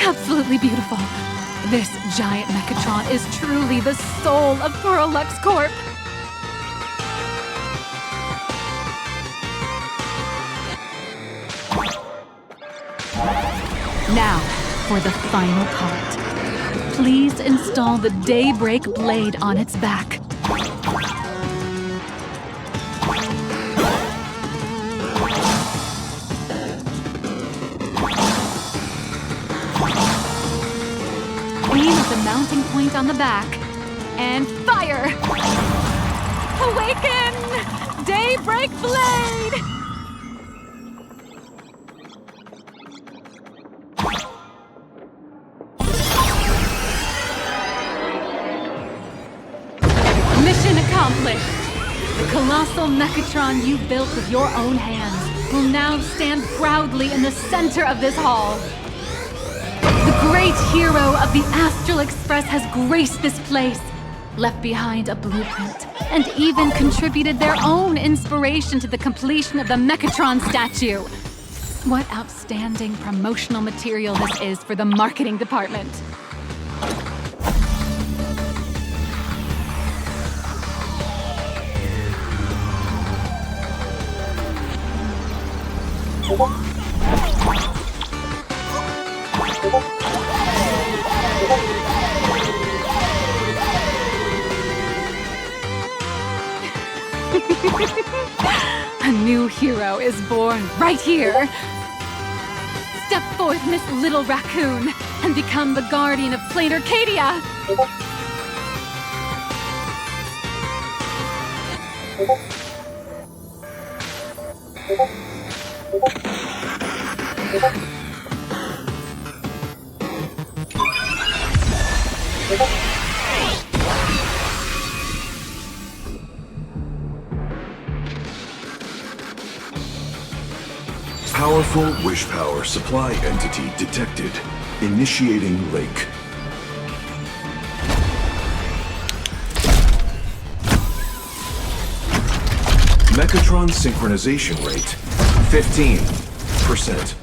F: Absolutely beautiful. This giant Mechatron is truly the soul of Parallax Corp. Now, for the final part. Please install the Daybreak blade on its back. Aim at the mounting point on the back, and fire! Awaken! Daybreak Blade! Mission accomplished! The colossal Mechatron you built with your own hands will now stand proudly in the center of this hall. The great hero of the Astral Express has graced this place, left behind a blueprint, and even contributed their own inspiration to the completion of the Mechatron statue. What outstanding promotional material this is for the marketing department. A new hero is born right here. Step forth, Miss Little Raccoon, and become the guardian of Plain Arcadia.
R: Powerful wish power supply entity detected. Initiating lake. Mechatron synchronization rate 15%.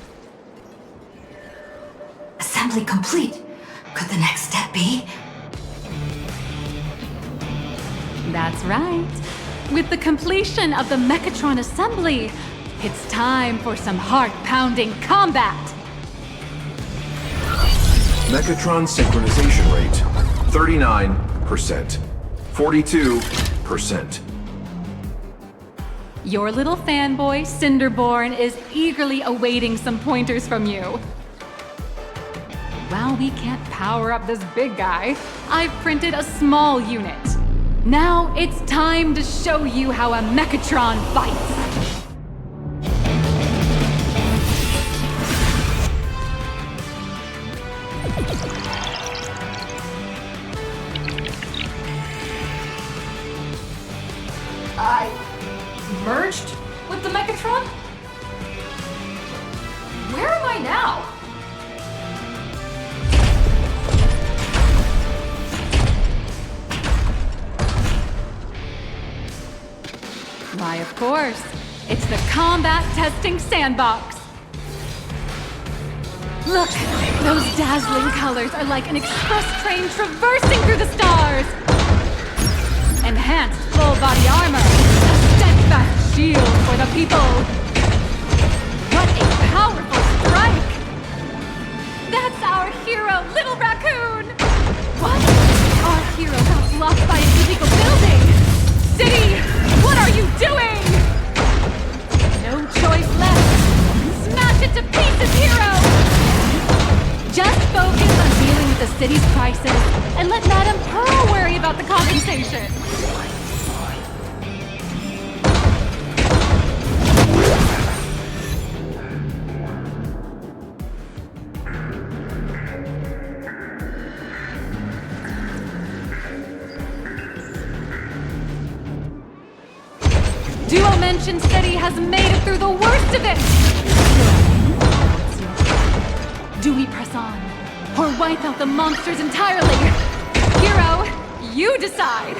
A: Assembly complete. Could the next step be?
F: That's right. With the completion of the Mechatron assembly, it's time for some heart-pounding combat!
R: Mechatron synchronization rate, 39%. 42%.
F: Your little fanboy, Cinderborn, is eagerly awaiting some pointers from you. While we can't power up this big guy, I've printed a small unit. Now it's time to show you how a Mechatron fights.
J: I merged with the Mechatron? Where am I now?
F: Why, of course. It's the combat testing sandbox. Look, those dazzling colors are like an express train traversing through the stars. Enhanced full-body armor, a steadfast shield for the people. What a powerful strike! That's our hero, Little Raccoon! What? Our hero got blocked by an illegal building! City, what are you doing? No choice left. Smash it to pieces, hero! Just focus on dealing with the city's crisis and let Madame Pearl worry about the compensation. Duomension City has made it through the worst of it! Do we press on, or wipe out the monsters entirely? Hero, you decide!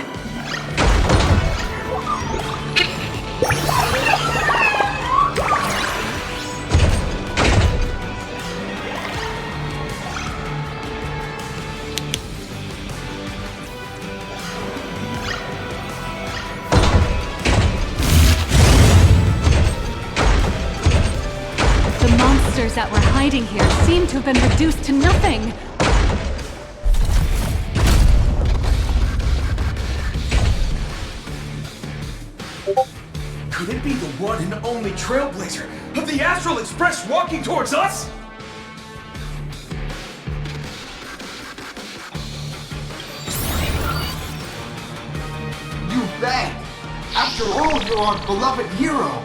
F: The monsters that were hiding here seem to have been reduced to nothing.
I: Could it be the one and only trailblazer of the Astral Express walking towards us?
O: You bet! After all, you're our beloved hero!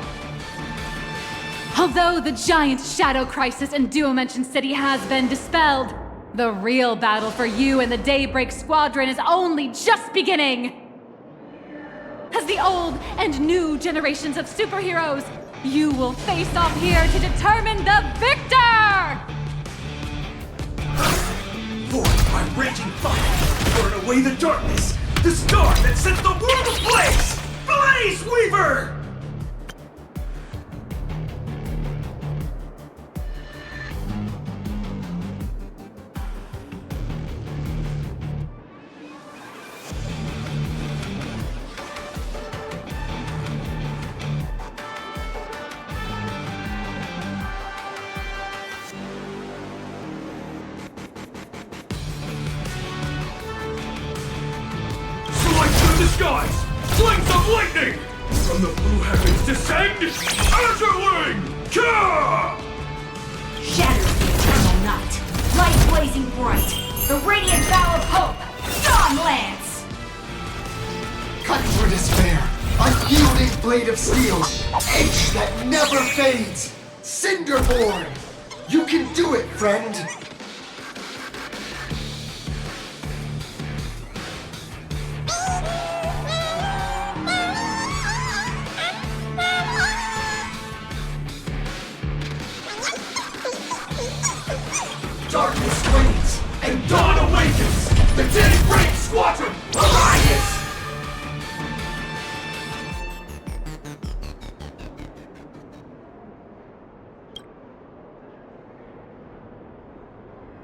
F: Although the giant shadow crisis in Duomension City has been dispelled, the real battle for you and the Daybreak Squadron is only just beginning! As the old and new generations of superheroes, you will face off here to determine the victor!
I: Forged by raging fire, burn away the darkness, the star that sets the world ablaze! Blaze Weaver! Skies! Slings of lightning! From the blue heavens descend Azurling! Kah!
G: Shatter the eternal night! Light blazing bright! The radiant vow of hope! Dawn Lance!
O: Cut through despair! Unyielding blade of steel! Edge that never fades! Cinderborn! You can do it, friend!
I: Darkness reigns, and dawn awakens! The Daybreak Squadron, Alliance!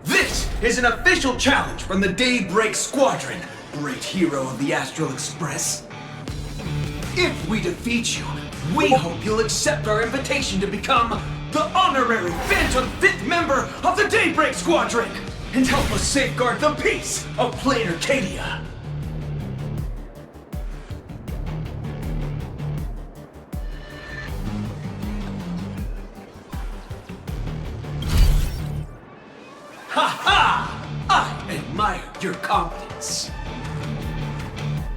I: This is an official challenge from the Daybreak Squadron, great hero of the Astral Express. If we defeat you, we hope you'll accept our invitation to become the honorary Phantom 5th member of the Daybreak Squadron! and help us safeguard the peace of Plain Arcadia. Ha-ha! I admire your confidence.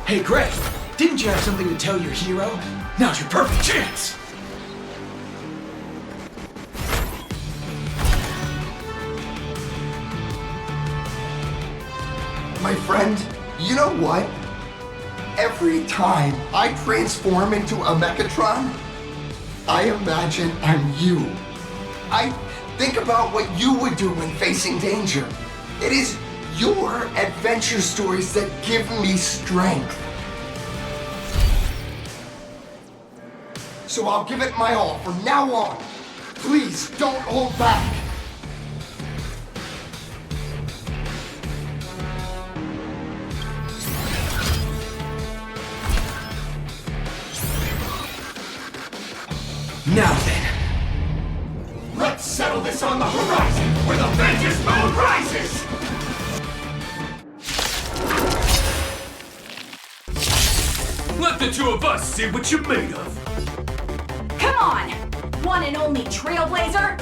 I: Hey, Greg, didn't you have something to tell your hero? Now's your perfect chance!
O: My friend, you know what? Every time I transform into a Mechatron, I imagine I'm you. I think about what you would do when facing danger. It is your adventure stories that give me strength. So I'll give it my all from now on. Please don't hold back.
I: Now then,
R: Let's settle this on the horizon, where the vengeance moon rises!
I: let the two of us see what you're made of.
G: Come on! One and only Trailblazer!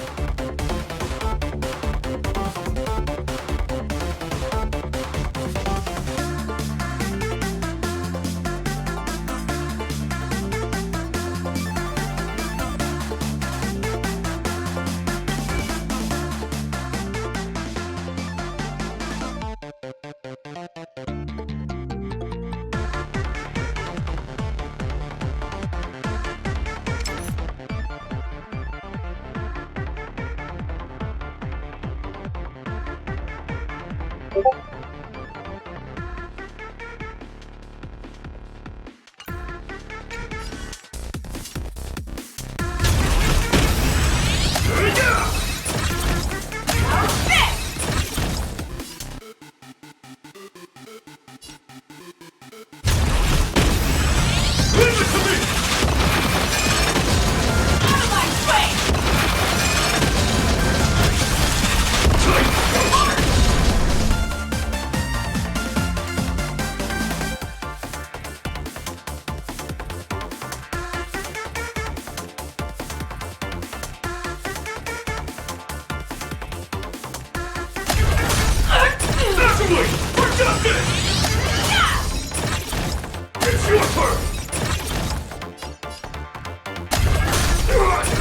R: It's your turn!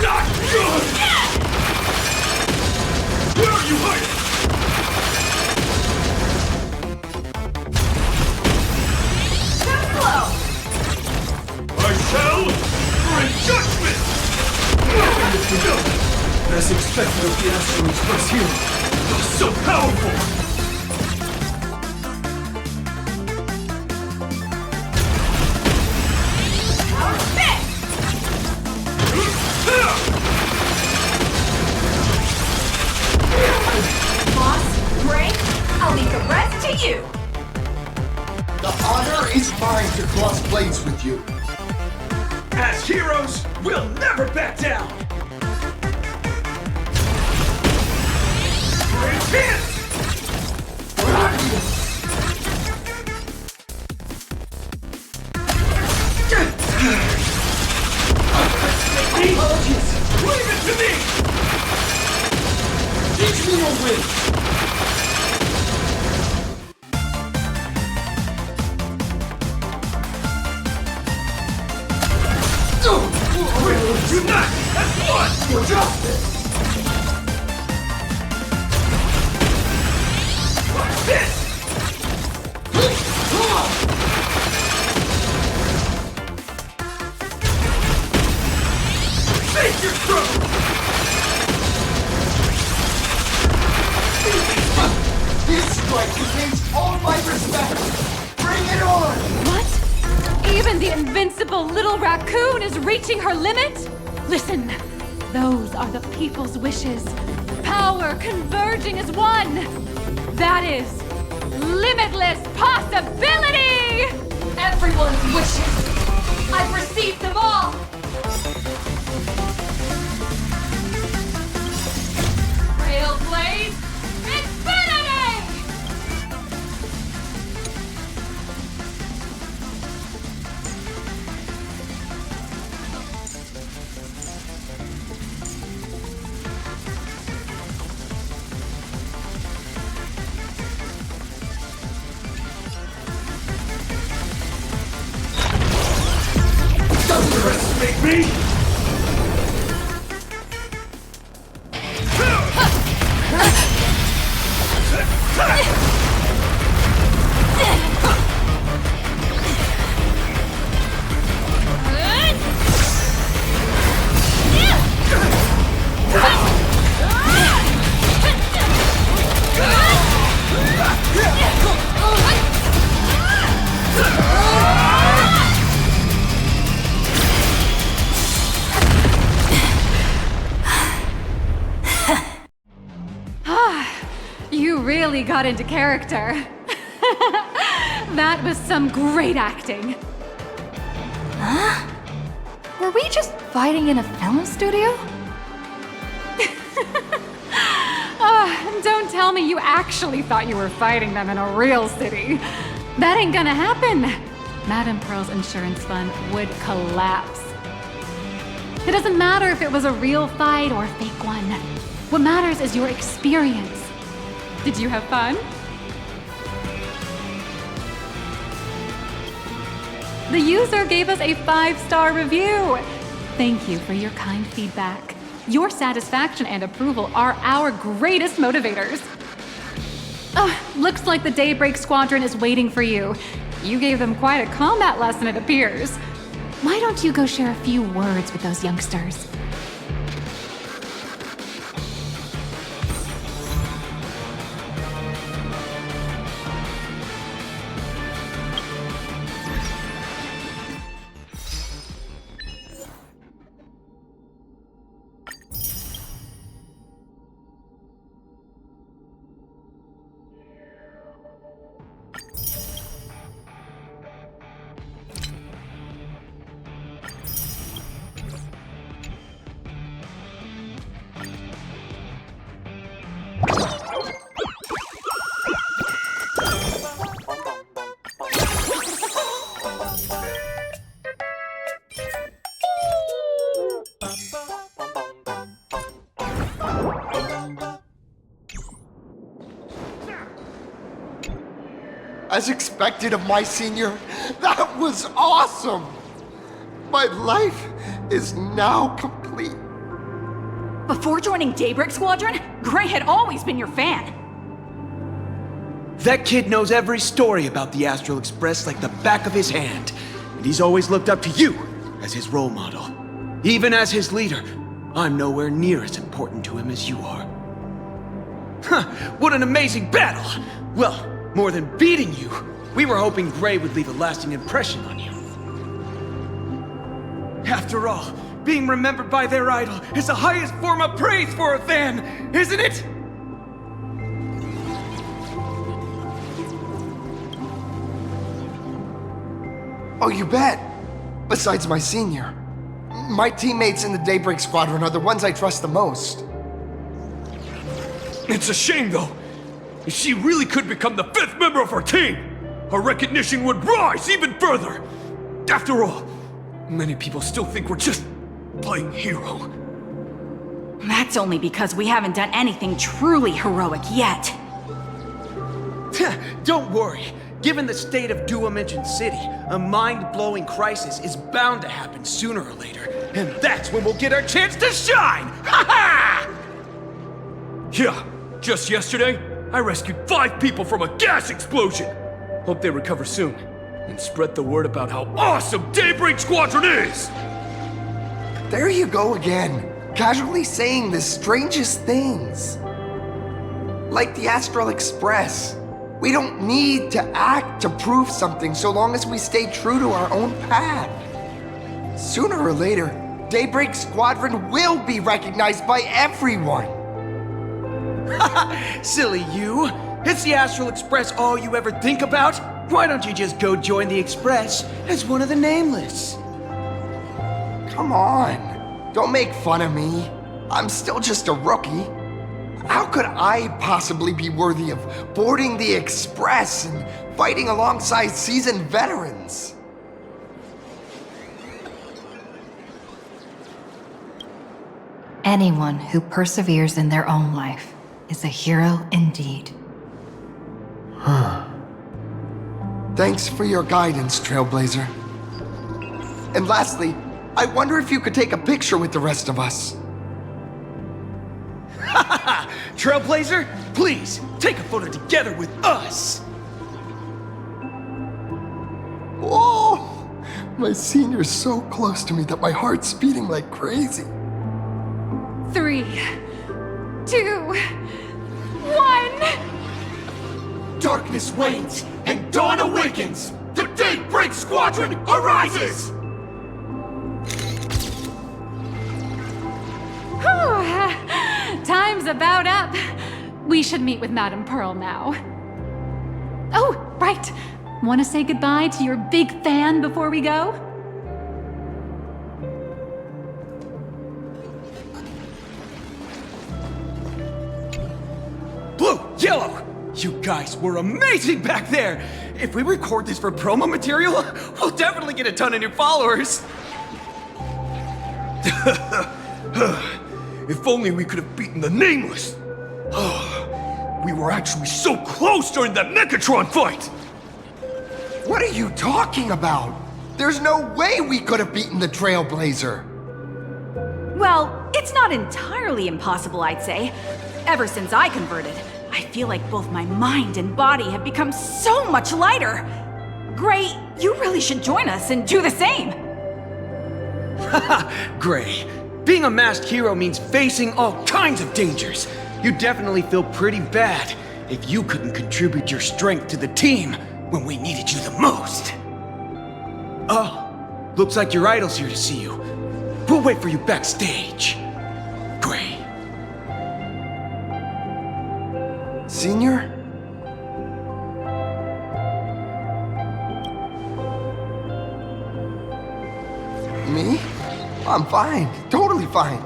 R: Not good! Where are you hiding? I shall bring judgment!
I: As expected of the Astral Express hero. So powerful!
G: I'll leave the rest to you!
O: The honor is mine to cross blades with you.
I: As heroes, we'll never back down! Great chance! Apologies! Leave it to me! Teach me your ways!
R: Unite as one for justice! Watch this! Face your struggle!
O: This strike retains all my respect! Bring it on!
F: What? Even the invincible little raccoon is reaching her limit? Listen, those are the people's wishes. Power converging as one. That is limitless possibility!
G: Everyone's wishes! I've received them all!
J: Trailblaze Infinity!
E: me?
F: You really got into character. That was some great acting.
A: Huh? Were we just fighting in a film studio?
F: Don't tell me you actually thought you were fighting them in a real city. That ain't gonna happen. Madame Pearl's insurance fund would collapse. It doesn't matter if it was a real fight or a fake one. What matters is your experience. Did you have fun? The user gave us a 5-star review. Thank you for your kind feedback. Your satisfaction and approval are our greatest motivators. Looks like the Daybreak Squadron is waiting for you. You gave them quite a combat lesson, it appears. Why don't you go share a few words with those youngsters?
O: As expected of my senior, that was awesome! My life is now complete.
G: Before joining Daybreak Squadron, Gray had always been your fan.
I: That kid knows every story about the Astral Express like the back of his hand. And he's always looked up to you as his role model. Even as his leader, I'm nowhere near as important to him as you are. Huh, what an amazing battle! Well, more than beating you, we were hoping Gray would leave a lasting impression on you. After all, being remembered by their idol is the highest form of praise for a fan, isn't it?
O: Oh, you bet. Besides my senior, my teammates in the Daybreak Squadron are the ones I trust the most.
E: It's a shame, though. If she really could become the 5th member of our team, her recognition would rise even further. After all, many people still think we're just playing hero.
G: That's only because we haven't done anything truly heroic yet.
I: Don't worry. Given the state of Duomension City, a mind-blowing crisis is bound to happen sooner or later. And that's when we'll get our chance to shine! Ha ha!
E: Yeah, just yesterday, I rescued 5 people from a gas explosion. Hope they recover soon. And spread the word about how awesome Daybreak Squadron is!
O: There you go again, casually saying the strangest things. Like the Astral Express. We don't need to act to prove something so long as we stay true to our own path. Sooner or later, Daybreak Squadron will be recognized by everyone.
I: Silly you! Is the Astral Express all you ever think about? Why don't you just go join the Express as one of the Nameless?
O: Come on, don't make fun of me. I'm still just a rookie. How could I possibly be worthy of boarding the Express and fighting alongside seasoned veterans?
A: Anyone who perseveres in their own life is a hero indeed.
O: Thanks for your guidance, Trailblazer. And lastly, I wonder if you could take a picture with the rest of us.
I: Trailblazer, please, take a photo together with us!
O: Whoa! My senior's so close to me that my heart's beating like crazy.
F: 3, 2, 1.
I: Darkness wanes and dawn awakens! The Daybreak Squadron arises!
F: Time's about up. We should meet with Madame Pearl now. Oh, right. Want to say goodbye to your big fan before we go?
I: Blue, yellow! You guys were amazing back there! If we record this for promo material, we'll definitely get a ton of new followers! If only we could have beaten the Nameless! We were actually so close during that Megatron fight!
O: What are you talking about? There's no way we could have beaten the Trailblazer.
G: Well, it's not entirely impossible, I'd say. Ever since I converted, I feel like both my mind and body have become so much lighter. Gray, you really should join us and do the same.
I: Haha, Gray. Being a masked hero means facing all kinds of dangers. You'd definitely feel pretty bad if you couldn't contribute your strength to the team when we needed you the most. Oh, looks like your idol's here to see you. We'll wait for you backstage. Gray.
O: Senior? Me? I'm fine. Totally fine.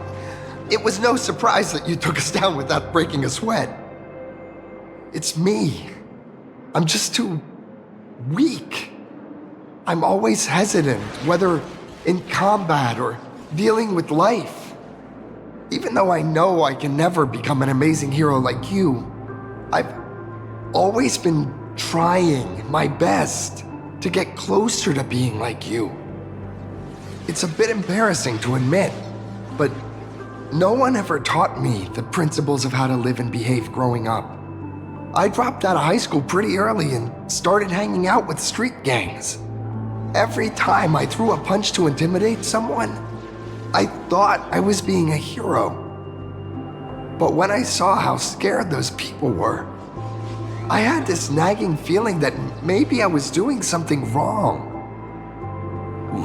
O: It was no surprise that you took us down without breaking a sweat. It's me. I'm just too weak. I'm always hesitant, whether in combat or dealing with life. Even though I know I can never become an amazing hero like you, I've always been trying my best to get closer to being like you. It's a bit embarrassing to admit, but no one ever taught me the principles of how to live and behave growing up. I dropped out of high school pretty early and started hanging out with street gangs. Every time I threw a punch to intimidate someone, I thought I was being a hero. But when I saw how scared those people were, I had this nagging feeling that maybe I was doing something wrong.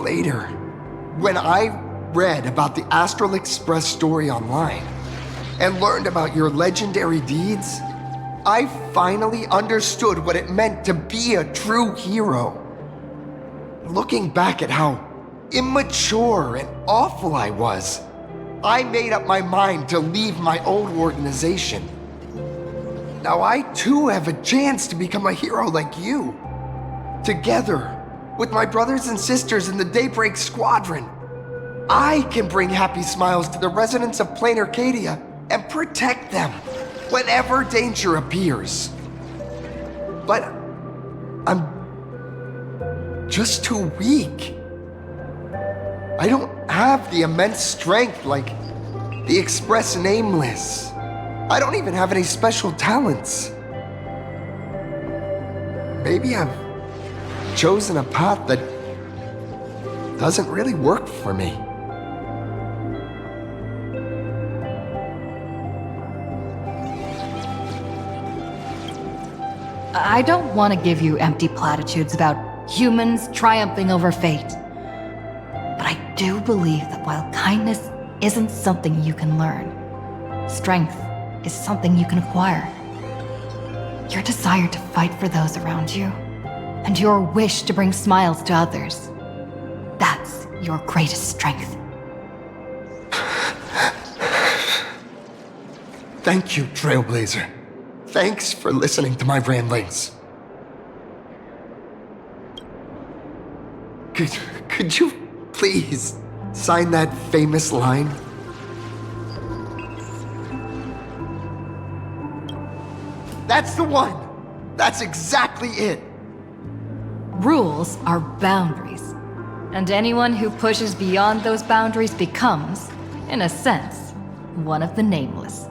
O: Later, when I read about the Astral Express story online and learned about your legendary deeds, I finally understood what it meant to be a true hero. Looking back at how immature and awful I was, I made up my mind to leave my old organization. Now I too have a chance to become a hero like you. Together, with my brothers and sisters in the Daybreak Squadron, I can bring happy smiles to the residents of Plain Arcadia and protect them whenever danger appears. But I'm just too weak. I don't have the immense strength like the Express Nameless. I don't even have any special talents. Maybe I've chosen a path that doesn't really work for me.
A: I don't want to give you empty platitudes about humans triumphing over fate. But I do believe that while kindness isn't something you can learn, strength is something you can acquire. Your desire to fight for those around you, and your wish to bring smiles to others, that's your greatest strength.
O: Thank you, Trailblazer. Thanks for listening to my ramblings. Could you please sign that famous line? That's the one! That's exactly it!
A: Rules are boundaries. And anyone who pushes beyond those boundaries becomes, in a sense, one of the Nameless.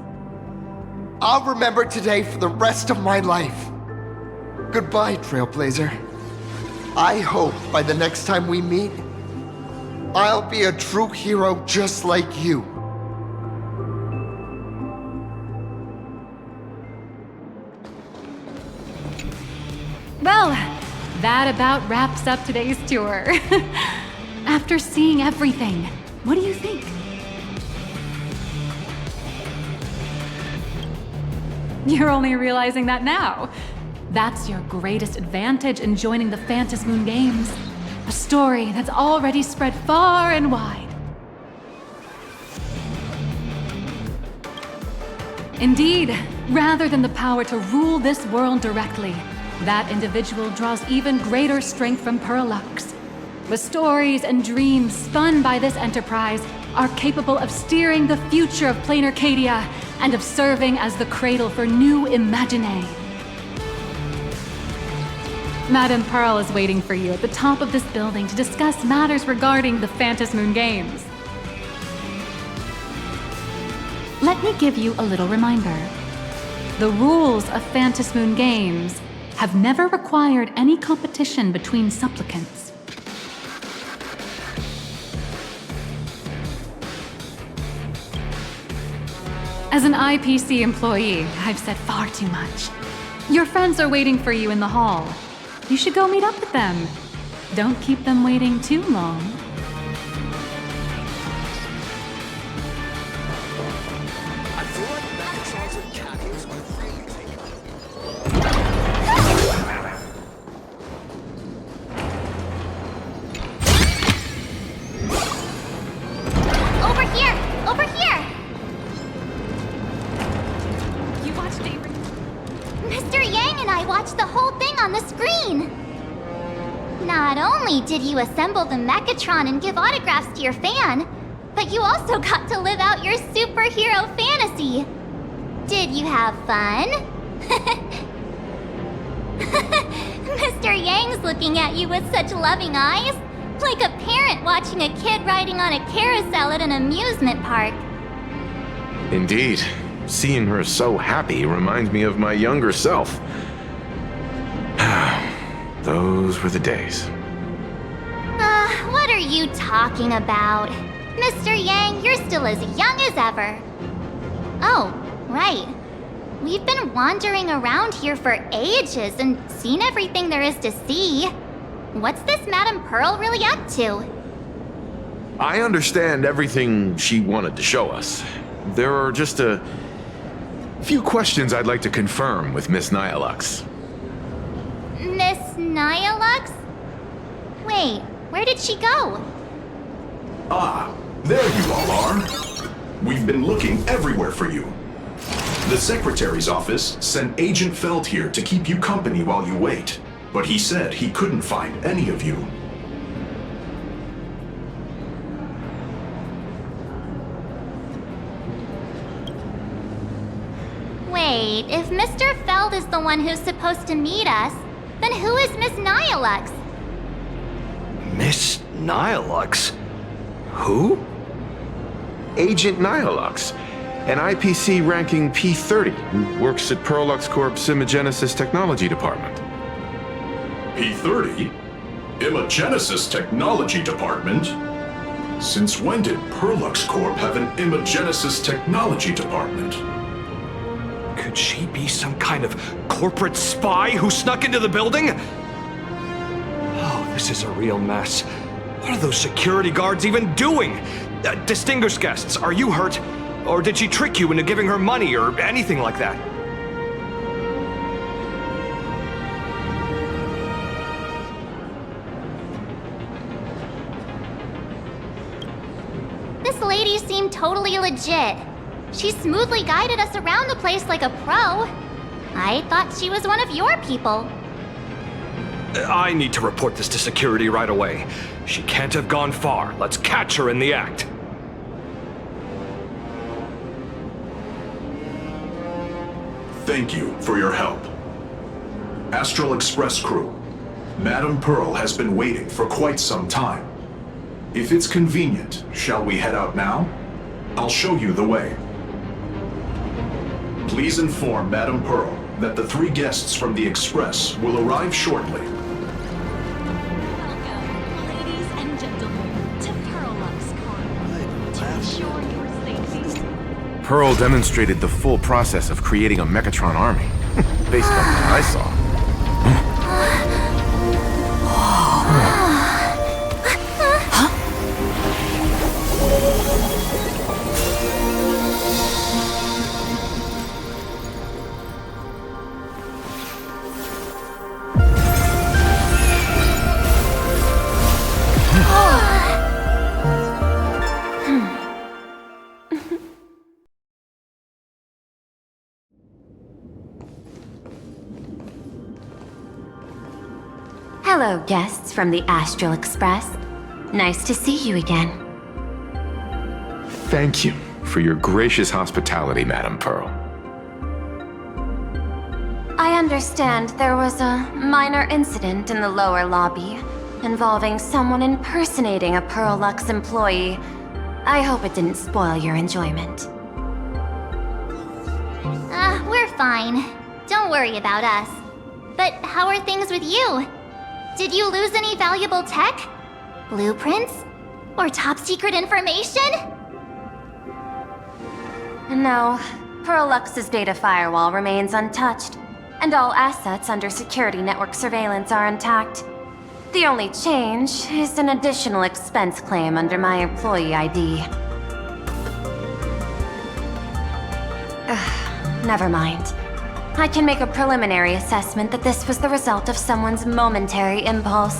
O: I'll remember today for the rest of my life. Goodbye, Trailblazer. I hope by the next time we meet, I'll be a true hero just like you.
F: Well, that about wraps up today's tour. After seeing everything, what do you think? You're only realizing that now. That's your greatest advantage in joining the Phantasmoon Games. A story that's already spread far and wide. Indeed, rather than the power to rule this world directly, that individual draws even greater strength from Parallax. The stories and dreams spun by this enterprise are capable of steering the future of Plain Arcadia and of serving as the cradle for new Imaginae. Madame Pearl is waiting for you at the top of this building to discuss matters regarding the Phantasmoon Games. Let me give you a little reminder. The rules of Phantasmoon Games have never required any competition between supplicants. As an IPC employee, I've said far too much. Your friends are waiting for you in the hall. You should go meet up with them. Don't keep them waiting too long.
B: Over here! Over here!
F: You watched Avery.
B: Mr. Yang and I watched the whole thing on the screen! Not only did you assemble the Mechatron and give autographs to your fan, but you also got to live out your superhero fantasy. Did you have fun? Mr. Yang's looking at you with such loving eyes, like a parent watching a kid riding on a carousel at an amusement park.
S: Indeed. Seeing her so happy reminds me of my younger self. Those were the days.
B: What are you talking about? Mr. Yang, you're still as young as ever. Oh, right. We've been wandering around here for ages and seen everything there is to see. What's this Madame Pearl really up to?
S: I understand everything she wanted to show us. There are just a few questions I'd like to confirm with Miss Nyalux.
B: Miss Nyalux? Wait, where did she go?
R: Ah, there you all are. We've been looking everywhere for you. The Secretary's office sent Agent Feld here to keep you company while you wait, but he said he couldn't find any of you.
B: Wait, if Mr. Feld is the one who's supposed to meet us, then who is Miss Nyalux?
Q: Miss Nyalux? Who?
S: Agent Nyalux, an IPC ranking P30 who works at Parallax Corp's Imagenesis Technology Department.
R: P30? Imagenesis Technology Department? Since when did Parallax Corp have an Imagenesis Technology Department?
Q: Could she be some kind of corporate spy who snuck into the building? Oh, this is a real mess. What are those security guards even doing? Distinguished guests, are you hurt? Or did she trick you into giving her money or anything like that?
B: This lady seemed totally legit. She smoothly guided us around the place like a pro. I thought she was one of your people.
Q: I need to report this to security right away. She can't have gone far. Let's catch her in the act.
R: Thank you for your help. Astral Express crew, Madame Pearl has been waiting for quite some time. If it's convenient, shall we head out now? I'll show you the way. Please inform Madame Pearl that the 3 guests from the Express will arrive shortly.
T: Ladies and gentlemen, to Pearl Lux Corp. To ensure your safety.
S: Pearl demonstrated the full process of creating a Mechatron army, based on what I saw.
L: Hello, guests from the Astral Express. Nice to see you again.
S: Thank you for your gracious hospitality, Madame Pearl.
L: I understand there was a minor incident in the lower lobby involving someone impersonating a Pearl Lux employee. I hope it didn't spoil your enjoyment.
B: We're fine. Don't worry about us. But how are things with you? Did you lose any valuable tech? Blueprints? Or top secret information?
L: No, Pearl Lux's data firewall remains untouched, and all assets under security network surveillance are intact. The only change is an additional expense claim under my employee ID. Never mind. I can make a preliminary assessment that this was the result of someone's momentary impulse.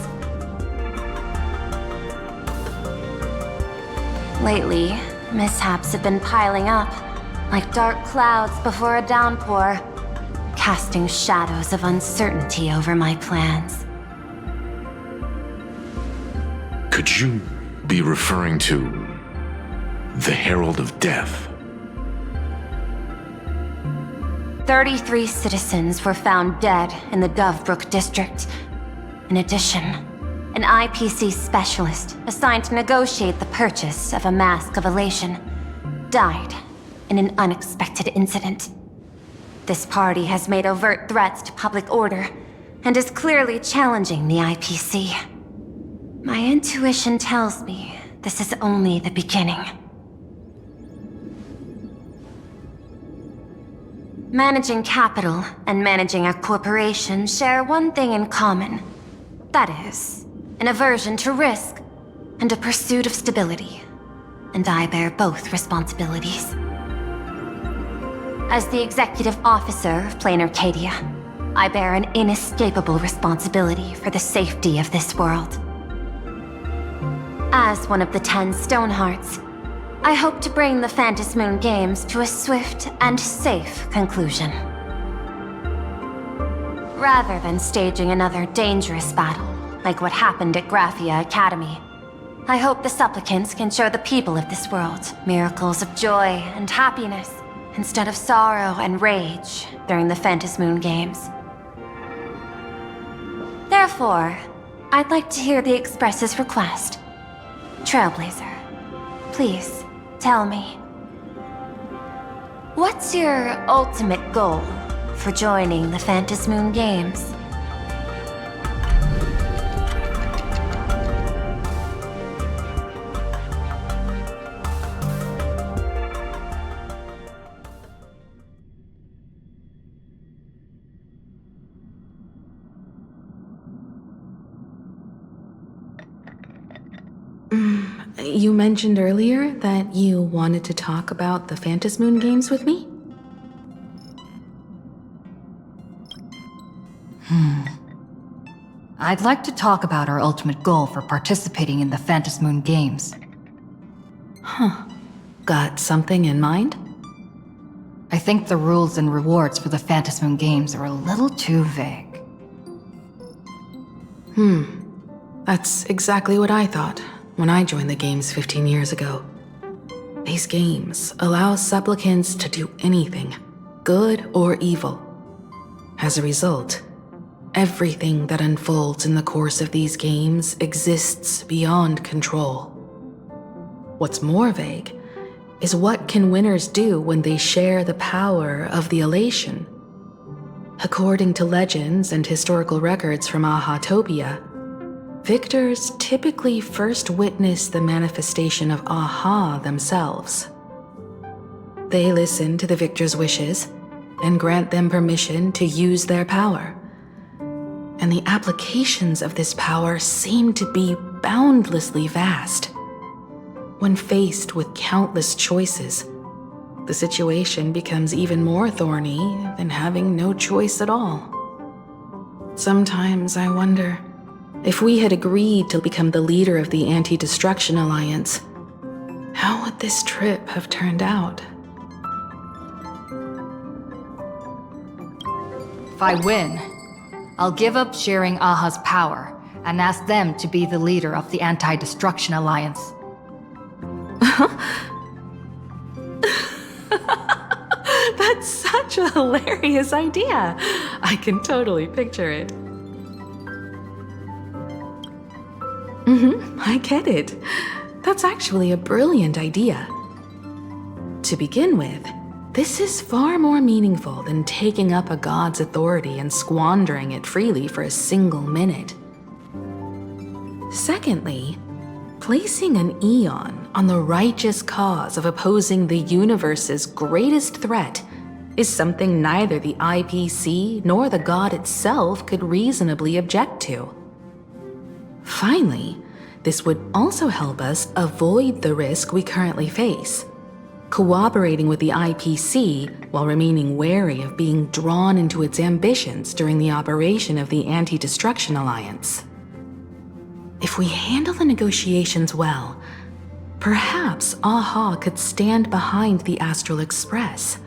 L: Lately, mishaps have been piling up, like dark clouds before a downpour, casting shadows of uncertainty over my plans.
S: Could you be referring to the Herald of Death?
L: 33 citizens were found dead in the Dovebrook district. In addition, an IPC specialist assigned to negotiate the purchase of a Mask of Elation died in an unexpected incident. This party has made overt threats to public order and is clearly challenging the IPC. My intuition tells me this is only the beginning. Managing capital and managing a corporation share one thing in common. That is, an aversion to risk and a pursuit of stability. And I bear both responsibilities. As the executive officer of Plain Arcadia, I bear an inescapable responsibility for the safety of this world. As one of the 10 Stonehearts, I hope to bring the Phantasmoon Games to a swift and safe conclusion. Rather than staging another dangerous battle, like what happened at Graphia Academy, I hope the supplicants can show the people of this world miracles of joy and happiness, instead of sorrow and rage during the Phantasmoon Games. Therefore, I'd like to hear the Express's request. Trailblazer, please, tell me. What's your ultimate goal for joining the Phantasmoon Games?
K: You mentioned earlier that you wanted to talk about the Phantasmoon Games with me?
A: I'd like to talk about our ultimate goal for participating in the Phantasmoon Games.
K: Huh. Got something in mind?
A: I think the rules and rewards for the Phantasmoon Games are a little too vague.
K: That's exactly what I thought when I joined the games 15 years ago. These games allow supplicants to do anything, good or evil. As a result, everything that unfolds in the course of these games exists beyond control. What's more vague is what can winners do when they share the power of the elation. According to legends and historical records from Ahatopia, victors typically first witness the manifestation of Aha themselves. They listen to the victor's wishes and grant them permission to use their power. And the applications of this power seem to be boundlessly vast. When faced with countless choices, the situation becomes even more thorny than having no choice at all. Sometimes I wonder, if we had agreed to become the leader of the Anti-Destruction Alliance, how would this trip have turned out?
A: If I win, I'll give up sharing Aha's power and ask them to be the leader of the Anti-Destruction Alliance.
K: That's such a hilarious idea. I can totally picture it. I get it. That's actually a brilliant idea. To begin with, this is far more meaningful than taking up a god's authority and squandering it freely for a single minute. Secondly, placing an Aeon on the righteous cause of opposing the universe's greatest threat is something neither the IPC nor the god itself could reasonably object to. Finally, this would also help us avoid the risk we currently face, cooperating with the IPC while remaining wary of being drawn into its ambitions during the operation of the Anti-Destruction Alliance. If we handle the negotiations well, perhaps Aha could stand behind the Astral Express,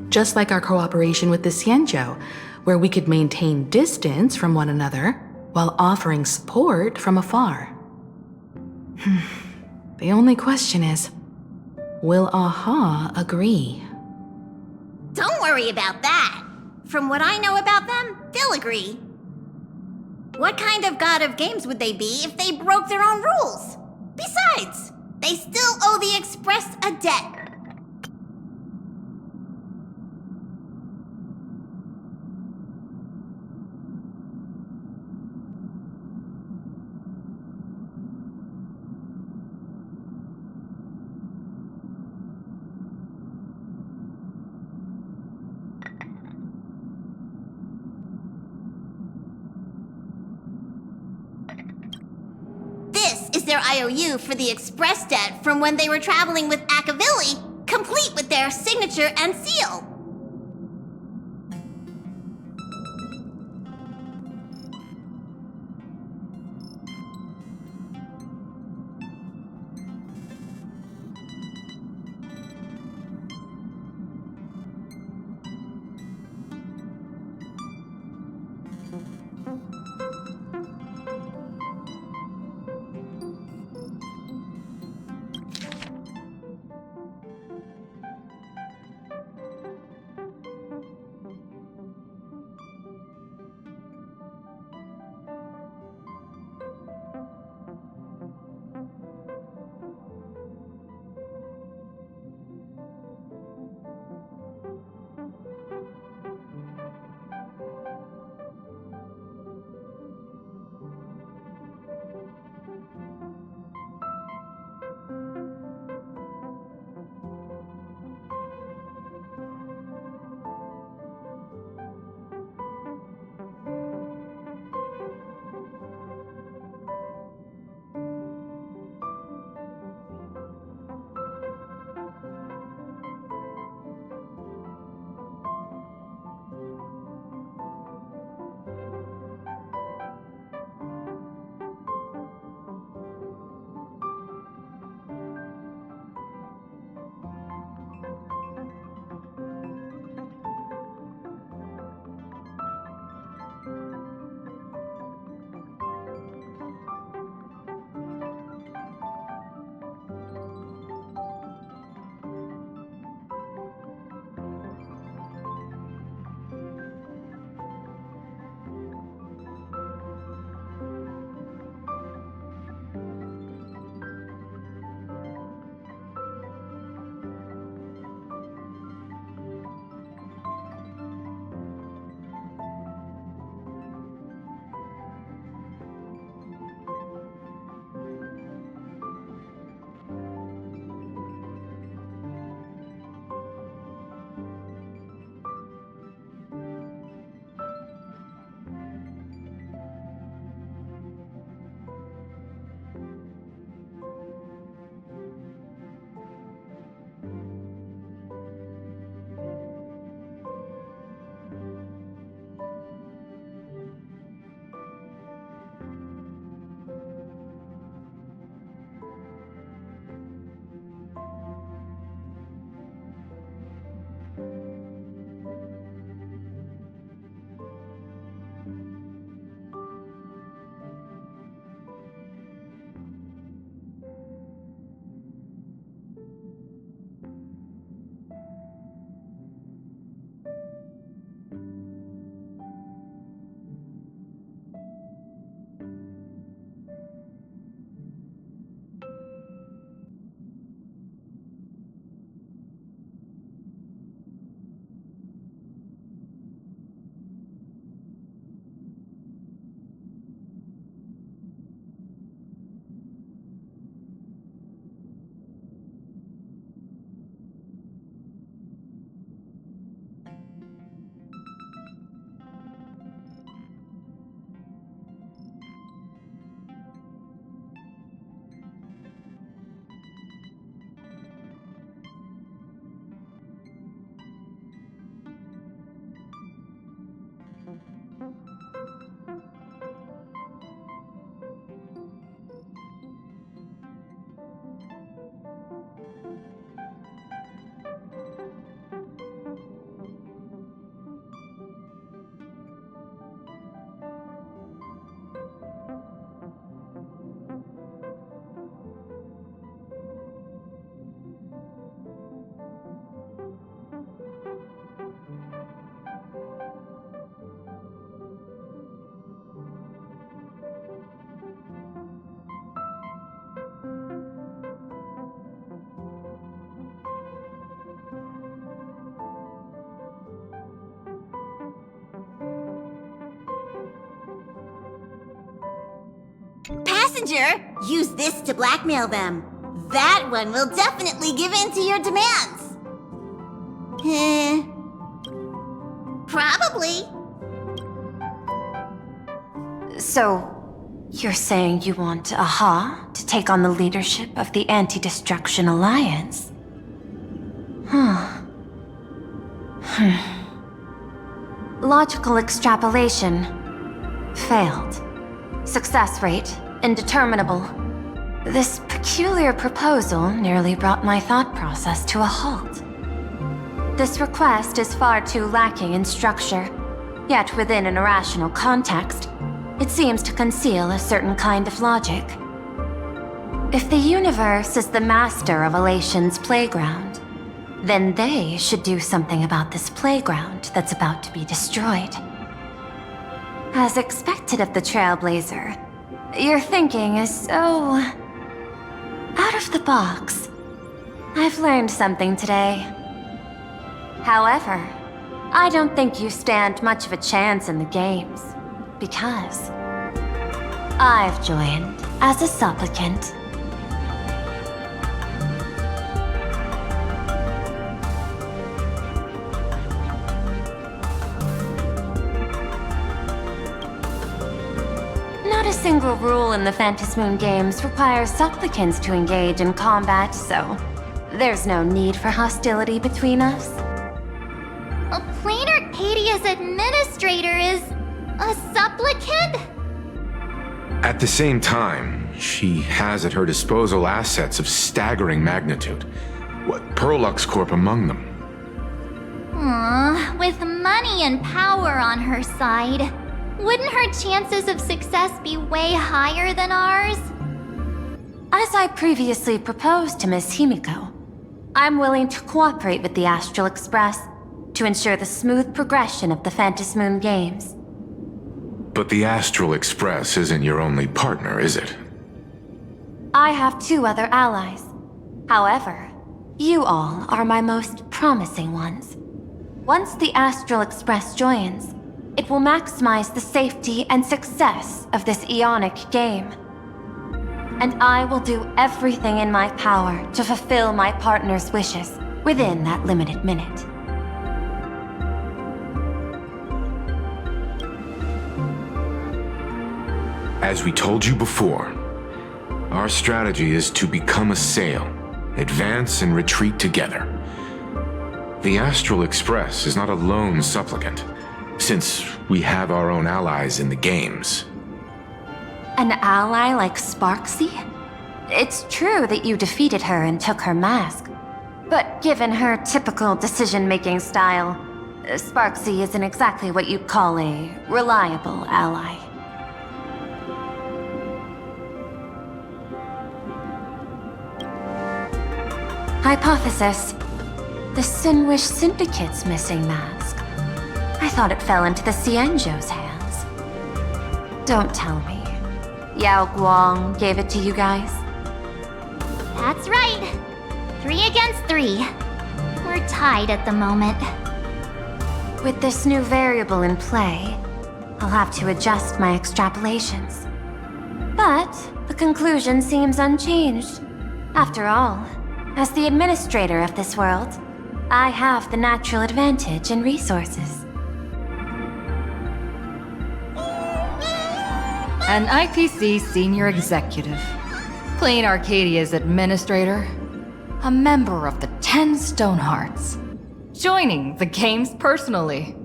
K: just like our cooperation with the Xianzhou, where we could maintain distance from one another while offering support from afar. The only question is, will Aha agree?
M: Don't worry about that. From what I know about them, they'll agree. What kind of god of games would they be if they broke their own rules? Besides, they still owe the Express a debt. Is their IOU for the Express debt from when they were traveling with Akavili, complete with their signature and seal. messenger, use this to blackmail them. That one will definitely give in to your demands. Probably.
L: So, you're saying you want Aha to take on the leadership of the Anti-Destruction Alliance? Logical extrapolation. Failed. Success rate indeterminable. This peculiar proposal nearly brought my thought process to a halt. This request is far too lacking in structure, yet within an irrational context, it seems to conceal a certain kind of logic. If the universe is the master of Elation's playground, then they should do something about this playground that's about to be destroyed. As expected of the Trailblazer, your thinking is so... out of the box. I've learned something today. However, I don't think you stand much of a chance in the games, because I've joined as a supplicant. Not a single rule in the Phantasmoon games requires supplicants to engage in combat, so there's no need for hostility between us.
B: Plain Arcadia's administrator is a supplicant?
S: At the same time, she has at her disposal assets of staggering magnitude. Perlux Corp among them.
B: With money and power on her side, wouldn't her chances of success be way higher than ours?
L: As I previously proposed to Miss Himiko, I'm willing to cooperate with the Astral Express to ensure the smooth progression of the Phantasmoon games.
S: But the Astral Express isn't your only partner, is it?
L: I have 2 other allies. However, you all are my most promising ones. Once the Astral Express joins, it will maximize the safety and success of this Ionic game. And I will do everything in my power to fulfill my partner's wishes within that limited minute.
S: As we told you before, our strategy is to become a sail, advance and retreat together. The Astral Express is not a lone supplicant, since we have our own allies in the games.
L: An ally like Sparksy? It's true that you defeated her and took her mask, but given her typical decision-making style, Sparksy isn't exactly what you'd call a reliable ally. Hypothesis. The Sinwish Syndicate's missing mask. I thought it fell into the Xianzhou's hands. Don't tell me. Yao Guang gave it to you guys?
B: That's right. 3 against 3. We're tied at the moment.
L: With this new variable in play, I'll have to adjust my extrapolations. But the conclusion seems unchanged. After all, as the administrator of this world, I have the natural advantage in resources.
A: An IPC senior executive, Plain Arcadia's administrator, a member of the 10 Stonehearts, joining the games personally.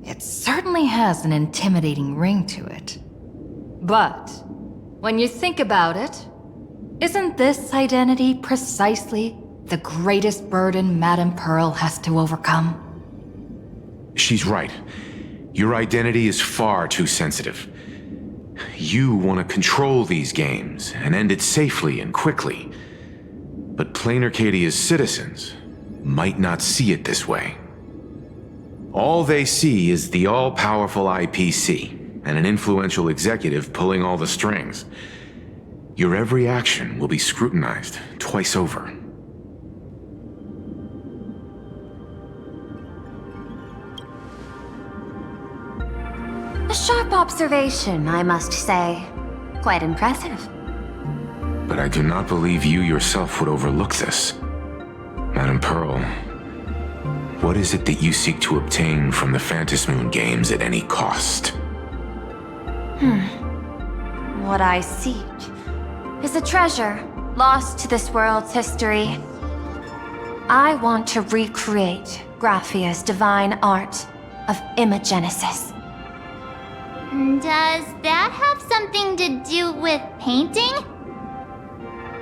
A: It certainly has an intimidating ring to it. But when you think about it, isn't this identity precisely the greatest burden Madame Pearl has to overcome?
S: She's right. Your identity is far too sensitive. You want to control these games and end it safely and quickly. But Plain Arcadia's citizens might not see it this way. All they see is the all-powerful IPC and an influential executive pulling all the strings. Your every action will be scrutinized twice over.
L: A sharp observation, I must say.
N: Quite impressive.
S: But I do not believe you yourself would overlook this. Madame Pearl, what is it that you seek to obtain from the Phantasmoon games at any cost?
N: What I seek is a treasure lost to this world's history. I want to recreate Graphia's divine art of imagenesis.
B: Does that have something to do with painting?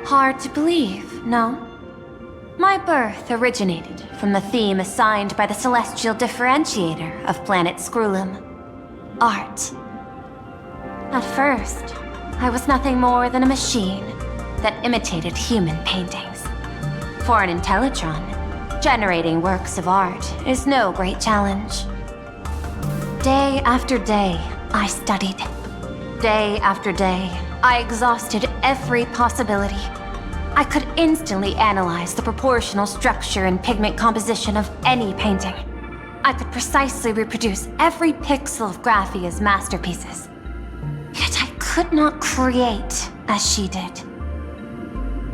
N: Hard to believe, no? My birth originated from the theme assigned by the celestial differentiator of planet Scrulum: art. At first, I was nothing more than a machine that imitated human paintings. For an Intellitron, generating works of art is no great challenge. Day after day, I studied. Day after day, I exhausted every possibility. I could instantly analyze the proportional structure and pigment composition of any painting. I could precisely reproduce every pixel of Graphia's masterpieces. Yet I could not create as she did.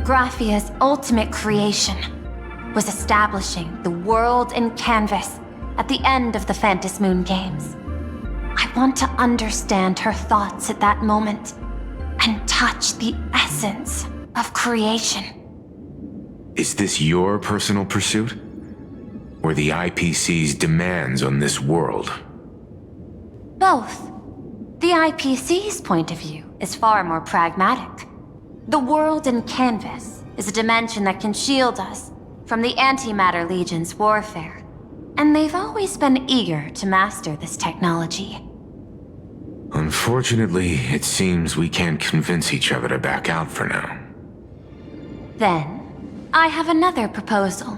N: Graphia's ultimate creation was establishing the world in canvas at the end of the Phantasmoon games. I want to understand her thoughts at that moment and touch the essence of creation.
S: Is this your personal pursuit? Or the IPC's demands on this world?
N: Both. The IPC's point of view is far more pragmatic. The world in canvas is a dimension that can shield us from the Antimatter Legion's warfare, and they've always been eager to master this technology.
S: Unfortunately, it seems we can't convince each other to back out for now.
N: Then, I have another proposal.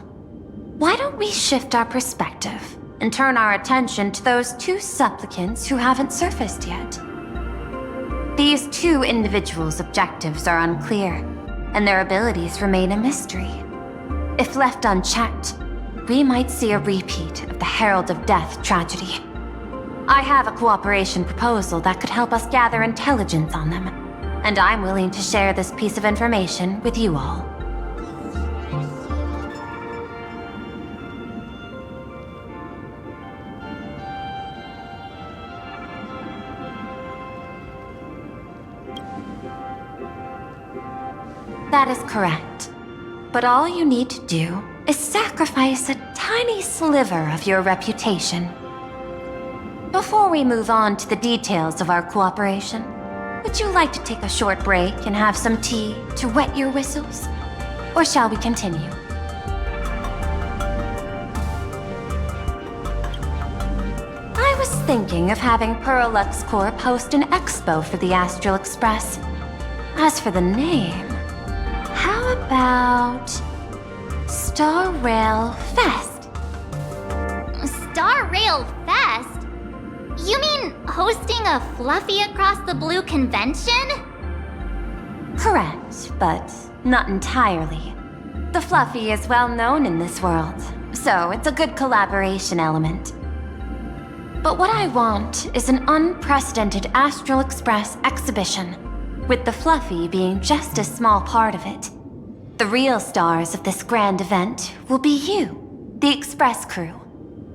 N: Why don't we shift our perspective and turn our attention to those two supplicants who haven't surfaced yet? These two individuals' objectives are unclear, and their abilities remain a mystery. If left unchecked, we might see a repeat of the Herald of Death tragedy. I have a cooperation proposal that could help us gather intelligence on them, and I'm willing to share this piece of information with you all. That is correct. But all you need to do is sacrifice a tiny sliver of your reputation. Before we move on to the details of our cooperation, would you like to take a short break and have some tea to wet your whistles? Or shall we continue? I was thinking of having Pearl-Lux Corp host an expo for the Astral Express. As for the name, how about Star Rail Fest?
B: Star Rail Fest? You mean hosting a Fluffy Across the Blue convention?
N: Correct, but not entirely. The Fluffy is well known in this world, so it's a good collaboration element. But what I want is an unprecedented Astral Express exhibition, with the Fluffy being just a small part of it. The real stars of this grand event will be you, the Express crew.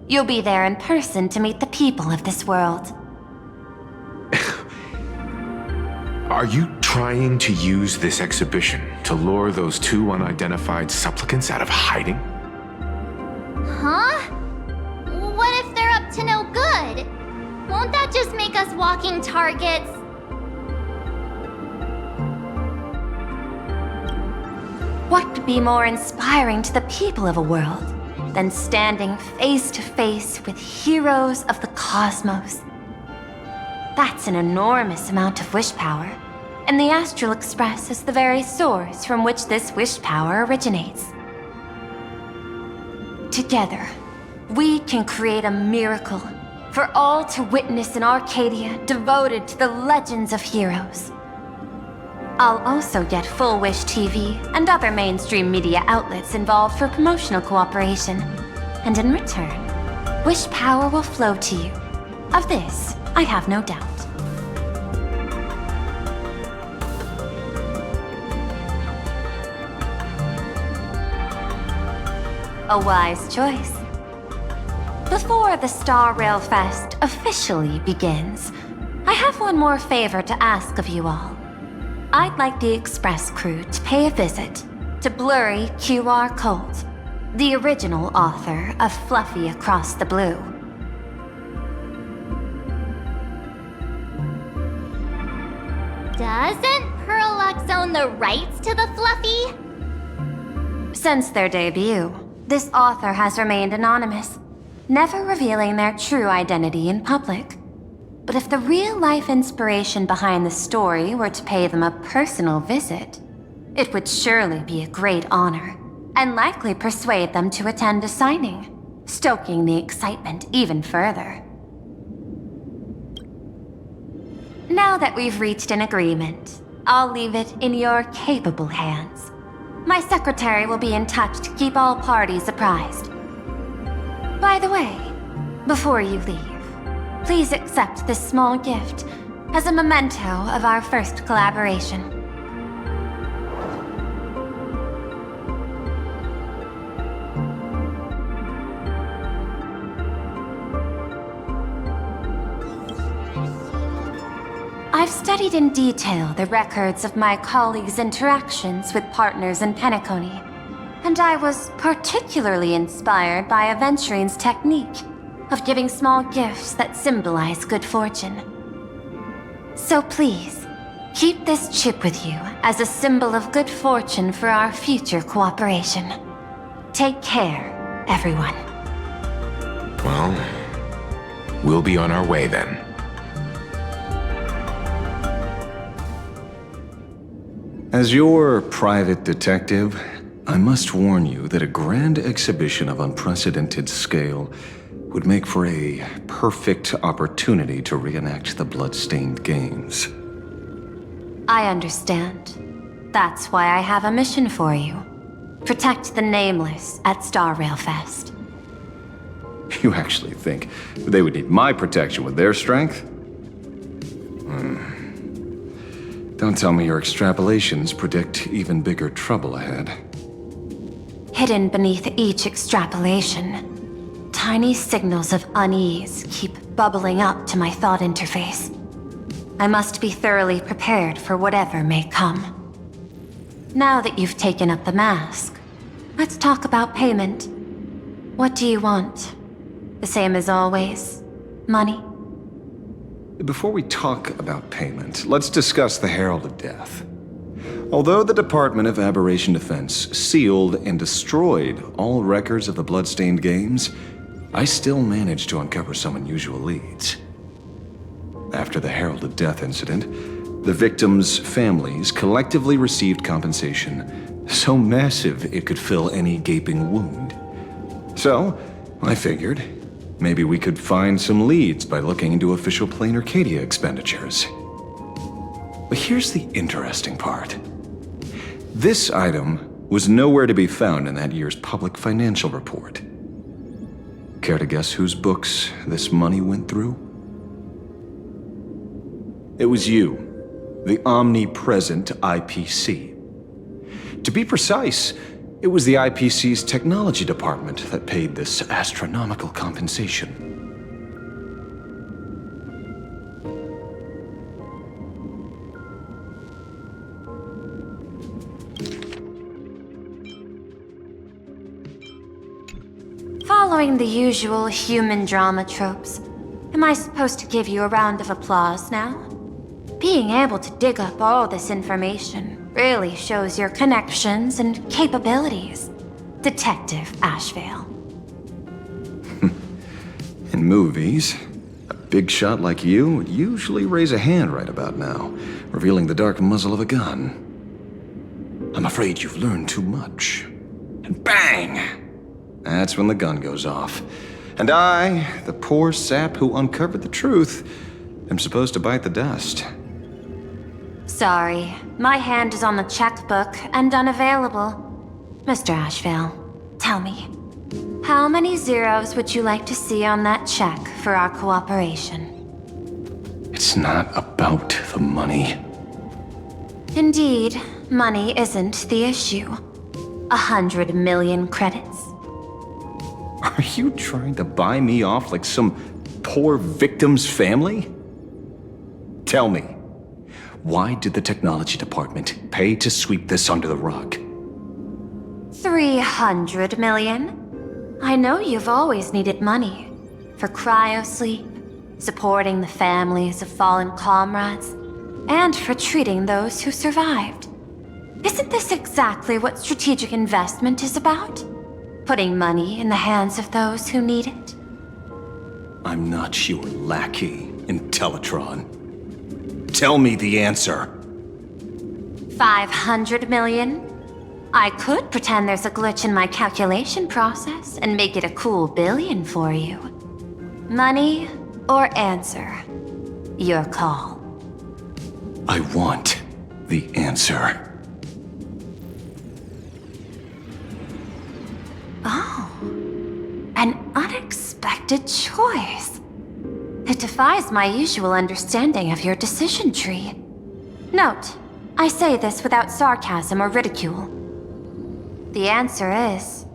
N: You'll be there in person to meet the people of this world.
S: Are you trying to use this exhibition to lure those two unidentified supplicants out of hiding?
B: Huh? What if they're up to no good? Won't that just make us walking targets?
N: What could be more inspiring to the people of a world than standing face to face with heroes of the cosmos? That's an enormous amount of wish power, and the Astral Express is the very source from which this wish power originates. Together, we can create a miracle for all to witness in Arcadia devoted to the legends of heroes. I'll also get Full Wish TV and other mainstream media outlets involved for promotional cooperation. And in return, wish power will flow to you. Of this, I have no doubt. A wise choice. Before the Star Rail Fest officially begins, I have one more favor to ask of you all. I'd like the Express crew to pay a visit to Blurry QR Colt, the original author of Fluffy Across the Blue.
B: Doesn't Parallax own the rights to the Fluffy?
N: Since their debut, this author has remained anonymous, never revealing their true identity in public. But if the real-life inspiration behind the story were to pay them a personal visit, it would surely be a great honor, and likely persuade them to attend a signing, stoking the excitement even further. Now that we've reached an agreement, I'll leave it in your capable hands. My secretary will be in touch to keep all parties apprised. By the way, before you leave, please accept this small gift as a memento of our first collaboration. I've studied in detail the records of my colleagues' interactions with partners in Penacony, and I was particularly inspired by Aventurine's technique of giving small gifts that symbolize good fortune. So please, keep this chip with you as a symbol of good fortune for our future cooperation. Take care, everyone.
S: Well, we'll be on our way then.
Q: As your private detective, I must warn you that a grand exhibition of unprecedented scale would make for a perfect opportunity to reenact the blood-stained games.
N: I understand. That's why I have a mission for you. Protect the Nameless at Star Rail Fest.
Q: You actually think they would need my protection with their strength? Don't tell me your extrapolations predict even bigger trouble ahead.
N: Hidden beneath each extrapolation, tiny signals of unease keep bubbling up to my thought interface. I must be thoroughly prepared for whatever may come. Now that you've taken up the mask, let's talk about payment. What do you want? The same as always? Money?
Q: Before we talk about payment, let's discuss the Herald of Death. Although the Department of Aberration Defense sealed and destroyed all records of the Bloodstained Games, I still managed to uncover some unusual leads. After the Herald of Death incident, the victims' families collectively received compensation so massive it could fill any gaping wound. So, I figured, maybe we could find some leads by looking into official Plane Arcadia expenditures. But here's the interesting part. This item was nowhere to be found in that year's public financial report. Care to guess whose books this money went through? It was you, the omnipresent IPC. To be precise, it was the IPC's technology department that paid this astronomical compensation.
N: Following the usual human drama tropes, am I supposed to give you a round of applause now? Being able to dig up all this information really shows your connections and capabilities, Detective Ashvale.
Q: In movies, a big shot like you would usually raise a hand right about now, revealing the dark muzzle of a gun. I'm afraid you've learned too much. And bang! That's when the gun goes off. And I, the poor sap who uncovered the truth, am supposed to bite the dust.
N: Sorry, my hand is on the checkbook and unavailable. Mr. Ashvale, tell me, how many zeros would you like to see on that check for our cooperation?
Q: It's not about the money.
N: Indeed, money isn't the issue. 100 million credits.
Q: Are you trying to buy me off like some poor victim's family? Tell me, why did the technology department pay to sweep this under the rug?
N: 300 million? I know you've always needed money. For cryosleep, supporting the families of fallen comrades, and for treating those who survived. Isn't this exactly what strategic investment is about? Putting money in the hands of those who need it?
Q: I'm not your lackey, Intellitron. Tell me the answer.
N: 500 million? I could pretend there's a glitch in my calculation process and make it a cool billion for you. Money or answer? Your call.
Q: I want the answer.
N: Oh, an unexpected choice. It defies my usual understanding of your decision tree. Note, I say this without sarcasm or ridicule. The answer is,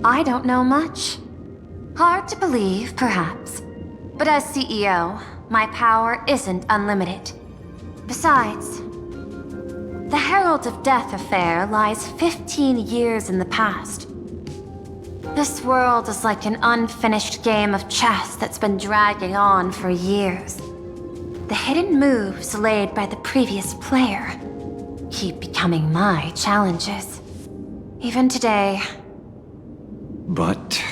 N: I don't know much. Hard to believe, perhaps. But as CEO, my power isn't unlimited. Besides, the Herald of Death affair lies 15 years in the past. This world is like an unfinished game of chess that's been dragging on for years. The hidden moves laid by the previous player keep becoming my challenges. Even today.
Q: But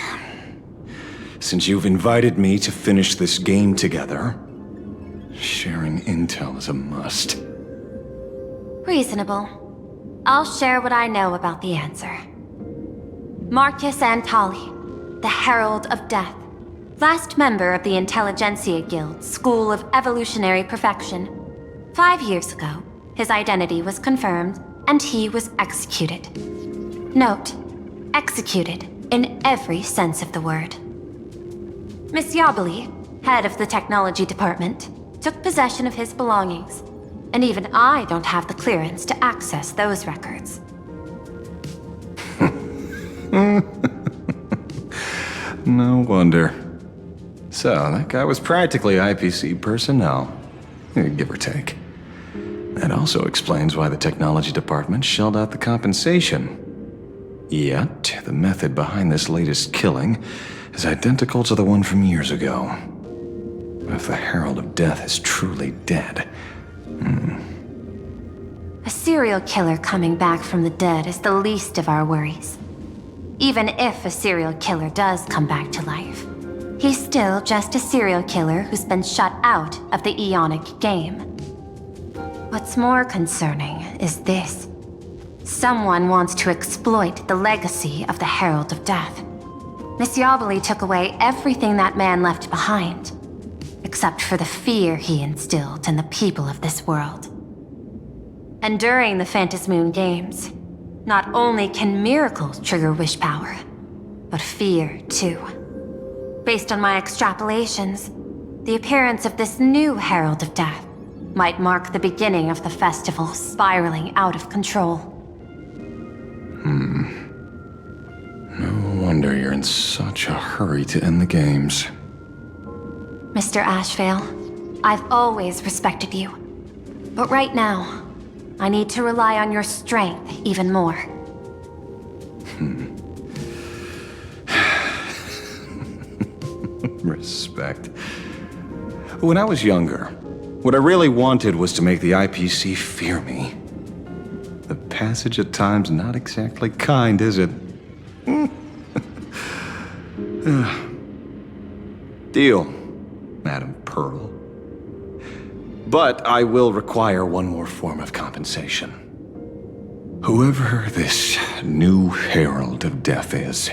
Q: since you've invited me to finish this game together, sharing intel is a must.
N: Reasonable. I'll share what I know about the answer. Marcus Antali, the Herald of Death, last member of the Intelligentsia Guild School of Evolutionary Perfection. 5 years ago, his identity was confirmed, and he was executed. Note, executed in every sense of the word. Miss Yabali, head of the technology department, took possession of his belongings, and even I don't have the clearance to access those records.
Q: No wonder. So, that guy was practically IPC personnel, give or take. That also explains why the technology department shelled out the compensation. Yet, the method behind this latest killing is identical to the one from years ago. If the Herald of Death is truly dead...
N: A serial killer coming back from the dead is the least of our worries. Even if a serial killer does come back to life, he's still just a serial killer who's been shut out of the Ionic game. What's more concerning is this. Someone wants to exploit the legacy of the Herald of Death. Miss Yabali took away everything that man left behind, except for the fear he instilled in the people of this world. And during the Phantasmoon Games, not only can miracles trigger wish power, but fear too. Based on my extrapolations, the appearance of this new Herald of Death might mark the beginning of the festival spiraling out of control.
Q: No wonder you're in such a hurry to end the games.
N: Mr. Ashvale, I've always respected you. But right now, I need to rely on your strength even more.
Q: Respect. When I was younger, what I really wanted was to make the IPC fear me. The passage at times not exactly kind, is it? Deal, Madam Pearl. But I will require one more form of compensation. Whoever this new Herald of Death is,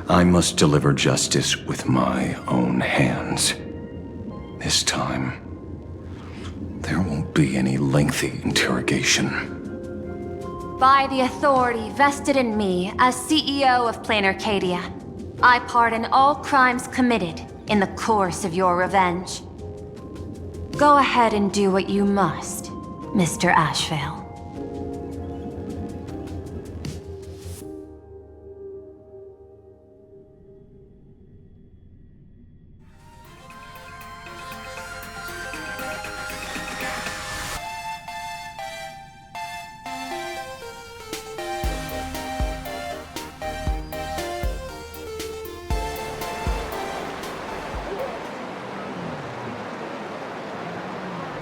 Q: I must deliver justice with my own hands. This time, there won't be any lengthy interrogation.
N: By the authority vested in me as CEO of Plain Arcadia, I pardon all crimes committed in the course of your revenge. Go ahead and do what you must, Mr. Ashvale.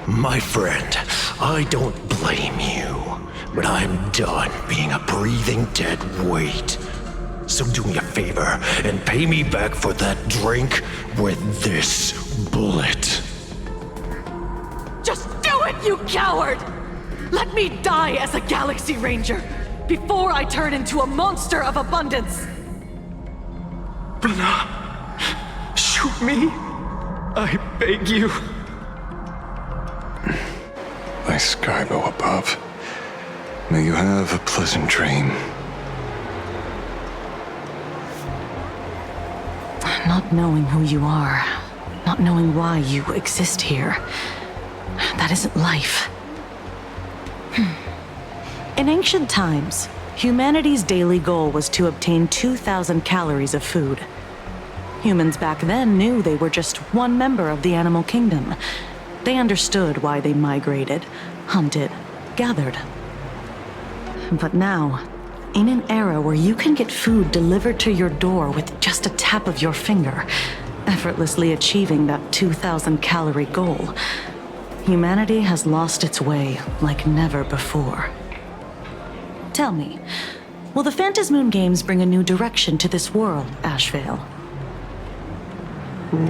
P: My friend, I don't blame you, but I'm done being a breathing dead weight. So do me a favor and pay me back for that drink with this bullet.
C: Just do it, you coward! Let me die as a Galaxy Ranger before I turn into a monster of abundance!
Q: Brother, shoot me. I beg you. My Skybo above, may you have a pleasant dream.
C: Not knowing who you are, not knowing why you exist here, that isn't life. In ancient times, humanity's daily goal was to obtain 2,000 calories of food. Humans back then knew they were just one member of the animal kingdom. They understood why they migrated, hunted, gathered. But now, in an era where you can get food delivered to your door with just a tap of your finger, effortlessly achieving that 2,000 calorie goal, humanity has lost its way like never before. Tell me, will the Phantasmoon Games bring a new direction to this world, Ashvale?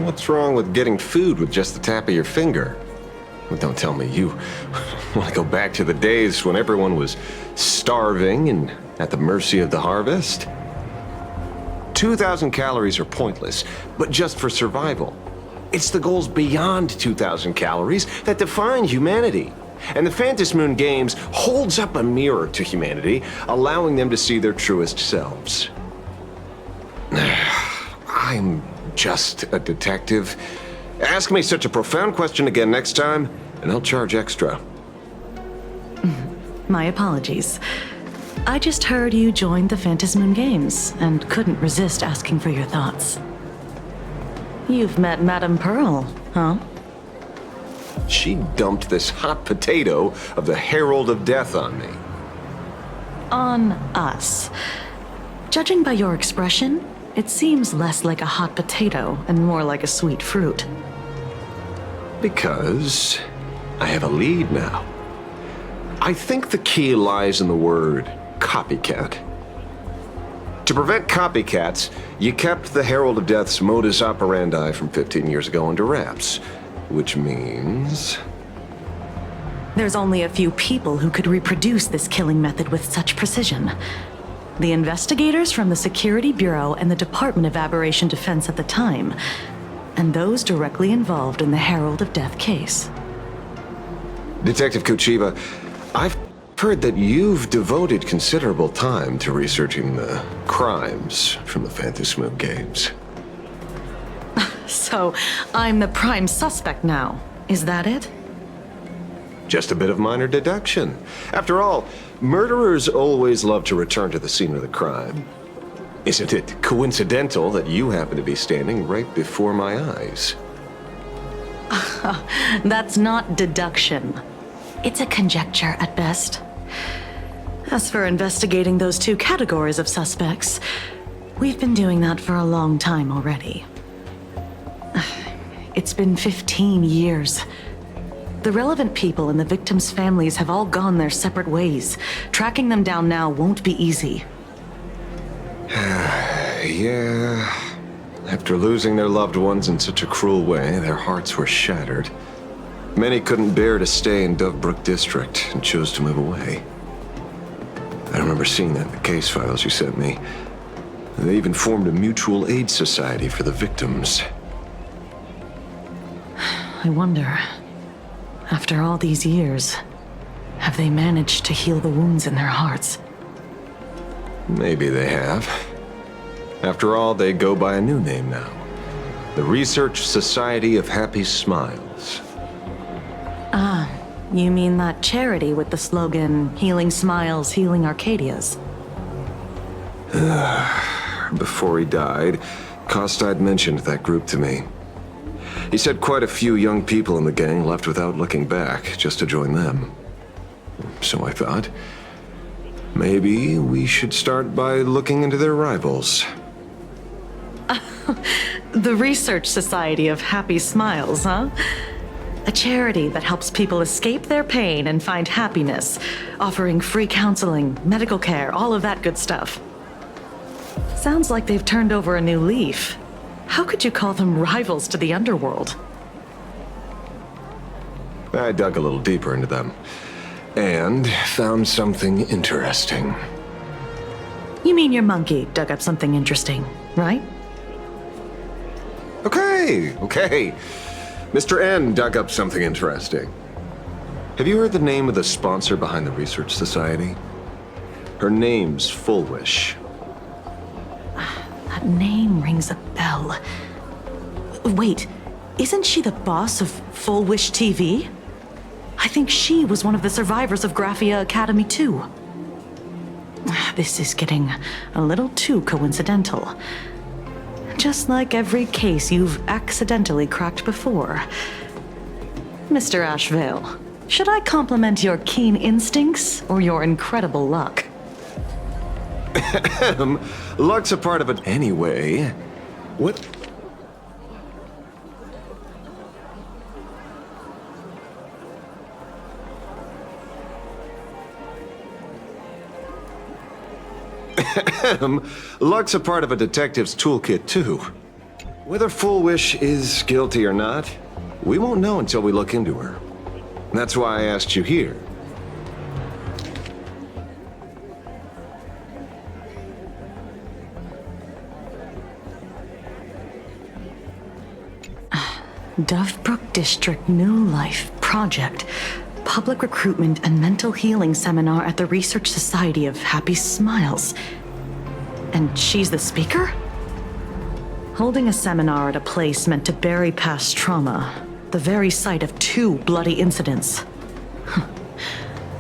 Q: What's wrong with getting food with just the tap of your finger? Well, don't tell me you want to go back to the days when everyone was starving and at the mercy of the harvest? 2,000 calories are pointless, but just for survival. It's the goals beyond 2,000 calories that define humanity. And the Phantasmoon Games holds up a mirror to humanity, allowing them to see their truest selves. I'm just a detective. Ask me such a profound question again next time, and I'll charge extra.
C: My apologies. I just heard you joined the Phantasmoon Games and couldn't resist asking for your thoughts. You've met Madame Pearl, huh?
Q: She dumped this hot potato of the Herald of Death on me.
C: On us. Judging by your expression, it seems less like a hot potato and more like a sweet fruit.
Q: Because I have a lead now. I think the key lies in the word copycat. To prevent copycats, you kept the Herald of Death's modus operandi from 15 years ago under wraps. Which means...
C: There's only a few people who could reproduce this killing method with such precision. The investigators from the Security Bureau and the Department of Aberration Defense at the time, and those directly involved in the Herald of Death case.
Q: Detective Kuchiba, I've heard that you've devoted considerable time to researching the crimes from the Phantasmoon Games.
C: So, I'm the prime suspect now. Is that it?
Q: Just a bit of minor deduction. After all, murderers always love to return to the scene of the crime. Isn't it coincidental that you happen to be standing right before my eyes?
C: That's not deduction. It's a conjecture at best. As for investigating those two categories of suspects, we've been doing that for a long time already. It's been 15 years. The relevant people and the victims' families have all gone their separate ways. Tracking them down now won't be easy.
Q: Yeah. After losing their loved ones in such a cruel way, their hearts were shattered. Many couldn't bear to stay in Dovebrook District and chose to move away. I remember seeing that in the case files you sent me. They even formed a mutual aid society for the victims.
C: I wonder, after all these years, have they managed to heal the wounds in their hearts?
Q: Maybe they have. After all, they go by a new name now. The Research Society of Happy Smiles.
C: Ah, you mean that charity with the slogan, Healing Smiles, Healing Arcadias?
Q: Before he died, Kostad mentioned that group to me. He said quite a few young people in the gang left without looking back, just to join them. So I thought, maybe we should start by looking into their rivals.
C: The Research Society of Happy Smiles, huh? A charity that helps people escape their pain and find happiness, offering free counseling, medical care, all of that good stuff. Sounds like they've turned over a new leaf. How could you call them rivals to the underworld?
Q: I dug a little deeper into them and found something interesting.
C: You mean your monkey dug up something interesting, right?
Q: Okay. Mr. N dug up something interesting. Have you heard the name of the sponsor behind the Research Society? Her name's Fullwish.
C: That name rings a bell. Wait, isn't she the boss of Fullwish TV? I think she was one of the survivors of Graphia Academy too. This is getting a little too coincidental. Just like every case you've accidentally cracked before. Mr. Ashvale, should I compliment your keen instincts or your incredible luck?
Q: Luck's a part of it anyway. What? Luck's a part of a detective's toolkit, too. Whether Fullwish is guilty or not, we won't know until we look into her. That's why I asked you here.
C: Dovebrook District New Life Project. Public Recruitment and Mental Healing Seminar at the Research Society of Happy Smiles. And she's the speaker? Holding a seminar at a place meant to bury past trauma. The very site of 2 bloody incidents.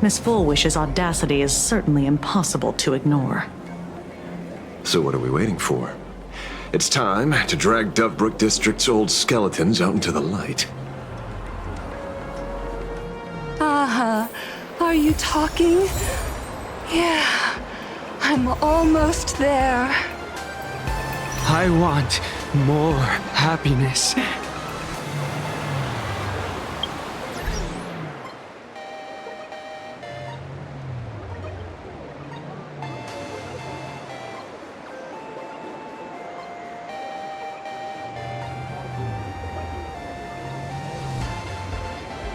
C: Miss Fullwish's audacity is certainly impossible to ignore.
Q: So what are we waiting for? It's time to drag Dovebrook District's old skeletons out into the light.
D: Are you talking? Yeah, I'm almost there.
V: I want more happiness